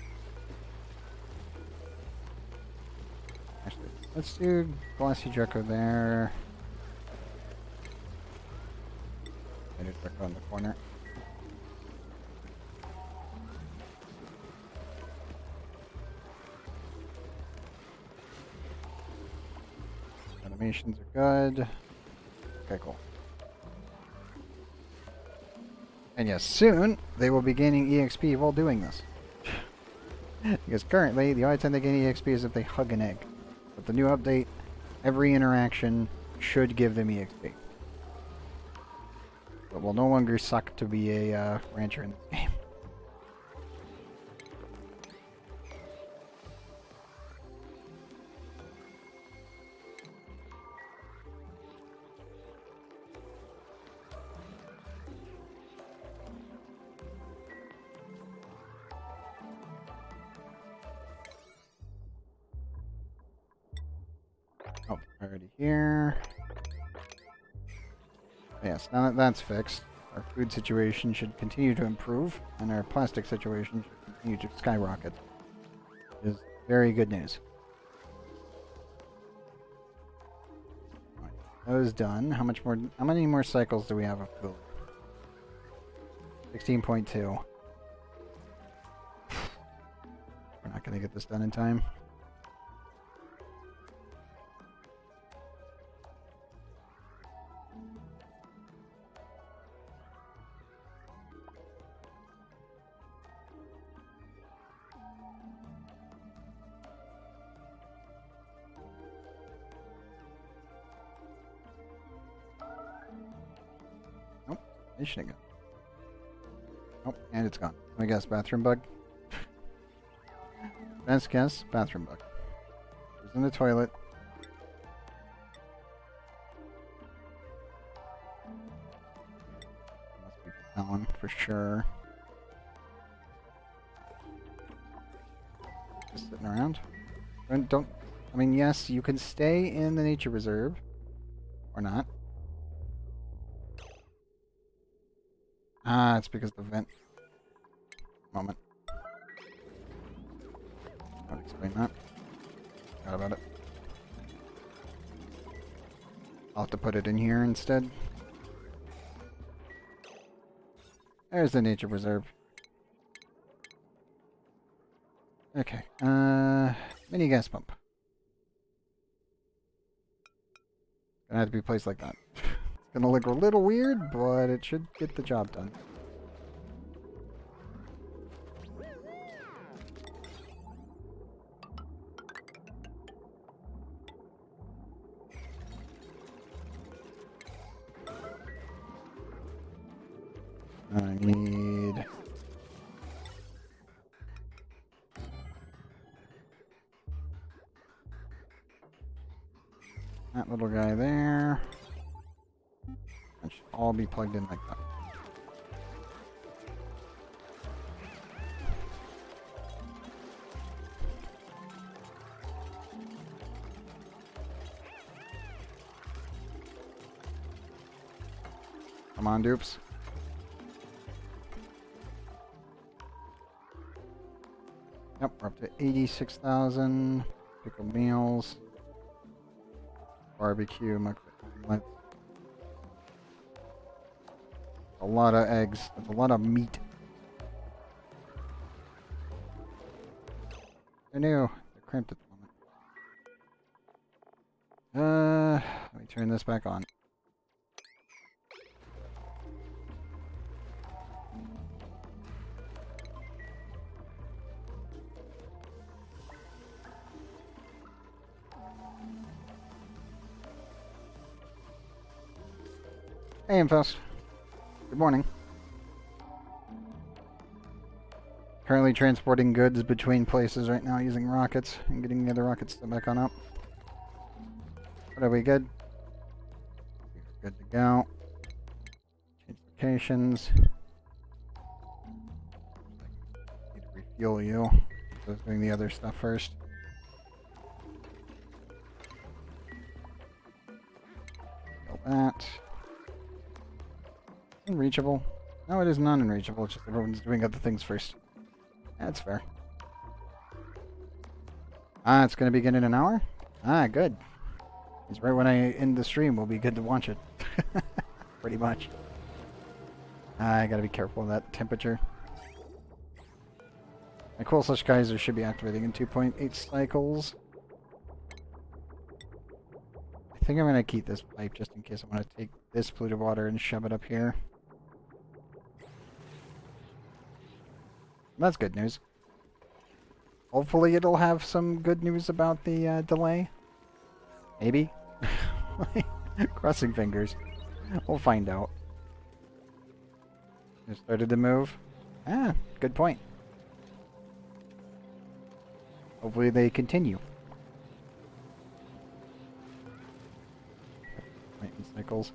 [SPEAKER 1] Actually, let's do Glossy Drecko there. I did Drecko in the corner. Animations are good. Okay, cool. And yes, soon they will be gaining EXP while doing this. Because currently, the only time they gain EXP is if they hug an egg. With the new update, every interaction should give them EXP. But will no longer suck to be a rancher in this game. Oh, already here. Yes, now that that's fixed, our food situation should continue to improve, and our plastic situation should continue to skyrocket. It is very good news. Right, those done. How many more cycles do we have of food? 16.2. We're not gonna get this done in time. Finishing it. Oh, and it's gone. Let me guess, bathroom bug? Best guess, bathroom bug. It was in the toilet. Must be that one for sure. Just sitting around. Don't. I mean, yes, you can stay in the nature reserve. Or not. Ah, it's because of the vent. Moment. I'll explain that. Forgot about it. I'll have to put it in here instead. There's the nature reserve. Okay. Mini gas pump. Gonna have to be placed like that. Gonna look a little weird, but it should get the job done. I need... that little guy there. It should all be plugged in like that. Come on, dupes. Yep, we're up to 86,000. Pickled meals. Barbecue, omelette. A lot of eggs. That's a lot of meat. I knew. They're cramped at the moment. Let me turn this back on. Hey, Infos. Good morning. Currently transporting goods between places right now using rockets and getting the other rockets to back on up. But are we good? We're good to go. Change locations. Like fuel you. So I was doing the other stuff first. Kill that. Unreachable. No, it is non-unreachable. It's just everyone's doing other things first. That's fair. Ah, it's going to begin in an hour? Ah, good. It's right when I end the stream. Will be good to watch it. Pretty much. I gotta be careful of that temperature. My Cool Slush Geyser should be activating in 2.8 cycles. I think I'm gonna keep this pipe just in case I want to take this polluted water and shove it up here. That's good news. Hopefully it'll have some good news about the delay. Maybe. Crossing fingers. We'll find out. It started to move. Ah, good point. Hopefully they continue. Cycles.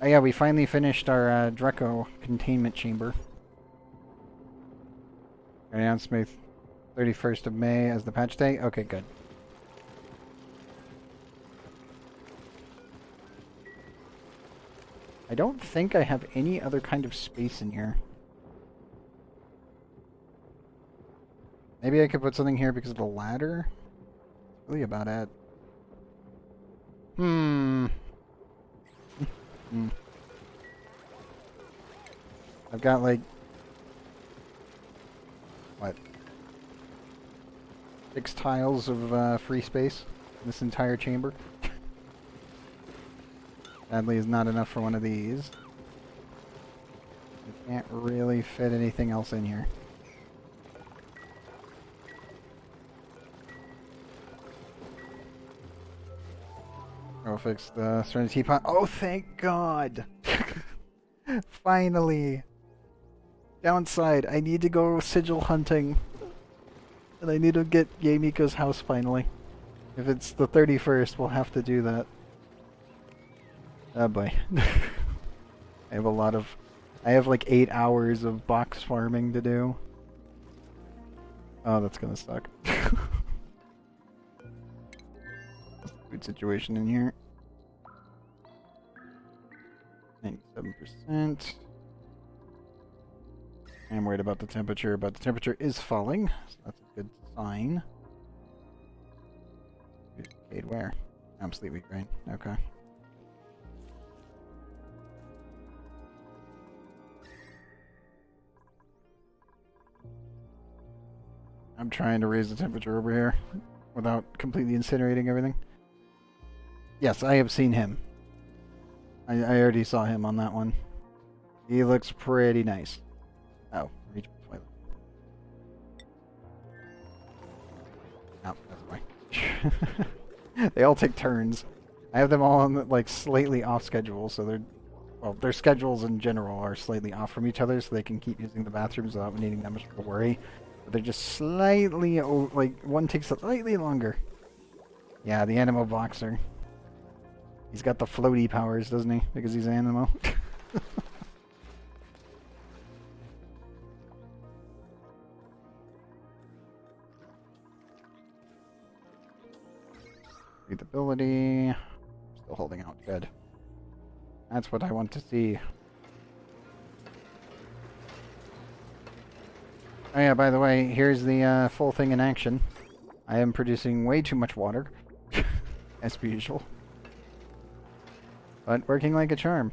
[SPEAKER 1] Oh yeah, we finally finished our Drecko containment chamber. Announced May 31st of May as the patch day. Okay, good. I don't think I have any other kind of space in here. Maybe I could put something here because of the ladder? That's really about it. I've got like... what? 6 tiles of free space in this entire chamber. Sadly, is not enough for one of these. I can't really fit anything else in here. I'll fix the Serenity Pot. Oh, thank God! Finally! Downside, I need to go sigil hunting. And I need to get Yamika's house finally. If it's the 31st, we'll have to do that. Oh boy. I have a lot of... I have like 8 hours of box farming to do. Oh, that's gonna suck. Food situation in here. 97%. I'm worried about the temperature, but the temperature is falling, so that's a good sign. Where? I'm sleepy brain. Okay. I'm trying to raise the temperature over here without completely incinerating everything. Yes, I have seen him. I already saw him on that one. He looks pretty nice. Oh, reach toilet. Oh, that's why. They all take turns. I have them all on like slightly off schedule, so they're... well, their schedules in general are slightly off from each other, so they can keep using the bathrooms without needing that much of a worry. But they're just slightly, like, one takes slightly longer. Yeah, the Animo Boxer. He's got the floaty powers, doesn't he? Because he's Animo. Breathability. Still holding out. Good. That's what I want to see. Oh yeah, by the way, here's the full thing in action. I am producing way too much water. As per usual. But working like a charm.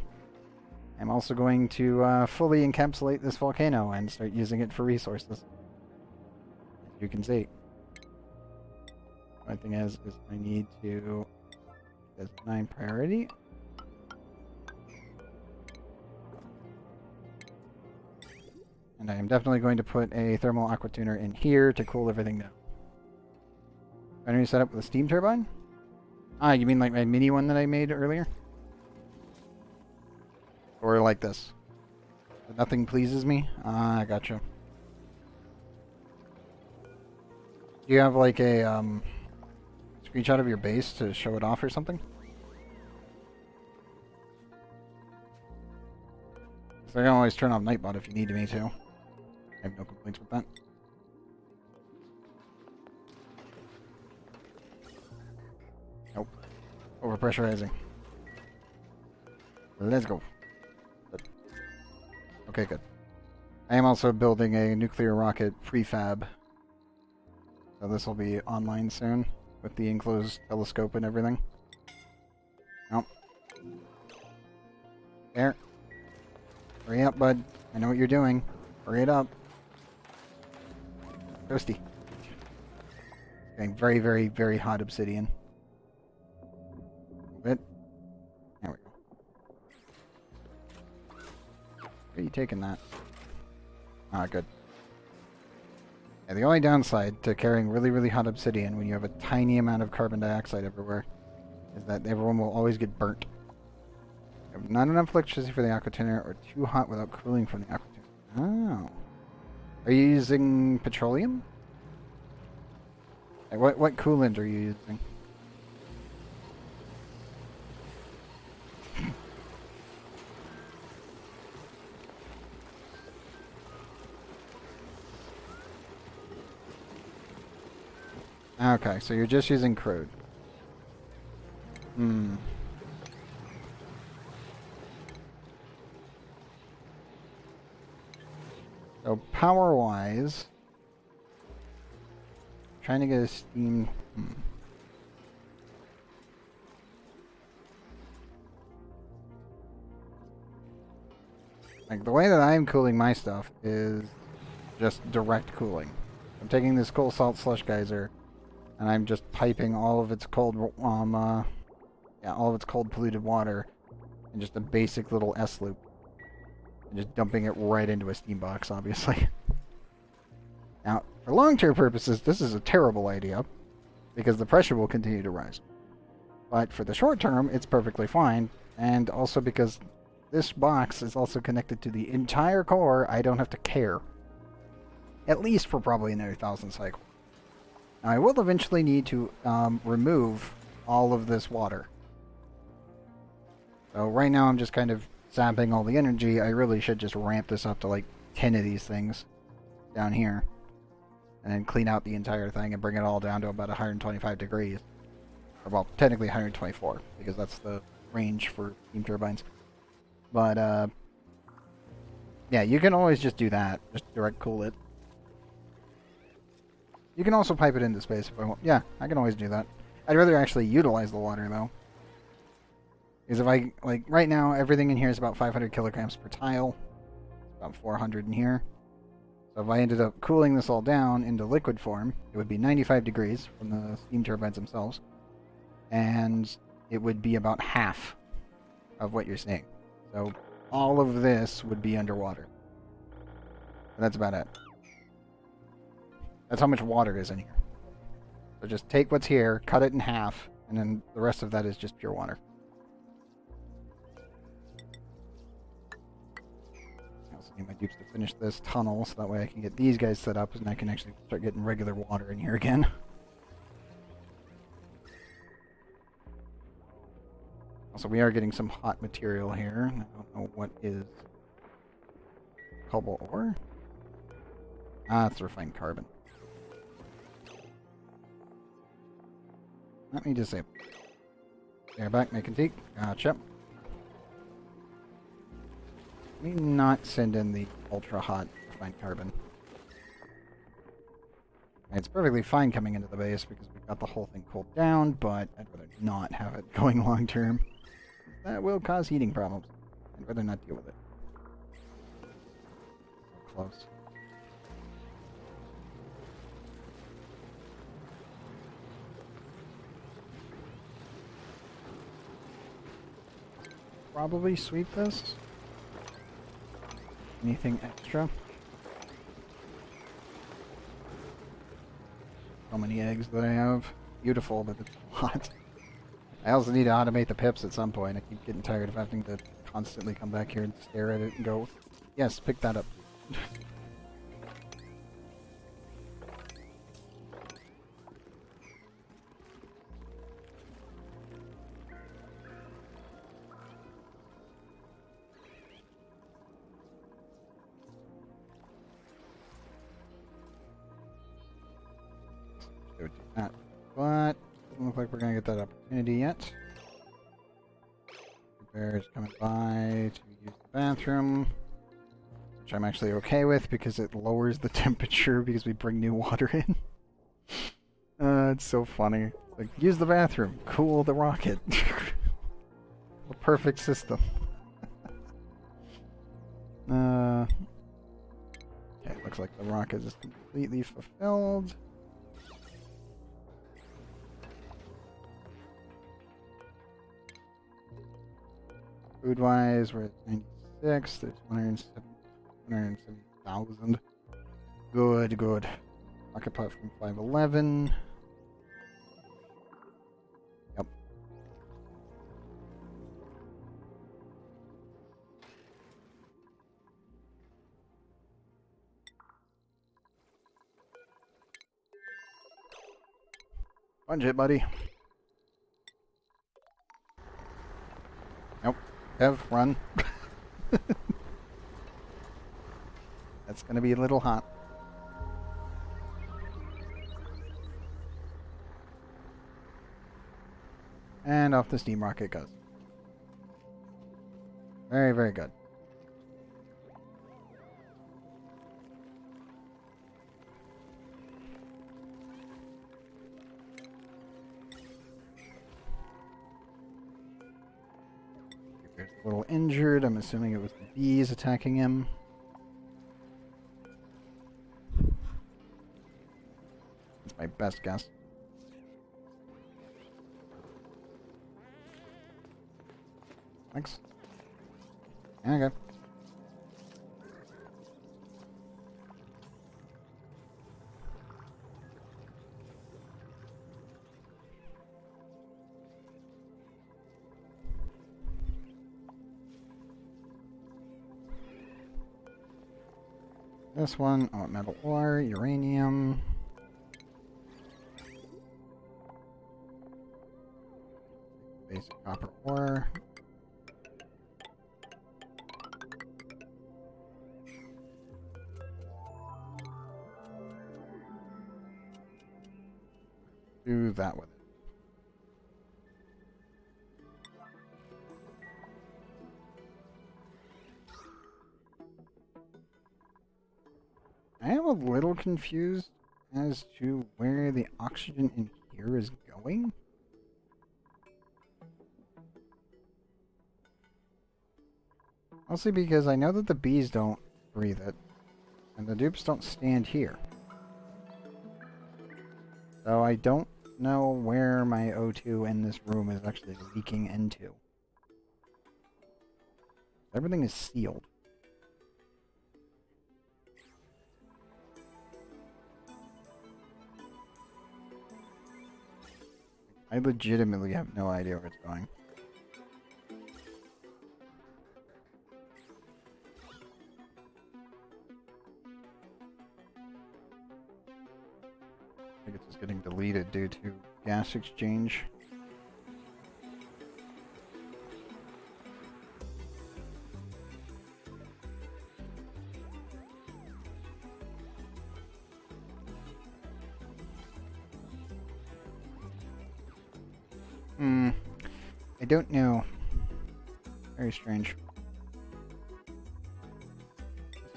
[SPEAKER 1] I'm also going to fully encapsulate this volcano and start using it for resources. As you can see. One thing is I need to... that's 9 priority. And I am definitely going to put a thermal aqua tuner in here to cool everything down. I'm going to set up with a steam turbine? Ah, you mean like my mini one that I made earlier? Or like this? Nothing pleases me? Ah, I gotcha. Do you have like a screenshot of your base to show it off or something? So I can always turn off Nightbot if you need me to. I have no complaints with that. Nope. Overpressurizing. Let's go. Good. Okay, good. I am also building a nuclear rocket prefab. So this will be online soon with the enclosed telescope and everything. Nope. There. Hurry up, bud. I know what you're doing. Hurry it up. Toasty. Getting very, very, very hot obsidian. A bit. There we go. Where are you taking that? Ah, good. Yeah, the only downside to carrying really, really hot obsidian when you have a tiny amount of carbon dioxide everywhere is that everyone will always get burnt. You have not enough electricity for the aqua tinner or too hot without cooling from the aqua tinner. Oh. Are you using petroleum? Like what coolant are you using? Okay, so you're just using crude. Hmm. So power-wise, trying to get a steam. Like the way that I'm cooling my stuff is just direct cooling. I'm taking this cold salt slush geyser, and I'm just piping all of its cold, all of its cold polluted water in just a basic little S loop, and just dumping it right into a steam box, obviously. Now, for long-term purposes, this is a terrible idea, because the pressure will continue to rise. But for the short term, it's perfectly fine, and also because this box is also connected to the entire core, I don't have to care. At least for probably another 1,000 cycles. Now, I will eventually need to remove all of this water. So right now I'm just kind of zapping all the energy. I really should just ramp this up to like 10 of these things down here. And then clean out the entire thing and bring it all down to about 125 degrees. Or, well, technically 124, because that's the range for steam turbines. But, yeah, you can always just do that. Just direct cool it. You can also pipe it into space if I want. Yeah, I can always do that. I'd rather actually utilize the water, though. Because if I, like, right now, everything in here is about 500 kilograms per tile. About 400 in here. So if I ended up cooling this all down into liquid form, it would be 95 degrees from the steam turbines themselves. And it would be about half of what you're seeing. So all of this would be underwater. And that's about it. That's how much water is in here. So just take what's here, cut it in half, and then the rest of that is just pure water. I also need my dupes to finish this tunnel so that way I can get these guys set up and I can actually start getting regular water in here again. Also, we are getting some hot material here. I don't know what is cobalt ore. Ah, it's refined carbon. Let me disable. They're back making teak. Gotcha. Let me not send in the ultra hot refined carbon. It's perfectly fine coming into the base because we've got the whole thing cooled down, but I'd rather not have it going long term. That will cause heating problems. I'd rather not deal with it. Close. Probably sweep this. Anything extra? How many eggs that I have? Beautiful, but it's a lot. I also need to automate the pips at some point. I keep getting tired of having to constantly come back here and stare at it and go, yes, pick that up. Go do that. But Doesn't look like we're gonna get that opportunity yet. The bear's coming by to use the bathroom, which I'm actually okay with because it lowers the temperature because we bring new water in. It's so funny. Like, use the bathroom, cool the rocket. A perfect system. Okay, looks like the rocket is completely fulfilled. Food-wise, we're at 96. There's 170,000. Good, good. Rocket platform 511. Yep. Punch it, buddy. Nope. Ev, run. That's gonna be a little hot. And off the steam rocket goes. Very, very good. He's a little injured. I'm assuming it was the bees attacking him. That's my best guess. Thanks. Okay. This one, oh, metal ore, uranium. Basic copper ore. Do that with it. I am a little confused as to where the oxygen in here is going. Mostly because I know that the bees don't breathe it, and the dupes don't stand here. So I don't know where my O2 in this room is actually leaking into. Everything is sealed. I legitimately have no idea where it's going. I think it's just getting deleted due to gas exchange. I don't know. Very strange.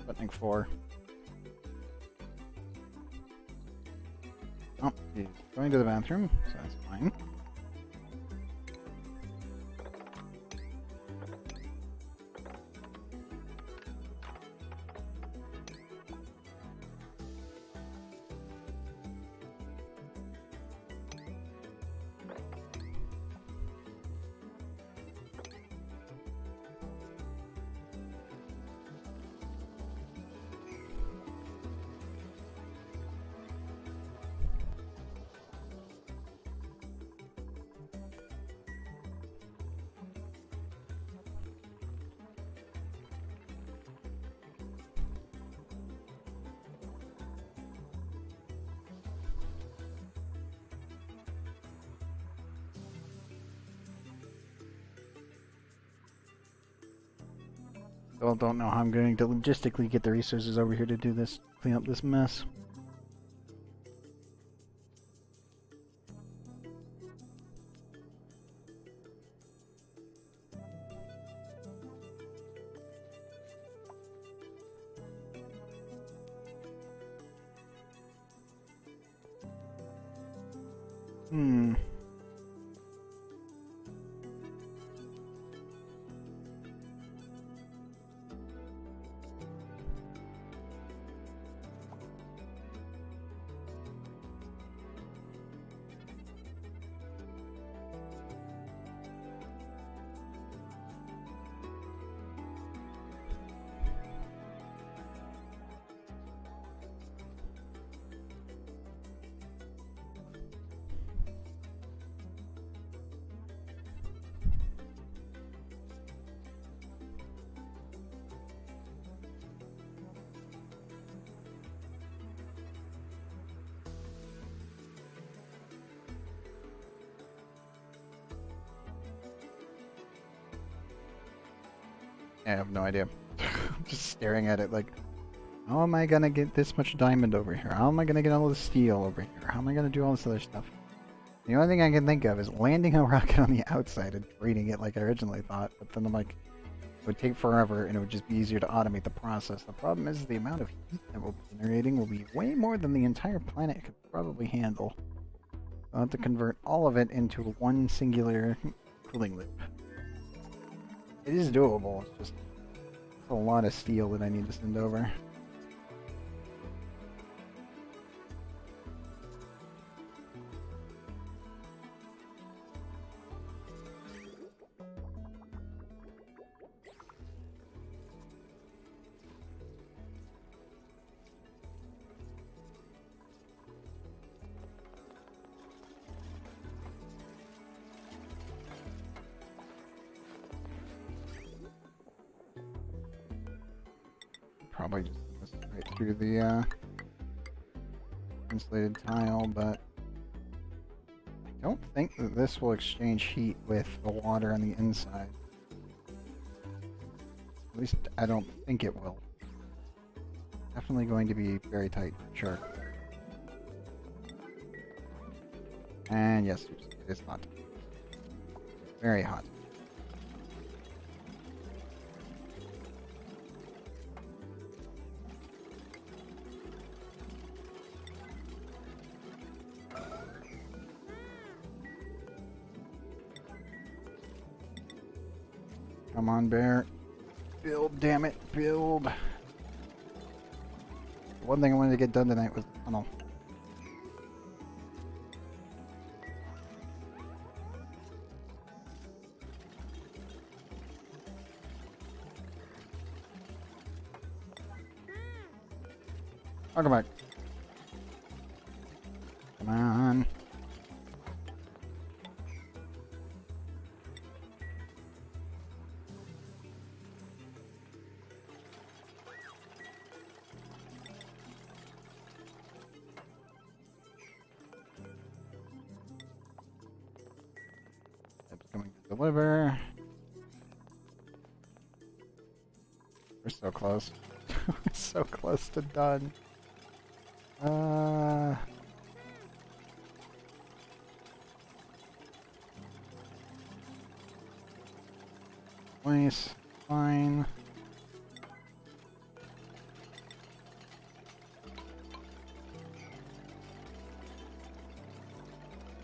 [SPEAKER 1] Sputnik 4. Oh, he's going to the bathroom, so that's fine. Still don't know how I'm going to logistically get the resources over here to do this, clean up this mess. Hmm. I have no idea. I'm just staring at it like, how am I gonna get this much diamond over here? How am I gonna get all this steel over here? How am I gonna do all this other stuff? The only thing I can think of is landing a rocket on the outside and treating it like I originally thought, but then I'm like, it would take forever and it would just be easier to automate the process. The problem is the amount of heat that we'll be generating will be way more than the entire planet could probably handle. I'll have to convert all of it into one singular cooling loop. It is doable, it's just a lot of steel that I need to send over. Probably just right through the insulated tile, but I don't think that this will exchange heat with the water on the inside. At least I don't think it will. Definitely going to be very tight, sure. And yes, it is hot. Very hot. Come on, bear. Build, damn it, build. One thing I wanted to get done tonight was the tunnel. Welcome back. Come on. Coming to deliver. We're so close. We're so close to done. Nice. Fine.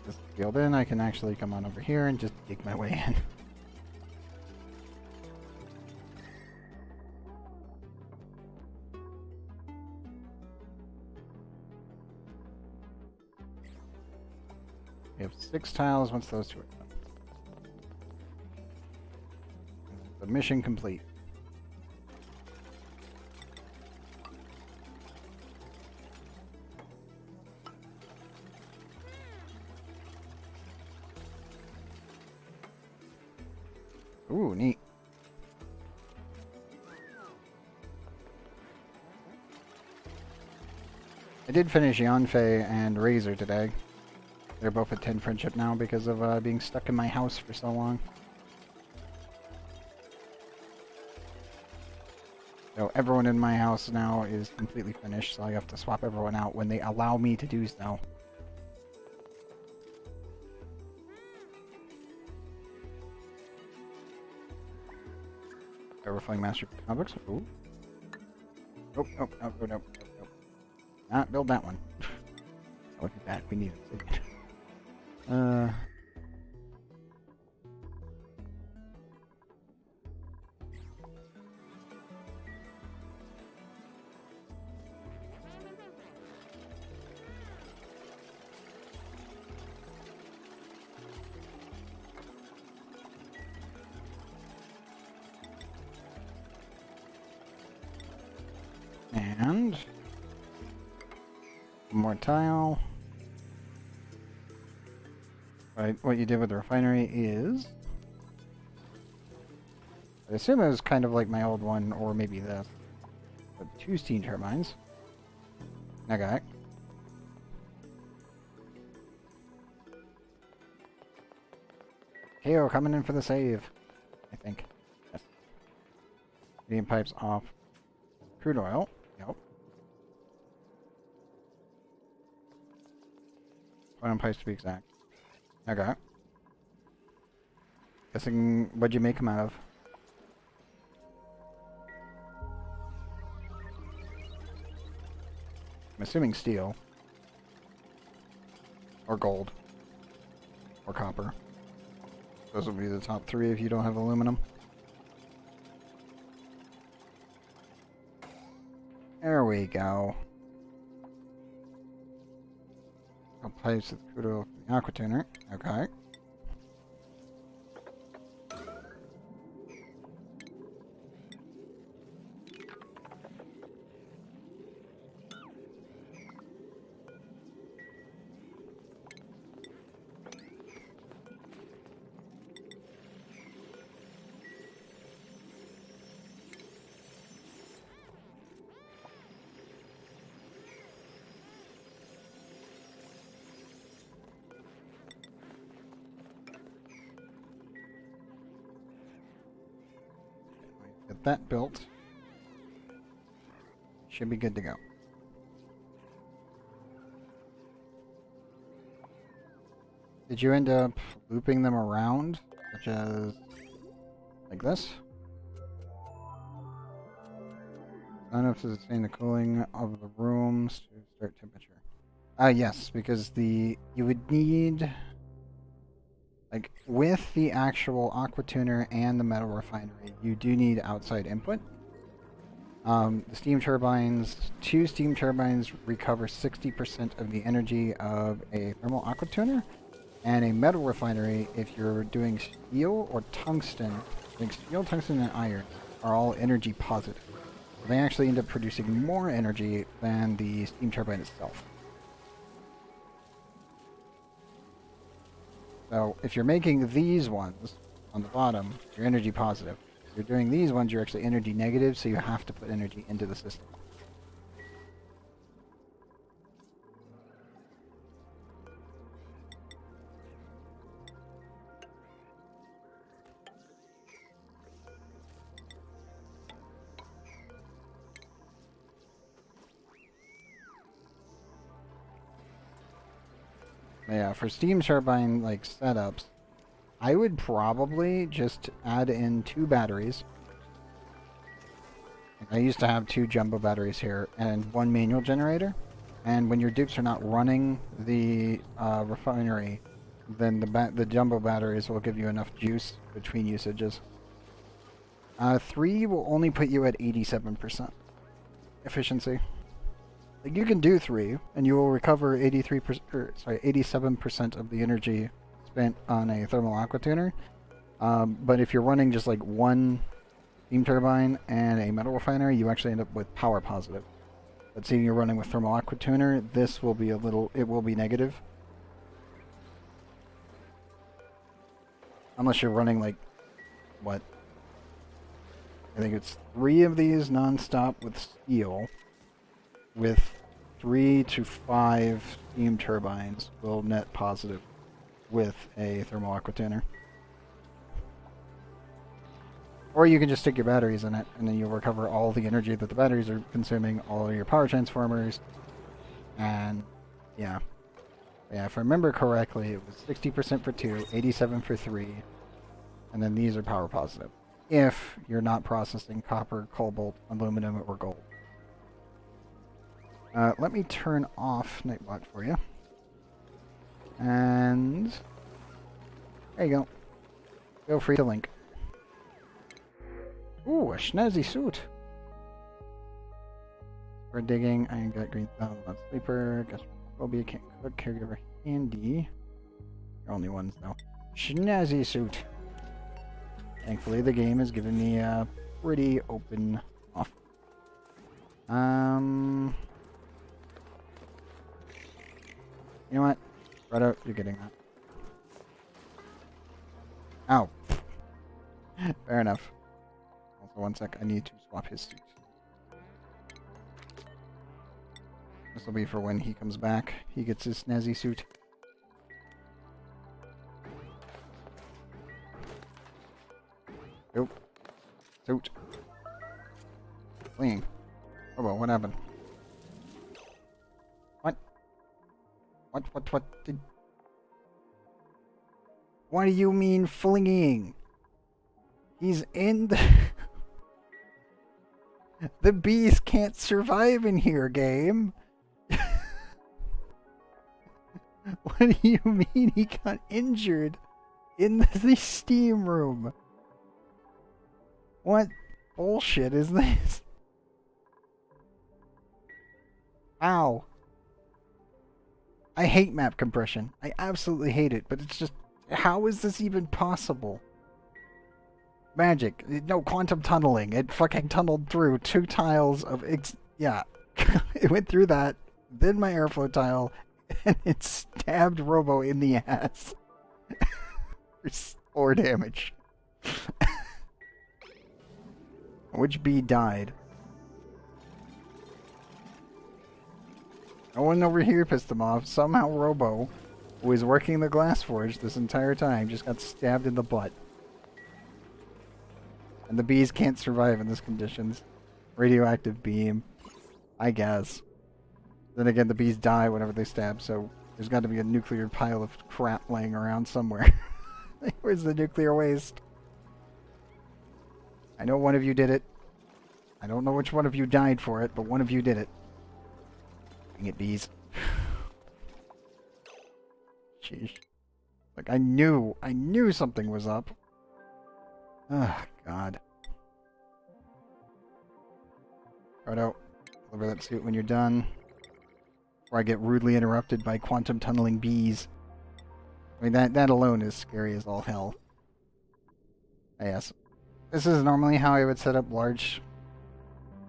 [SPEAKER 1] Just field in, I can actually come on over here and just dig my way in. We have 6 tiles once those 2 are done. The mission complete. Ooh, neat. I did finish Yanfei and Razor today. They're both at 10 friendship now because of being stuck in my house for so long. So everyone in my house now is completely finished, so I have to swap everyone out when they allow me to do so. Overflowing Master Comics. Ooh. Nope, nope, nope, nope, nope, nope. Not build that one. Look at that, we need it. Uh... And more tile. Right, what you did with the refinery is, I assume it was kind of like my old one, or maybe this, but 2 steam turbines. Okay. KO coming in for the save, I think. Yes. Medium pipes off. Crude oil. Yep. Oil pipes to be exact. Okay. Guessing, what'd you make them out of? I'm assuming steel. Or gold. Or copper. Those will be the top 3 if you don't have aluminum. There we go. I'll place the crude oil for the aqua tuner. Okay. Get that built. Should be good to go. Did you end up looping them around, such as like this? Enough to sustain the cooling of the rooms to start temperature. Yes, because you would need, like, with the actual aqua tuner and the metal refinery, you do need outside input. The steam turbines, 2 steam turbines recover 60% of the energy of a thermal aqua tuner, and a metal refinery, if you're doing steel or tungsten, like steel, tungsten, and iron, are all energy positive. So they actually end up producing more energy than the steam turbine itself. So if you're making these ones on the bottom, you're energy positive. If you're doing these ones, you're actually energy negative, so you have to put energy into the system. Yeah, for steam turbine like setups, I would probably just add in 2 batteries. I used to have 2 jumbo batteries here and 1 manual generator. And when your dupes are not running the refinery, then the jumbo batteries will give you enough juice between usages. 3 will only put you at 87% efficiency. Like, you can do 3, and you will recover 87% of the energy spent on a thermal aqua tuner. But if you're running just like 1 steam turbine and a metal refinery, you actually end up with power positive. But seeing you're running with thermal aqua tuner, this will be it will be negative. Unless you're running like, what? I think it's 3 of these non-stop with steel, with 3 to 5 steam turbines will net positive with a thermal aqua tuner. Or you can just stick your batteries in it, and then you'll recover all the energy that the batteries are consuming, all of your power transformers, and yeah. Yeah, if I remember correctly, it was 60% for 2, 87 for 3, and then these are power positive. If you're not processing copper, cobalt, aluminum, or gold. Let me turn off Nightblock for you. And there you go. Feel free to link. Ooh, a snazzy suit. For digging, I got green thumb, not sleeper. Guess phobia, can't cook, caregiver handy. You're only ones though. Snazzy suit. Thankfully, the game has given me a pretty open offer. You know what? Right, you're getting that. Ow. Fair enough. Also, one sec. I need to swap his suit. This will be for when he comes back. He gets his snazzy suit. Nope. Suit. Fleeing. Oh well, what happened? What? What did... What do you mean fleeing? He's in the... The bees can't survive in here, game. What do you mean he got injured in the steam room? What bullshit is this? Ow. I hate map compression. I absolutely hate it, but it's just... How is this even possible? Magic. No, quantum tunneling. It fucking tunneled through 2 tiles of... Yeah. It went through that, then my airflow tile, and it stabbed Robo in the ass. For 4 damage. Which bee died? No one over here pissed him off. Somehow Robo, who was working the glass forge this entire time, just got stabbed in the butt. And the bees can't survive in these conditions. Radioactive beam, I guess. Then again, the bees die whenever they stab, so there's got to be a nuclear pile of crap laying around somewhere. Where's the nuclear waste? I know one of you did it. I don't know which one of you died for it, but one of you did it. Dang it, bees. Sheesh. Like, I knew something was up. Oh, God. Proto, deliver that suit when you're done. Before I get rudely interrupted by quantum tunneling bees. I mean, that alone is scary as all hell. Yes. This is normally how I would set up large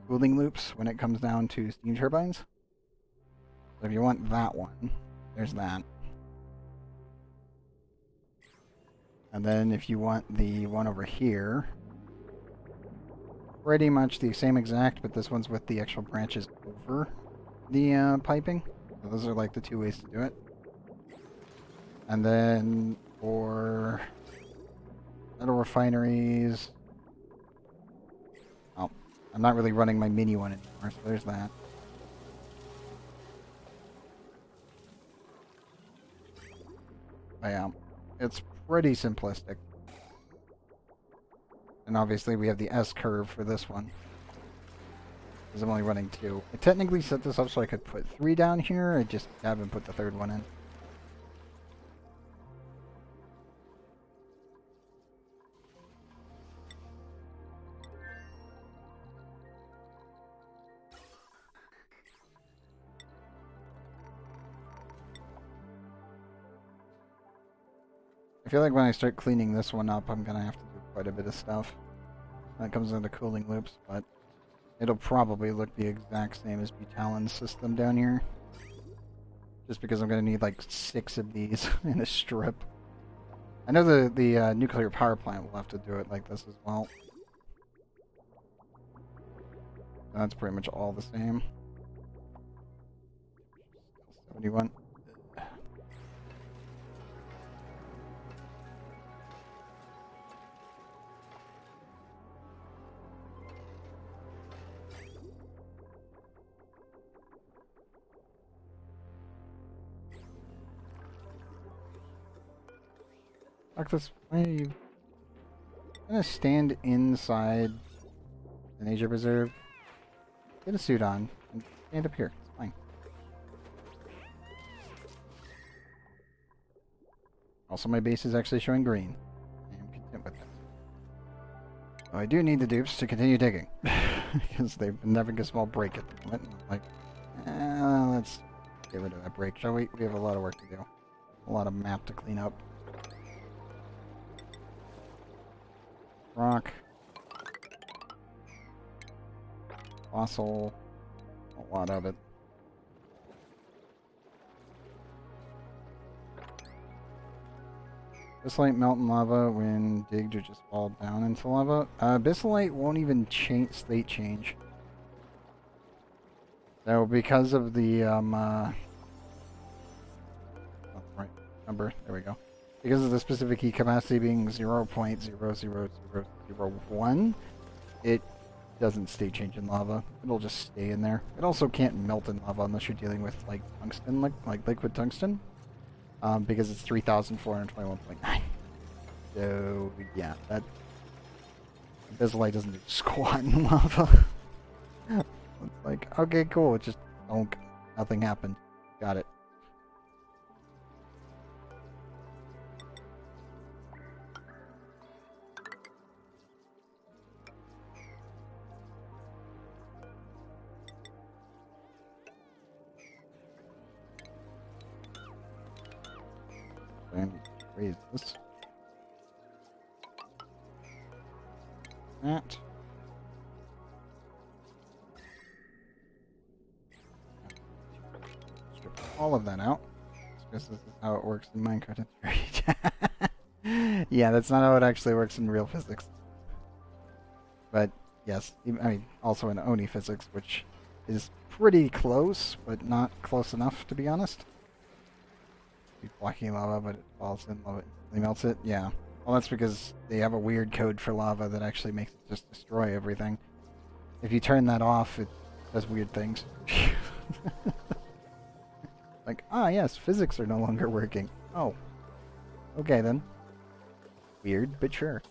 [SPEAKER 1] cooling loops when it comes down to steam turbines. So if you want that one, there's that. And then if you want the one over here, pretty much the same exact, but this one's with the actual branches over the piping. So those are like the 2 ways to do it. And then for metal refineries... Oh, I'm not really running my mini one anymore, so there's that. But yeah, it's pretty simplistic. And obviously we have the S-curve for this one. Because I'm only running 2. I technically set this up so I could put 3 down here, I just haven't put the 3rd one in. I feel like when I start cleaning this one up, I'm gonna have to do quite a bit of stuff. That comes into cooling loops, but it'll probably look the exact same as Butalon's system down here. Just because I'm gonna need like 6 of these in a strip. I know the nuclear power plant will have to do it like this as well. That's pretty much all the same. 71. Fuck this. Why are you gonna stand inside the nature preserve? Get a suit on and stand up here. It's fine. Also, my base is actually showing green. I am content with that. So I do need the dupes to continue digging. Because they've been having a small break at the moment. And I'm like, let's get rid of that break, shall we? We have a lot of work to do. A lot of map to clean up. Rock. Fossil. A lot of it. Bissolite melt in lava when digged or just fall down into lava. Bissolite won't even state change. So because of the oh, right number, there we go. Because of the specific heat capacity being 0.00001, it doesn't state change in lava. It'll just stay in there. It also can't melt in lava unless you're dealing with like tungsten, like liquid tungsten. Because it's 3,421.9. So, yeah, that Bissolite doesn't do squat in lava. It's like, okay, cool, it just donk. Nothing happened. Got it. And raise this. That. Strip all of that out. Because this is how it works in Minecraft. Yeah, that's not how it actually works in real physics. But yes, I mean, also in ONI physics, which is pretty close, but not close enough, to be honest. Blocking lava, but it falls in lava, instantly melts it. Yeah. Well, that's because they have a weird code for lava that actually makes it just destroy everything. If you turn that off, it does weird things. Like, yes, physics are no longer working. Oh. Okay, then. Weird, but sure.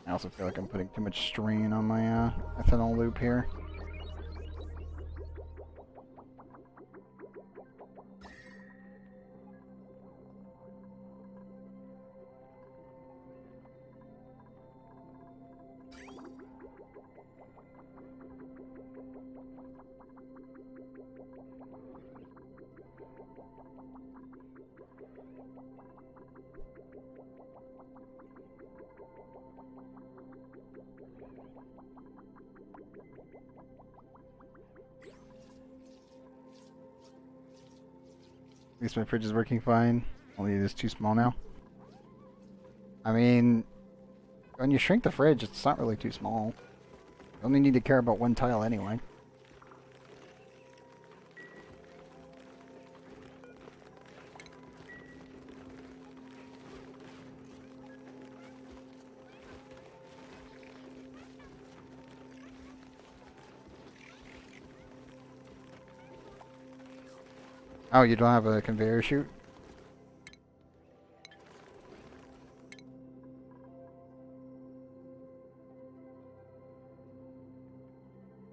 [SPEAKER 1] I also feel like I'm putting too much strain on my ethanol loop here. At least my fridge is working fine. Only it is too small now. I mean, when you shrink the fridge, it's not really too small. You only need to care about one tile anyway. Oh, you don't have a conveyor chute?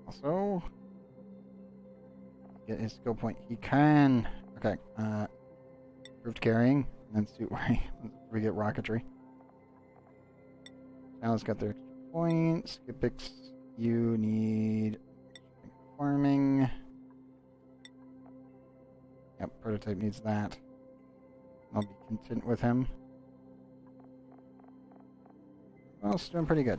[SPEAKER 1] Also, get his skill point. He can. Okay. Improved carrying, and then suit wearing. We get rocketry. Now it's got their extra points. Skipix, you need farming. Yep, prototype needs that. I'll be content with him. Well, it's doing pretty good.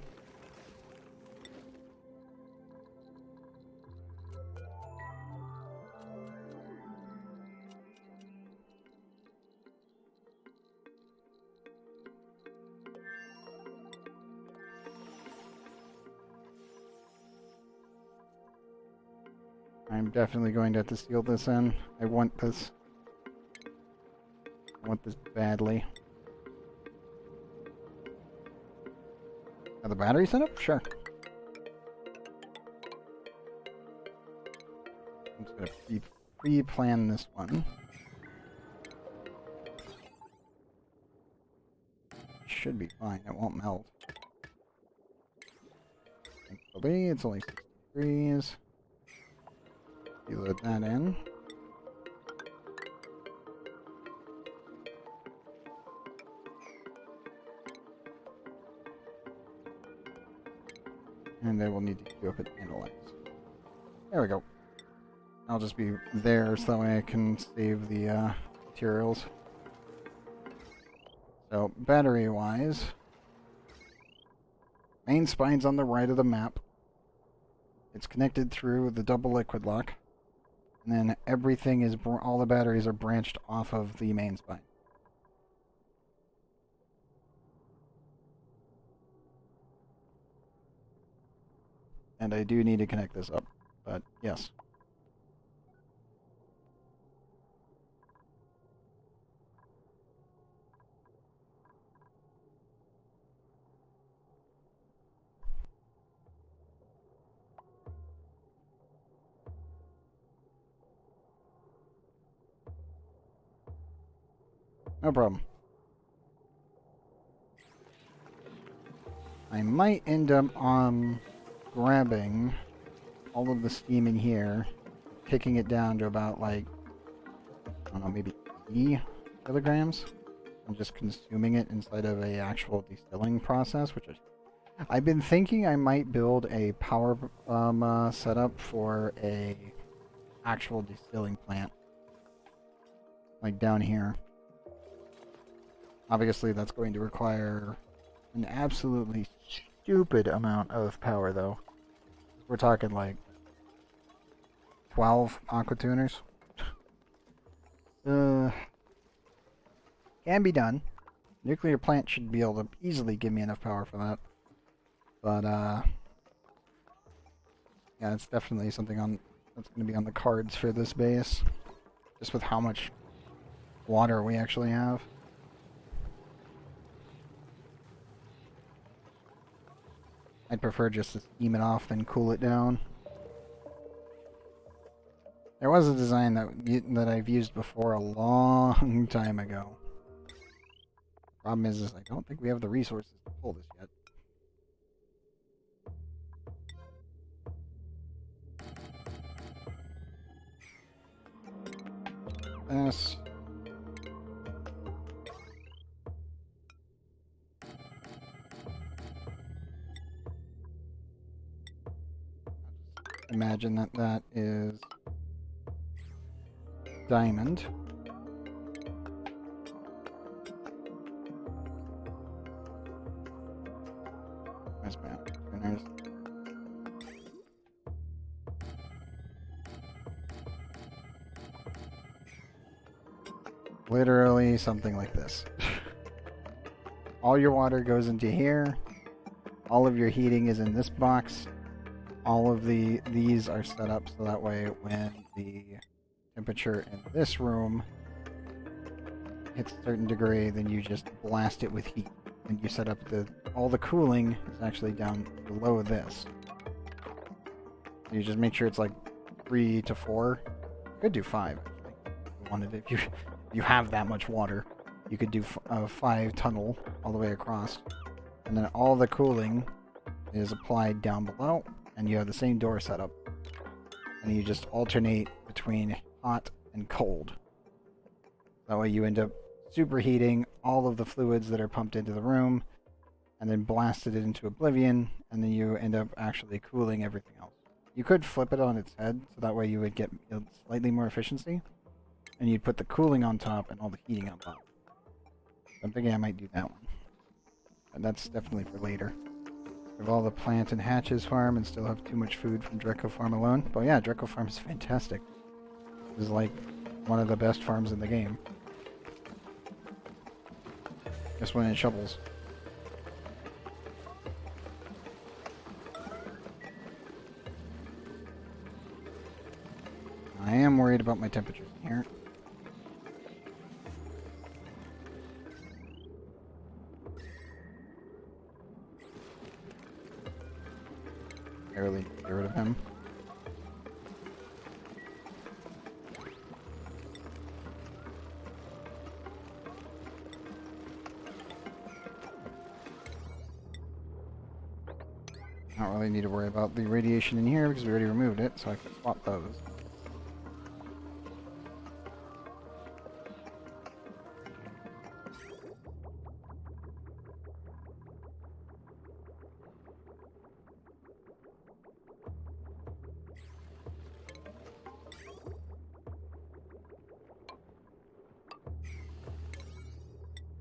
[SPEAKER 1] I'm definitely going to have to seal this in. I want this. I want this badly. Are the batteries set up? Sure. I'm just going to pre-plan this one. should be fine. It won't melt. Thankfully, it's only 60 degrees. Reload that in. And then we'll need to queue up at analyze. There we go. I'll just be there so that way I can save the materials. So, battery-wise, main spine's on the right of the map. It's connected through the double liquid lock. And then everything is, all the batteries are branched off of the main spine. And I do need to connect this up, but yes. No problem. I might end up grabbing all of the steam in here, picking it down to about like, I don't know, maybe 80 kilograms. I'm just consuming it inside of a actual distilling process, which is, I've been thinking I might build a power setup for a actual distilling plant, like down here. Obviously, that's going to require an absolutely stupid amount of power, though. We're talking like 12 aqua tuners. Can be done. Nuclear plant should be able to easily give me enough power for that. But, yeah, it's definitely something that's going to be on the cards for this base. Just with how much water we actually have. I'd prefer just to steam it off than cool it down. There was a design that I've used before a long time ago. Problem is I don't think we have the resources to pull this yet. This. Imagine that is diamond. Where's my tuners? Literally something like this. All your water goes into here. All of your heating is in this box. All of these are set up so that way when the temperature in this room hits a certain degree, then you just blast it with heat. And you set up all the cooling is actually down below this. You just make sure it's like 3 to 4. You could do 5 actually. If you wanted it. If you have that much water, you could do a 5 tunnel all the way across. And then all the cooling is applied down below. And you have the same door setup. And you just alternate between hot and cold. That way you end up superheating all of the fluids that are pumped into the room, and then blasted it into oblivion, and then you end up actually cooling everything else. You could flip it on its head, so that way you would get slightly more efficiency, and you'd put the cooling on top and all the heating on bottom. I'm thinking I might do that one. And that's definitely for later. Have all the plant and hatches farm and still have too much food from Drecko farm alone. But yeah, Drecko farm is fantastic. This is like one of the best farms in the game. Just when it shovels. I am worried about my temperatures in here. Barely get rid of him. Not really need to worry about the radiation in here because we already removed it, so I can swap those.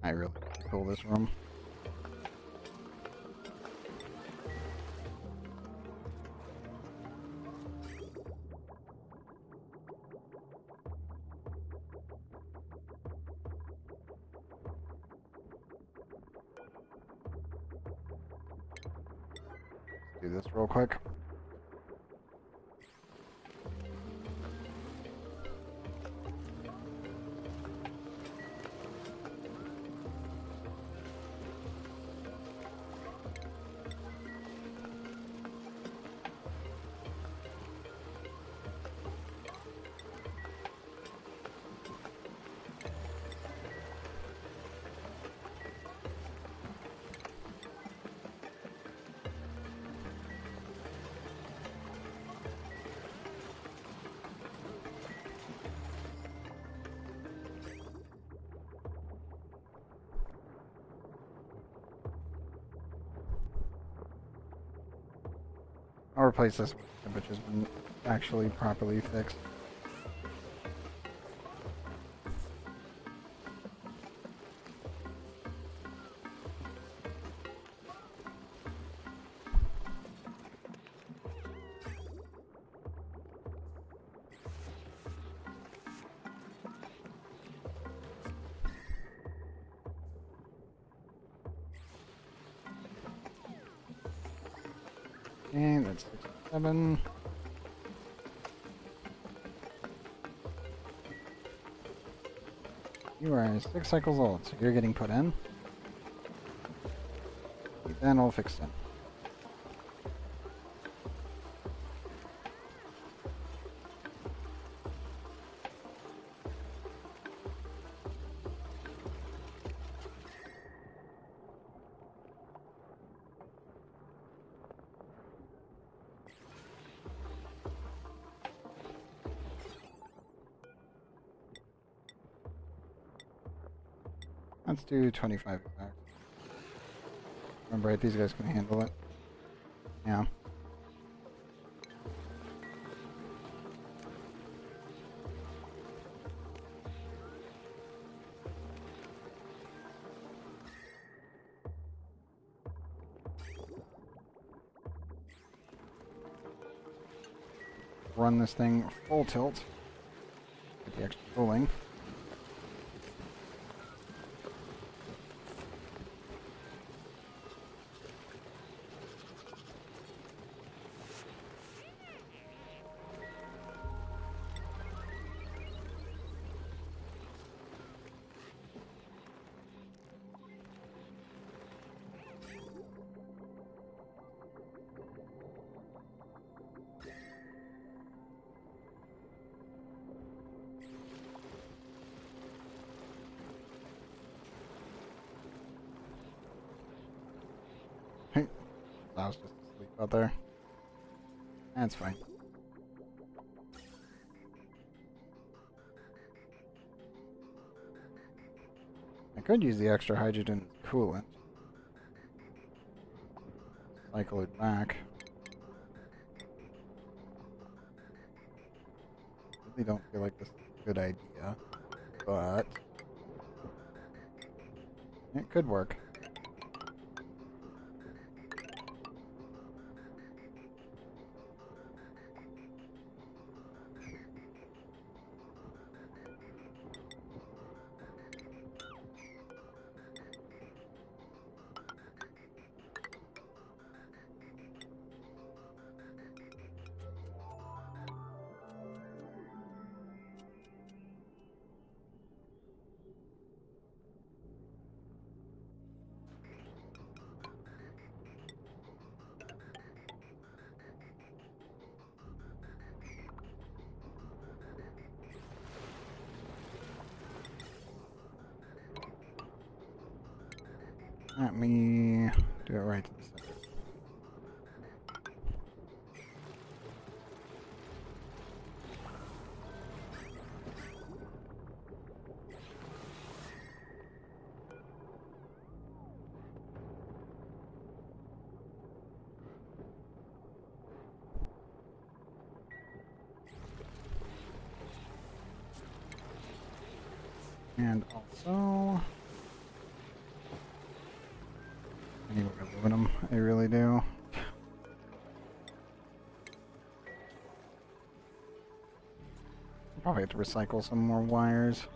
[SPEAKER 1] I really control this room. Do this real quick. I'll replace this one, which has been actually properly fixed. Okay, that's 67. You are 6 cycles old, so you're getting put in. Keep that all fixed in. Let's do 25 back. Remember, right, these guys can handle it. Yeah. Run this thing full tilt. Get the extra cooling. I was just asleep out there. That's fine. I could use the extra hydrogen coolant. Cycle it back. Really don't feel like this is a good idea, but it could work. Let me do it right to the center. And also... I need more aluminum, I really do. Probably have to recycle some more wires.